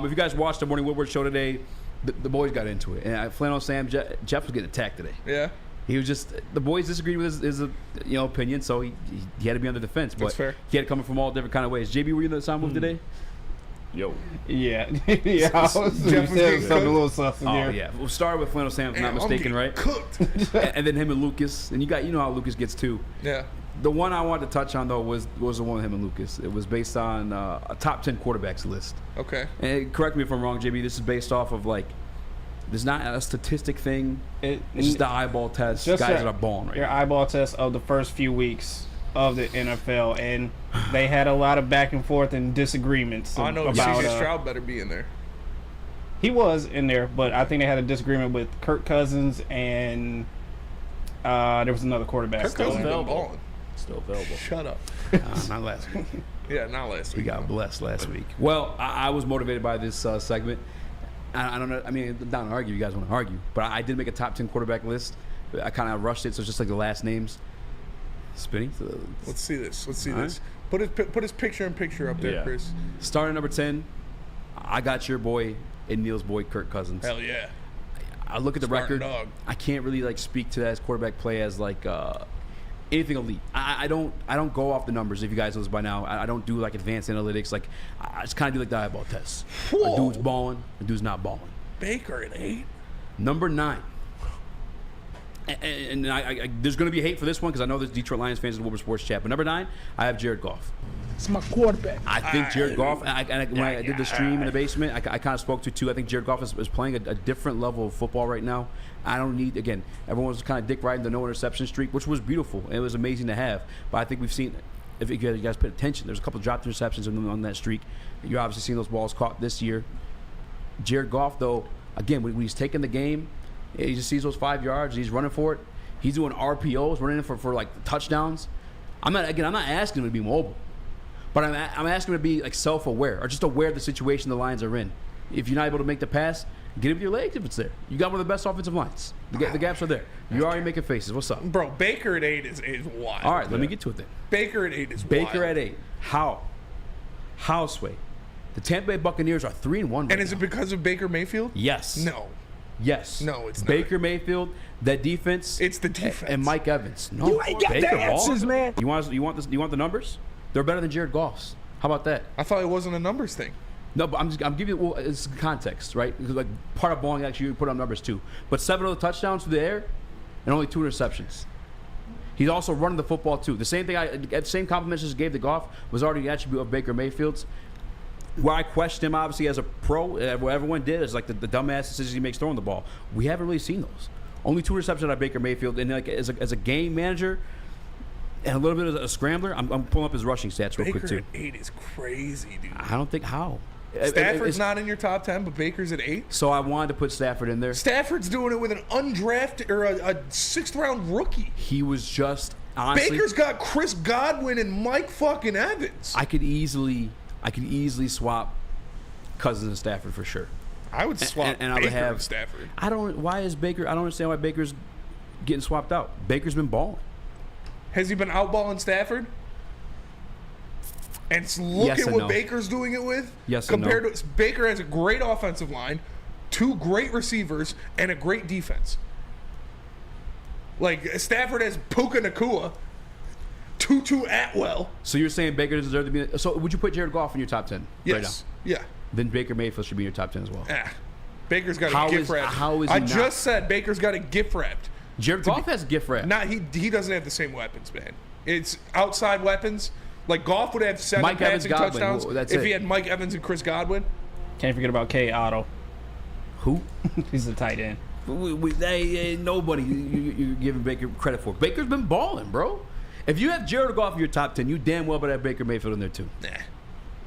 If you guys watched the Morning Woodward show today, the boys got into it, and Flannel Sam Jeff was getting attacked today. Yeah. He was just the boys disagreed with his opinion, so he had to be on the defense. But That's fair. He had it coming from all different kind of ways. JB, were you in the sound move today? Yo. Yeah. Yeah. I was Jeff was getting something a little sus in Oh there. yeah. We'll start with Flannel Sam, if I'm not mistaken, right? Cooked. And then him and Lucas, and you know how Lucas gets too. Yeah. The one I wanted to touch on though was the one with him and Lucas. It was based on a top 10 quarterbacks list. Okay. And correct me if I'm wrong, JB. This is based off of like, there's not a statistic thing. It's just the eyeball test. Guys that are balling right your now. eyeball test of the first few weeks of the NFL, and they had a lot of back and forth and disagreements. I know about CJ Stroud better be in there. He was in there, but I think they had a disagreement with Kirk Cousins and there was another quarterback. Kirk Cousins been balling. Still available. Shut up. Not last week. Yeah, not last week. We got blessed last week. Well, I was motivated by this segment. I don't know. I mean, I'm not to argue. You guys want to argue, but I did make a top 10 quarterback list. I kind of rushed it, so it's just like the last names. Spinning. Let's see this. Let's see All this. Put his picture in picture up there, Yeah. Chris. Starting number 10, I got your boy and Neil's boy, Kirk Cousins. Hell yeah. I look at the Smart record. dog. I can't really like speak to that as quarterback play as like anything elite. I don't go off the numbers. If you guys know this by now, I don't do like advanced analytics. Like I just kind of do like the eyeball tests. A dude's balling, a dude's not balling. Baker at 8. Number 9. And I there's going to be hate for this one because I know there's Detroit Lions fans in the Woodward Sports Chat. But number 9, I have Jared Goff. It's my quarterback. I think Jared Goff, when I did the stream in the basement, I kind of spoke to too. I think Jared Goff is playing a different level of football right now. I don't need, again, everyone was kind of dick riding the no interception streak, which was beautiful. It was amazing to have. But I think we've seen, if you guys pay attention, there's a couple of dropped interceptions on that streak. You're obviously seeing those balls caught this year. Jared Goff, though, again, when he's taking the game, he just sees those 5 yards, he's running for it. He's doing RPOs, running in for like touchdowns. I'm not asking him to be mobile. But I'm asking him to be like self-aware or just aware of the situation the Lions are in. If you're not able to make the pass, get it with your legs if it's there. You got one of the best offensive lines. The gaps are there. You're already making faces. What's up? Bro, Baker at 8 is wild. All right, let me get to it then. Baker at 8 is Baker wild. at 8. How, Sway? The Tampa Bay Buccaneers are 3-1 right And is it because of Baker Mayfield? Yes. No. Yes. No, it's not. Baker Mayfield, that defense. It's the defense. And Mike Evans. No, You ain't got Baker the answers, Ball. man. You want the numbers? They're better than Jared Goff's. How about that? I thought it wasn't a numbers thing. No, but I'm giving you, well, it's context, right? Because like part of balling actually you put on numbers too. But 7 other touchdowns through the air and only 2 interceptions. He's also running the football too. The same thing same compliments I just gave to Goff was already the attribute of Baker Mayfield's. Where I questioned him obviously as a pro, what everyone did is like the dumbass decisions he makes throwing the ball. We haven't really seen those. Only 2 receptions out of Baker Mayfield, and like as a game manager and a little bit of a scrambler, I'm pulling up his rushing stats real quick too. Baker at 8 is crazy, dude. I don't think how. Stafford's not in your top 10, but Baker's at 8. So I wanted to put Stafford in there. Stafford's doing it with an undrafted or a 6th round rookie. He was just honestly. Baker's got Chris Godwin and Mike fucking Evans. I could easily swap Cousins and Stafford for sure. I would swap and I Baker would have and Stafford. Why is Baker? I don't understand why Baker's getting swapped out. Baker's been balling. Has he been outballing Stafford? And look Yes at and what no. Baker's doing it with. Yes and compared no. to Baker has a great offensive line, 2 great receivers, and a great defense. Like Stafford has Puka Nacua, Tutu Atwell. So you're saying Baker doesn't deserve to be? So would you put Jared Goff in your top 10 right now? Yes. Yeah. Then Baker Mayfield should be in your top 10 as well. Baker's got How a gift is- wrapped. how is he I not? just said Baker's got a gift wrapped. Jared Goff has gift wrapped. Not he doesn't have the same weapons, man. It's outside weapons. Like Goff would have 7 Mike Evans, passing Godwin. touchdowns Well, that's if it. he had Mike Evans and Chris Godwin. Can't forget about K. Otto. Who? He's a tight end. Nobody you're giving Baker credit for. Baker's been balling, bro. If you have Jared Goff in your top 10, you damn well better have Baker Mayfield in there too.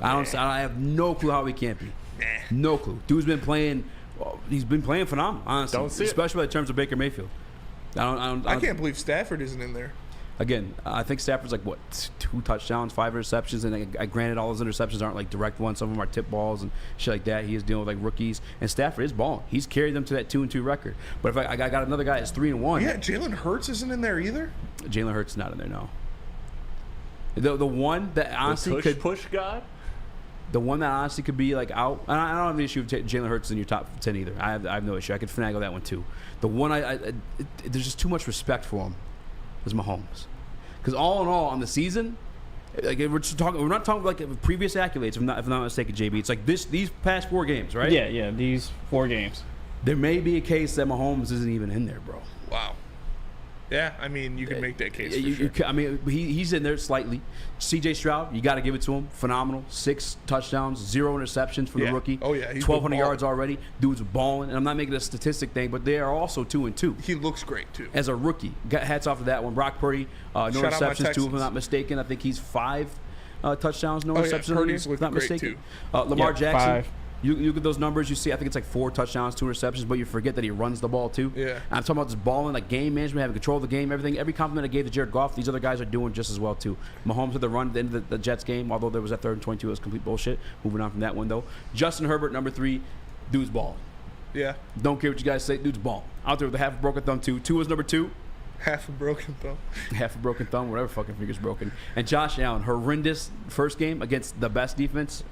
I have no clue how he can't be. No clue. Dude's been playing. He's been playing phenomenal, honestly. Don't see it. Especially in terms of Baker Mayfield. I can't believe Stafford isn't in there. Again, I think Stafford's like, what, 2 touchdowns, 5 interceptions, and I granted all those interceptions aren't like direct ones. Some of them are tip balls and shit like that. He is dealing with like rookies, and Stafford is balling. He's carried them to that 2-2 record. But if I got another guy that's 3-1, Yeah, Jalen Hurts isn't in there either. Jalen Hurts is not in there, no. The one that honestly could push God. The one that honestly could be like out. And I don't have an issue with Jalen Hurts in your top 10 either. I have no issue. I could finagle that one too. The one there's just too much respect for him is Mahomes. Because all in all, on the season, like we're not talking like previous accolades. If I'm not mistaken, JB. It's like these past 4 games, right? Yeah, these 4 games. There may be a case that Mahomes isn't even in there, bro. Wow. Yeah, I mean, you can make that case for sure. I mean, he's in there slightly. C.J. Stroud, you got to give it to him. Phenomenal. 6 touchdowns, 0 interceptions for the rookie. Oh, yeah. He's 1,200 been yards already. Dude's balling. And I'm not making a statistic thing, but they are also 2-2. He looks great, too. As a rookie. Got hats off of that one. Brock Purdy, no receptions, 2 if I'm not mistaken. I think he's 5 touchdowns, no receptions. Purdy's if I'm not looked great, mistaken. too. Lamar Jackson. 5. You look at those numbers, you see, I think it's like 4 touchdowns, 2 receptions, but you forget that he runs the ball too. Yeah. And I'm talking about just balling, like game management, having control of the game, everything. Every compliment I gave to Jared Goff, these other guys are doing just as well too. Mahomes had the run at the end of the Jets game, although there was that 3rd and 22, it was complete bullshit. Moving on from that one though. Justin Herbert, number 3, dude's balling. Yeah. Don't care what you guys say, dude's balling. Out there with a half a broken thumb too. Tua is number 2. Half a broken thumb. Half a broken thumb, whatever fucking finger's broken. And Josh Allen, horrendous first game against the best defense.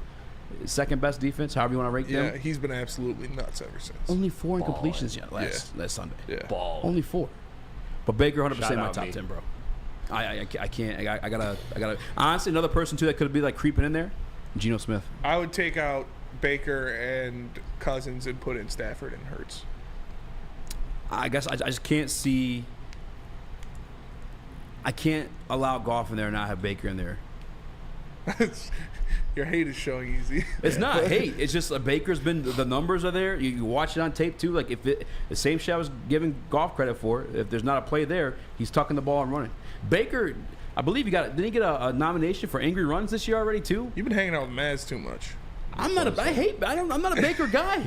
2nd best defense, however you want to rate them. Yeah, he's been absolutely nuts ever since. Only 4 incompletions last Sunday. Yeah. Ball. Only 4. But Baker 100% Shout my out top me. 10, bro. I can't. I gotta. Honestly, another person too that could be like creeping in there, Geno Smith. I would take out Baker and Cousins and put in Stafford and Hurts. I guess I just can't see. I can't allow Goff in there and not have Baker in there. Your hate is showing easy. It's not hate. It's just Baker's been, the numbers are there. You watch it on tape too. Like if the same shit I was giving Goff credit for, if there's not a play there, he's tucking the ball and running. Baker, I believe didn't he get a nomination for angry runs this year already too? You've been hanging out with Maz too much. I'm not a Baker guy.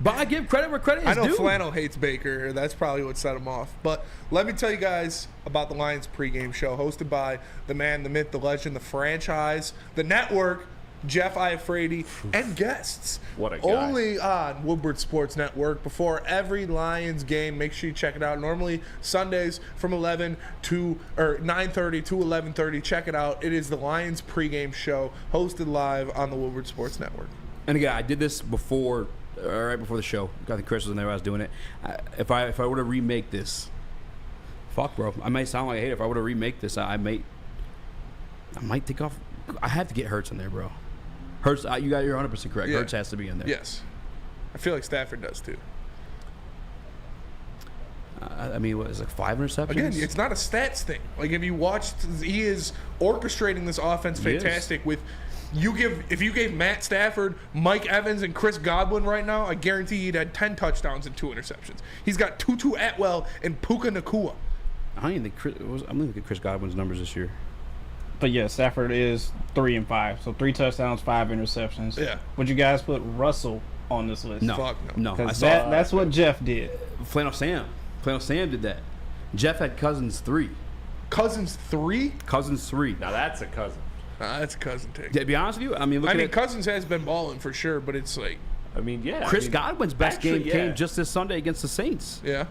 But I give credit where credit is I know due. Flannel hates Baker. That's probably what set him off. But let me tell you guys about the Lions pregame show hosted by the man, the myth, the legend, the franchise, the network, Jeff Iafrady, and guests. What a guy. Only on Woodward Sports Network before every Lions game. Make sure you check it out. Normally Sundays from 9:30 to 11:30. Check it out. It is the Lions pregame show hosted live on the Woodward Sports Network. And again, I did this before, right before the show. I think Chris was in there when I was doing it. If I were to remake this, fuck, bro. I may sound like a hater. If I were to remake this, I might take off. I have to get Hurts in there, bro. Hurts, you're 100% correct. Yeah. Hurts has to be in there. Yes. I feel like Stafford does too. I mean, what is it, like 5 interceptions? Again, it's not a stats thing. Like if you watched, he is orchestrating this offense fantastic with. If you gave Matt Stafford, Mike Evans, and Chris Godwin right now, I guarantee he'd had 10 touchdowns and 2 interceptions. He's got Tutu Atwell and Puka Nacua. I don't even think I'm looking at Chris Godwin's numbers this year. But yeah, Stafford is 3 and 5, so 3 touchdowns, 5 interceptions. Yeah. Would you guys put Russell on this list? No, Fuck no. Because that's what Jeff did. Flannel Sam did that. Jeff had Cousins 3. Cousins 3? Cousins 3. Now that's a cousin. That's a Cousin take. To be honest with you, I mean, Cousins has been balling for sure, but it's like, Chris Godwin's best game came just this Sunday against the Saints. Yeah.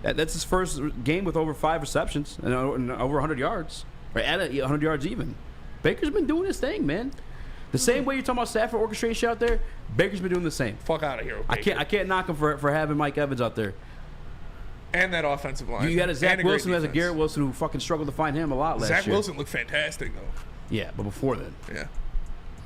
That's his first game with over 5 receptions and over 100 yards, or at 100 yards even. Baker's been doing his thing, man. The same way you're talking about Stafford orchestration out there, Baker's been doing the same. Fuck out of here, I can't knock him for having Mike Evans out there. And that offensive line. You got a Zach Wilson who has a Garrett Wilson who fucking struggled to find him a lot last year. Zach Wilson looked fantastic, though. Yeah, but before then. Yeah.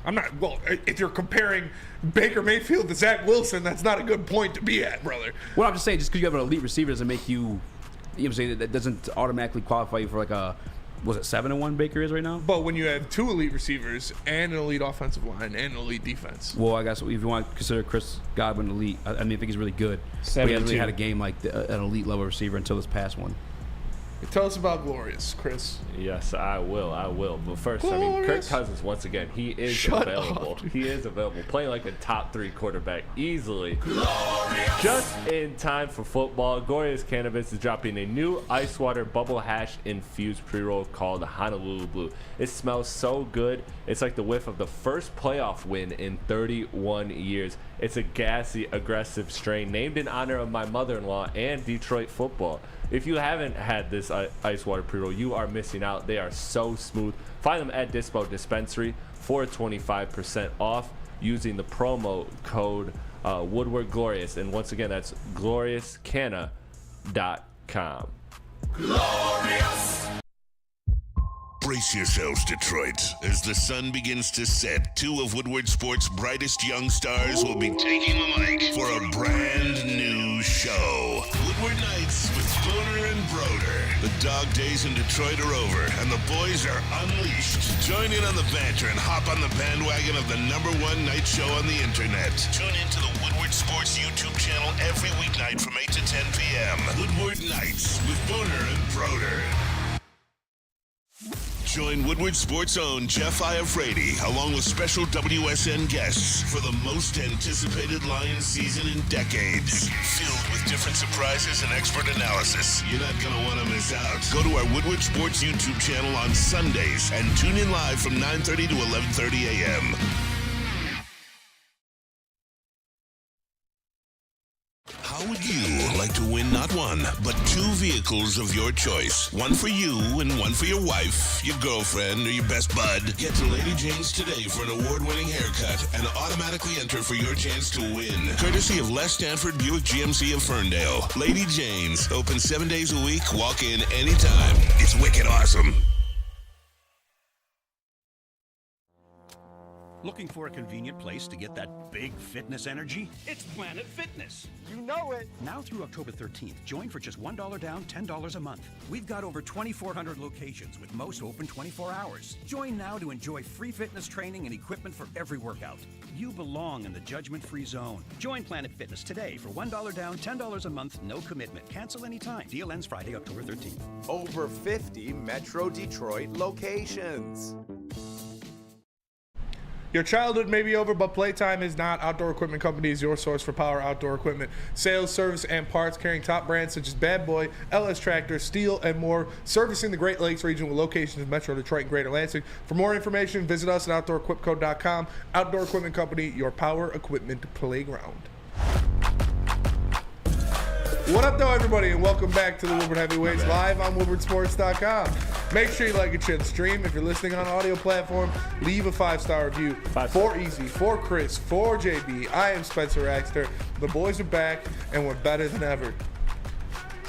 I'm not, well, if you're comparing Baker Mayfield to Zach Wilson, that's not a good point to be at, brother. Well, I'm just saying, just because you have an elite receiver doesn't make you, you know what I'm saying, that doesn't automatically qualify you for like a, was it 7-1 Baker is right now? But when you have 2 elite receivers and an elite offensive line and an elite defense. Well, I guess if you want to consider Chris Godwin elite, I mean, I think he's really good. He hasn't really had a game like an elite level receiver until this past one. Tell us about Glorious, Chris. Yes, I will. But first, Glorious. I mean, Kirk Cousins, once again, he is available. He is available. Playing like a top 3 quarterback easily. Glorious. Just in time for football, Glorious Cannabis is dropping a new ice water bubble hash infused pre-roll called Honolulu Blue. It smells so good. It's like the whiff of the first playoff win in 31 years. It's a gassy, aggressive strain named in honor of my mother-in-law and Detroit football. If you haven't had this ice water pre-roll, you are missing out. They are so smooth. Find them at Dispo Dispensary for 25% off using the promo code Woodward Glorious. And once again, that's gloriouscanna.com. Glorious! Brace yourselves, Detroit. As the sun begins to set, 2 of Woodward Sports' brightest young stars will be taking the mic for a brand new show. Woodward Nights with Spooner and Broder. The dog days in Detroit are over, and the boys are unleashed. Join in on the banter and hop on the bandwagon of the #1 night show on the internet. Tune into the Woodward Sports YouTube channel every weeknight from 8 to 10 p.m. Woodward Nights with Spooner and Broder. Join Woodward Sports' own Jeff Iafrate, along with special WSN guests for the most anticipated Lions season in decades. Filled with different surprises and expert analysis. You're not going to want to miss out. Go to our Woodward Sports YouTube channel on Sundays and tune in live from 9:30 to 11:30 a.m. How would you like to win not 1, but 2 vehicles of your choice? One for you and one for your wife, your girlfriend, or your best bud. Get to Lady Jane's today for an award-winning haircut and automatically enter for your chance to win. Courtesy of Les Stanford Buick GMC of Ferndale. Lady Jane's, open 7 days a week, walk in anytime. It's wicked awesome. Looking for a convenient place to get that big fitness energy? It's Planet Fitness. You know it. Now through October 13th, join for just $1 down, $10 a month. We've got over 2,400 locations with most open 24 hours. Join now to enjoy free fitness training and equipment for every workout. You belong in the judgment-free zone. Join Planet Fitness today for $1 down, $10 a month, no commitment. Cancel anytime. Deal ends Friday, October 13th. Over 50 Metro Detroit locations. Your childhood may be over, but playtime is not. Outdoor Equipment Company is your source for power outdoor equipment, sales, service, and parts, carrying top brands such as Bad Boy, LS Tractor, Steel, and more, servicing the Great Lakes region with locations in Metro Detroit and Greater Lansing. For more information, visit us at OutdoorEquipCo.com. Outdoor Equipment Company, your power equipment playground. What up, though, everybody, and welcome back to the Woodward Heavyweights live on WoodwardSports.com. Make sure you like and share the stream. If you're listening on audio platform, leave a 5-star review. For Easy, for Chris, for JB, I am Spencer Raxter. The boys are back, and we're better than ever.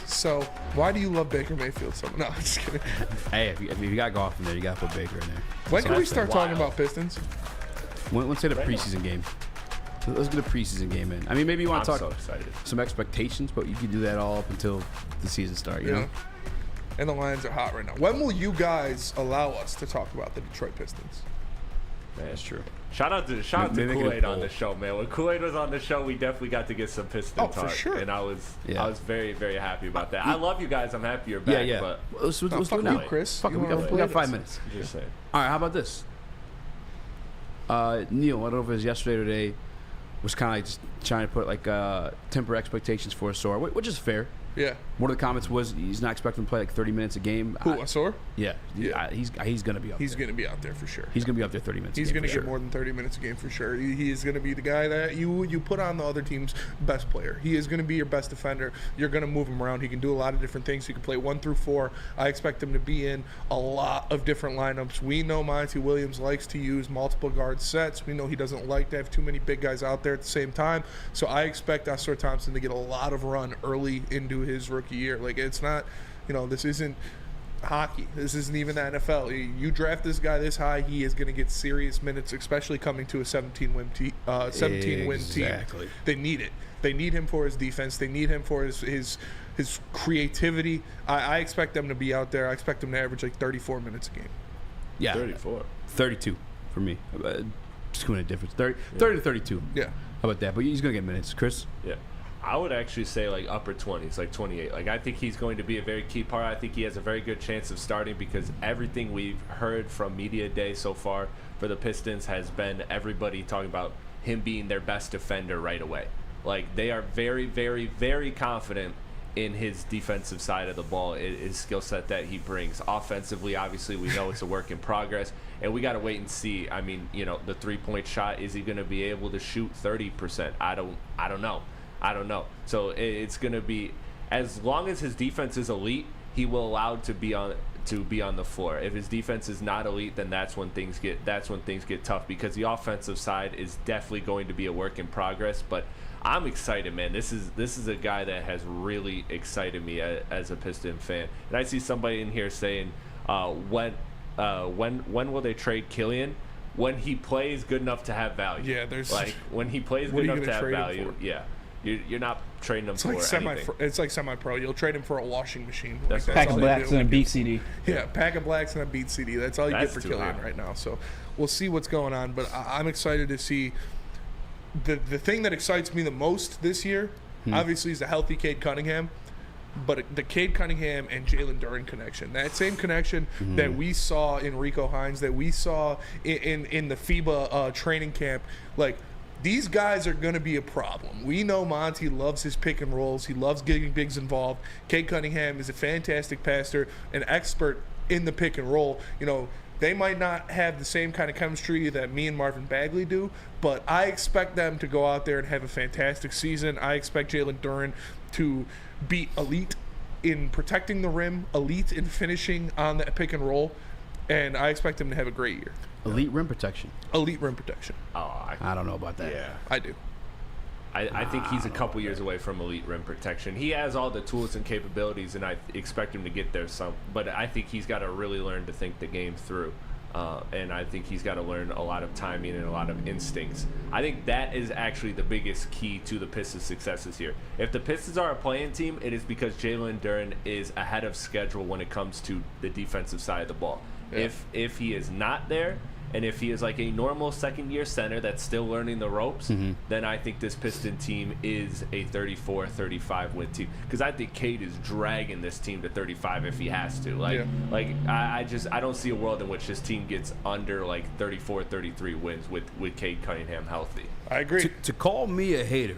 So, why do you love Baker Mayfield so much? No, I'm just kidding. Hey, if you got golf in there, you got to put Baker in there. When can we start talking about Pistons? Let's say the preseason game. Let's get a preseason game in. I mean, maybe you want to talk some expectations, but you can do that all up until the season starts, you know? And the Lions are hot right now. When will you guys allow us to talk about the Detroit Pistons? Man, that's true. Shout out to Kool-Aid on the show, man. When Kool-Aid was on the show, we definitely got to get some Piston talk. For sure. And I was very, very happy about that. I love you guys. I'm happy you're back. Yeah. But let's do it now. Chris. Fuck it. We got 5 minutes. Just saying. All right, how about this? Neil, I don't know if it was yesterday or today, was kind of like just trying to put temper expectations for a sore, which is fair. Yeah. One of the comments was he's not expecting to play like 30 minutes a game. Who, Asor? Yeah. He's going to be out He's going to be out there for sure. He's going to be out there 30 minutes He's a game. He's going to get more than 30 minutes a game for sure. He is going to be the guy that you put on the other team's best player. He is going to be your best defender. You're going to move him around. He can do a lot of different things. He can play 1 through 4. I expect him to be in a lot of different lineups. We know Monty Williams likes to use multiple guard sets. We know he doesn't like to have too many big guys out there at the same time. So I expect Asor Thompson to get a lot of run early into his rookie year. Like, it's not, this isn't hockey. This isn't even the NFL. You draft this guy this high, he is going to get serious minutes, especially coming to a 17-win team. Exactly. They need it. They need him for his defense. They need him for his creativity. I expect them to be out there. I expect them to average like 34 minutes a game. Yeah. 34. 32 for me. Just going to difference. 30 to 32. Yeah. How about that? But he's going to get minutes. Chris? Yeah. I would actually say like upper 20s, like 28. Like, I think he's going to be a very key part. I think he has a very good chance of starting because everything we've heard from media day so far for the Pistons has been everybody talking about him being their best defender right away. Like, they are very, very, very confident in his defensive side of the ball, his skill set that he brings. Offensively, obviously, we know it's a work in progress, and we got to wait and see. I mean, the three-point shot, is he going to be able to shoot 30%? I don't know. So it's going to be, as long as his defense is elite, he will allow to be on the floor. If his defense is not elite, then that's when things get tough, because the offensive side is definitely going to be a work in progress. But I'm excited, man. This is a guy that has really excited me as a Piston fan. And I see somebody in here saying, when will they trade Killian? When he plays good enough to have value. Yeah, there's like when he plays good enough to have value. Yeah. You're not trading him for anything. It's like semi-pro. You'll trade him for a washing machine. Pack of blacks and a beat CD. Yeah, pack of blacks and a beat CD. That's all you get for Killian right now. So we'll see what's going on. But I'm excited to see. The thing that excites me the most this year, obviously, is the healthy Cade Cunningham. But the Cade Cunningham and Jalen Duren connection, that same connection that we saw in Rico Hines, that we saw in the FIBA training camp, like, these guys are going to be a problem. We know Monty loves his pick and rolls. He loves getting bigs involved. Cade Cunningham is a fantastic passer, an expert in the pick and roll. They might not have the same kind of chemistry that me and Marvin Bagley do, but I expect them to go out there and have a fantastic season. I expect Jalen Duren to be elite in protecting the rim, elite in finishing on the pick and roll, and I expect him to have a great year. Elite rim protection. Elite rim protection. Oh, I don't know about that. Yeah, I do. I think he's a couple years away from elite rim protection. He has all the tools and capabilities, and I expect him to get there some. But I think he's got to really learn to think the game through. And I think he's got to learn a lot of timing and a lot of instincts. I think that is actually the biggest key to the Pistons' successes here. If the Pistons are a playing team, it is because Jalen Duren is ahead of schedule when it comes to the defensive side of the ball. Yeah. If he is not there, and if he is like a normal second-year center that's still learning the ropes, then I think this Piston team is a 34-35 win team. Because I think Cade is dragging this team to 35 if he has to. I don't see a world in which this team gets under like 34-33 wins with Cade Cunningham healthy. I agree. To call me a hater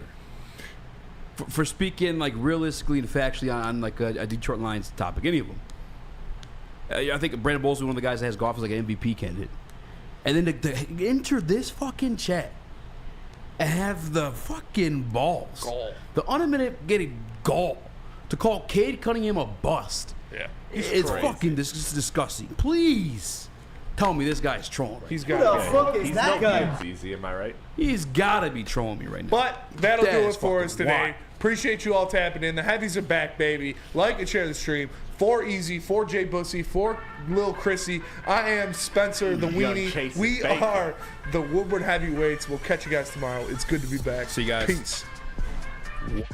for speaking like realistically and factually on like a Detroit Lions topic, any of them. I think Brandon Bowles is one of the guys that has golf as like an MVP candidate. And then to enter this fucking chat and have the fucking balls, the unmitigated gall, to call Cade Cunningham a bust. Yeah, it's crazy. Fucking disgusting. Please tell me this guy's trolling. He's got. Who the fuck is that guy? Easy, am I right? He's got to be trolling me right now. But that'll do it for us today. Wild. Appreciate you all tapping in. The heavies are back, baby. Like and share the stream. For Easy, for Jay Bussy, for Lil Chrissy. I am Spencer the Weenie. We are the Woodward Heavyweights. We'll catch you guys tomorrow. It's good to be back. See you guys. Peace.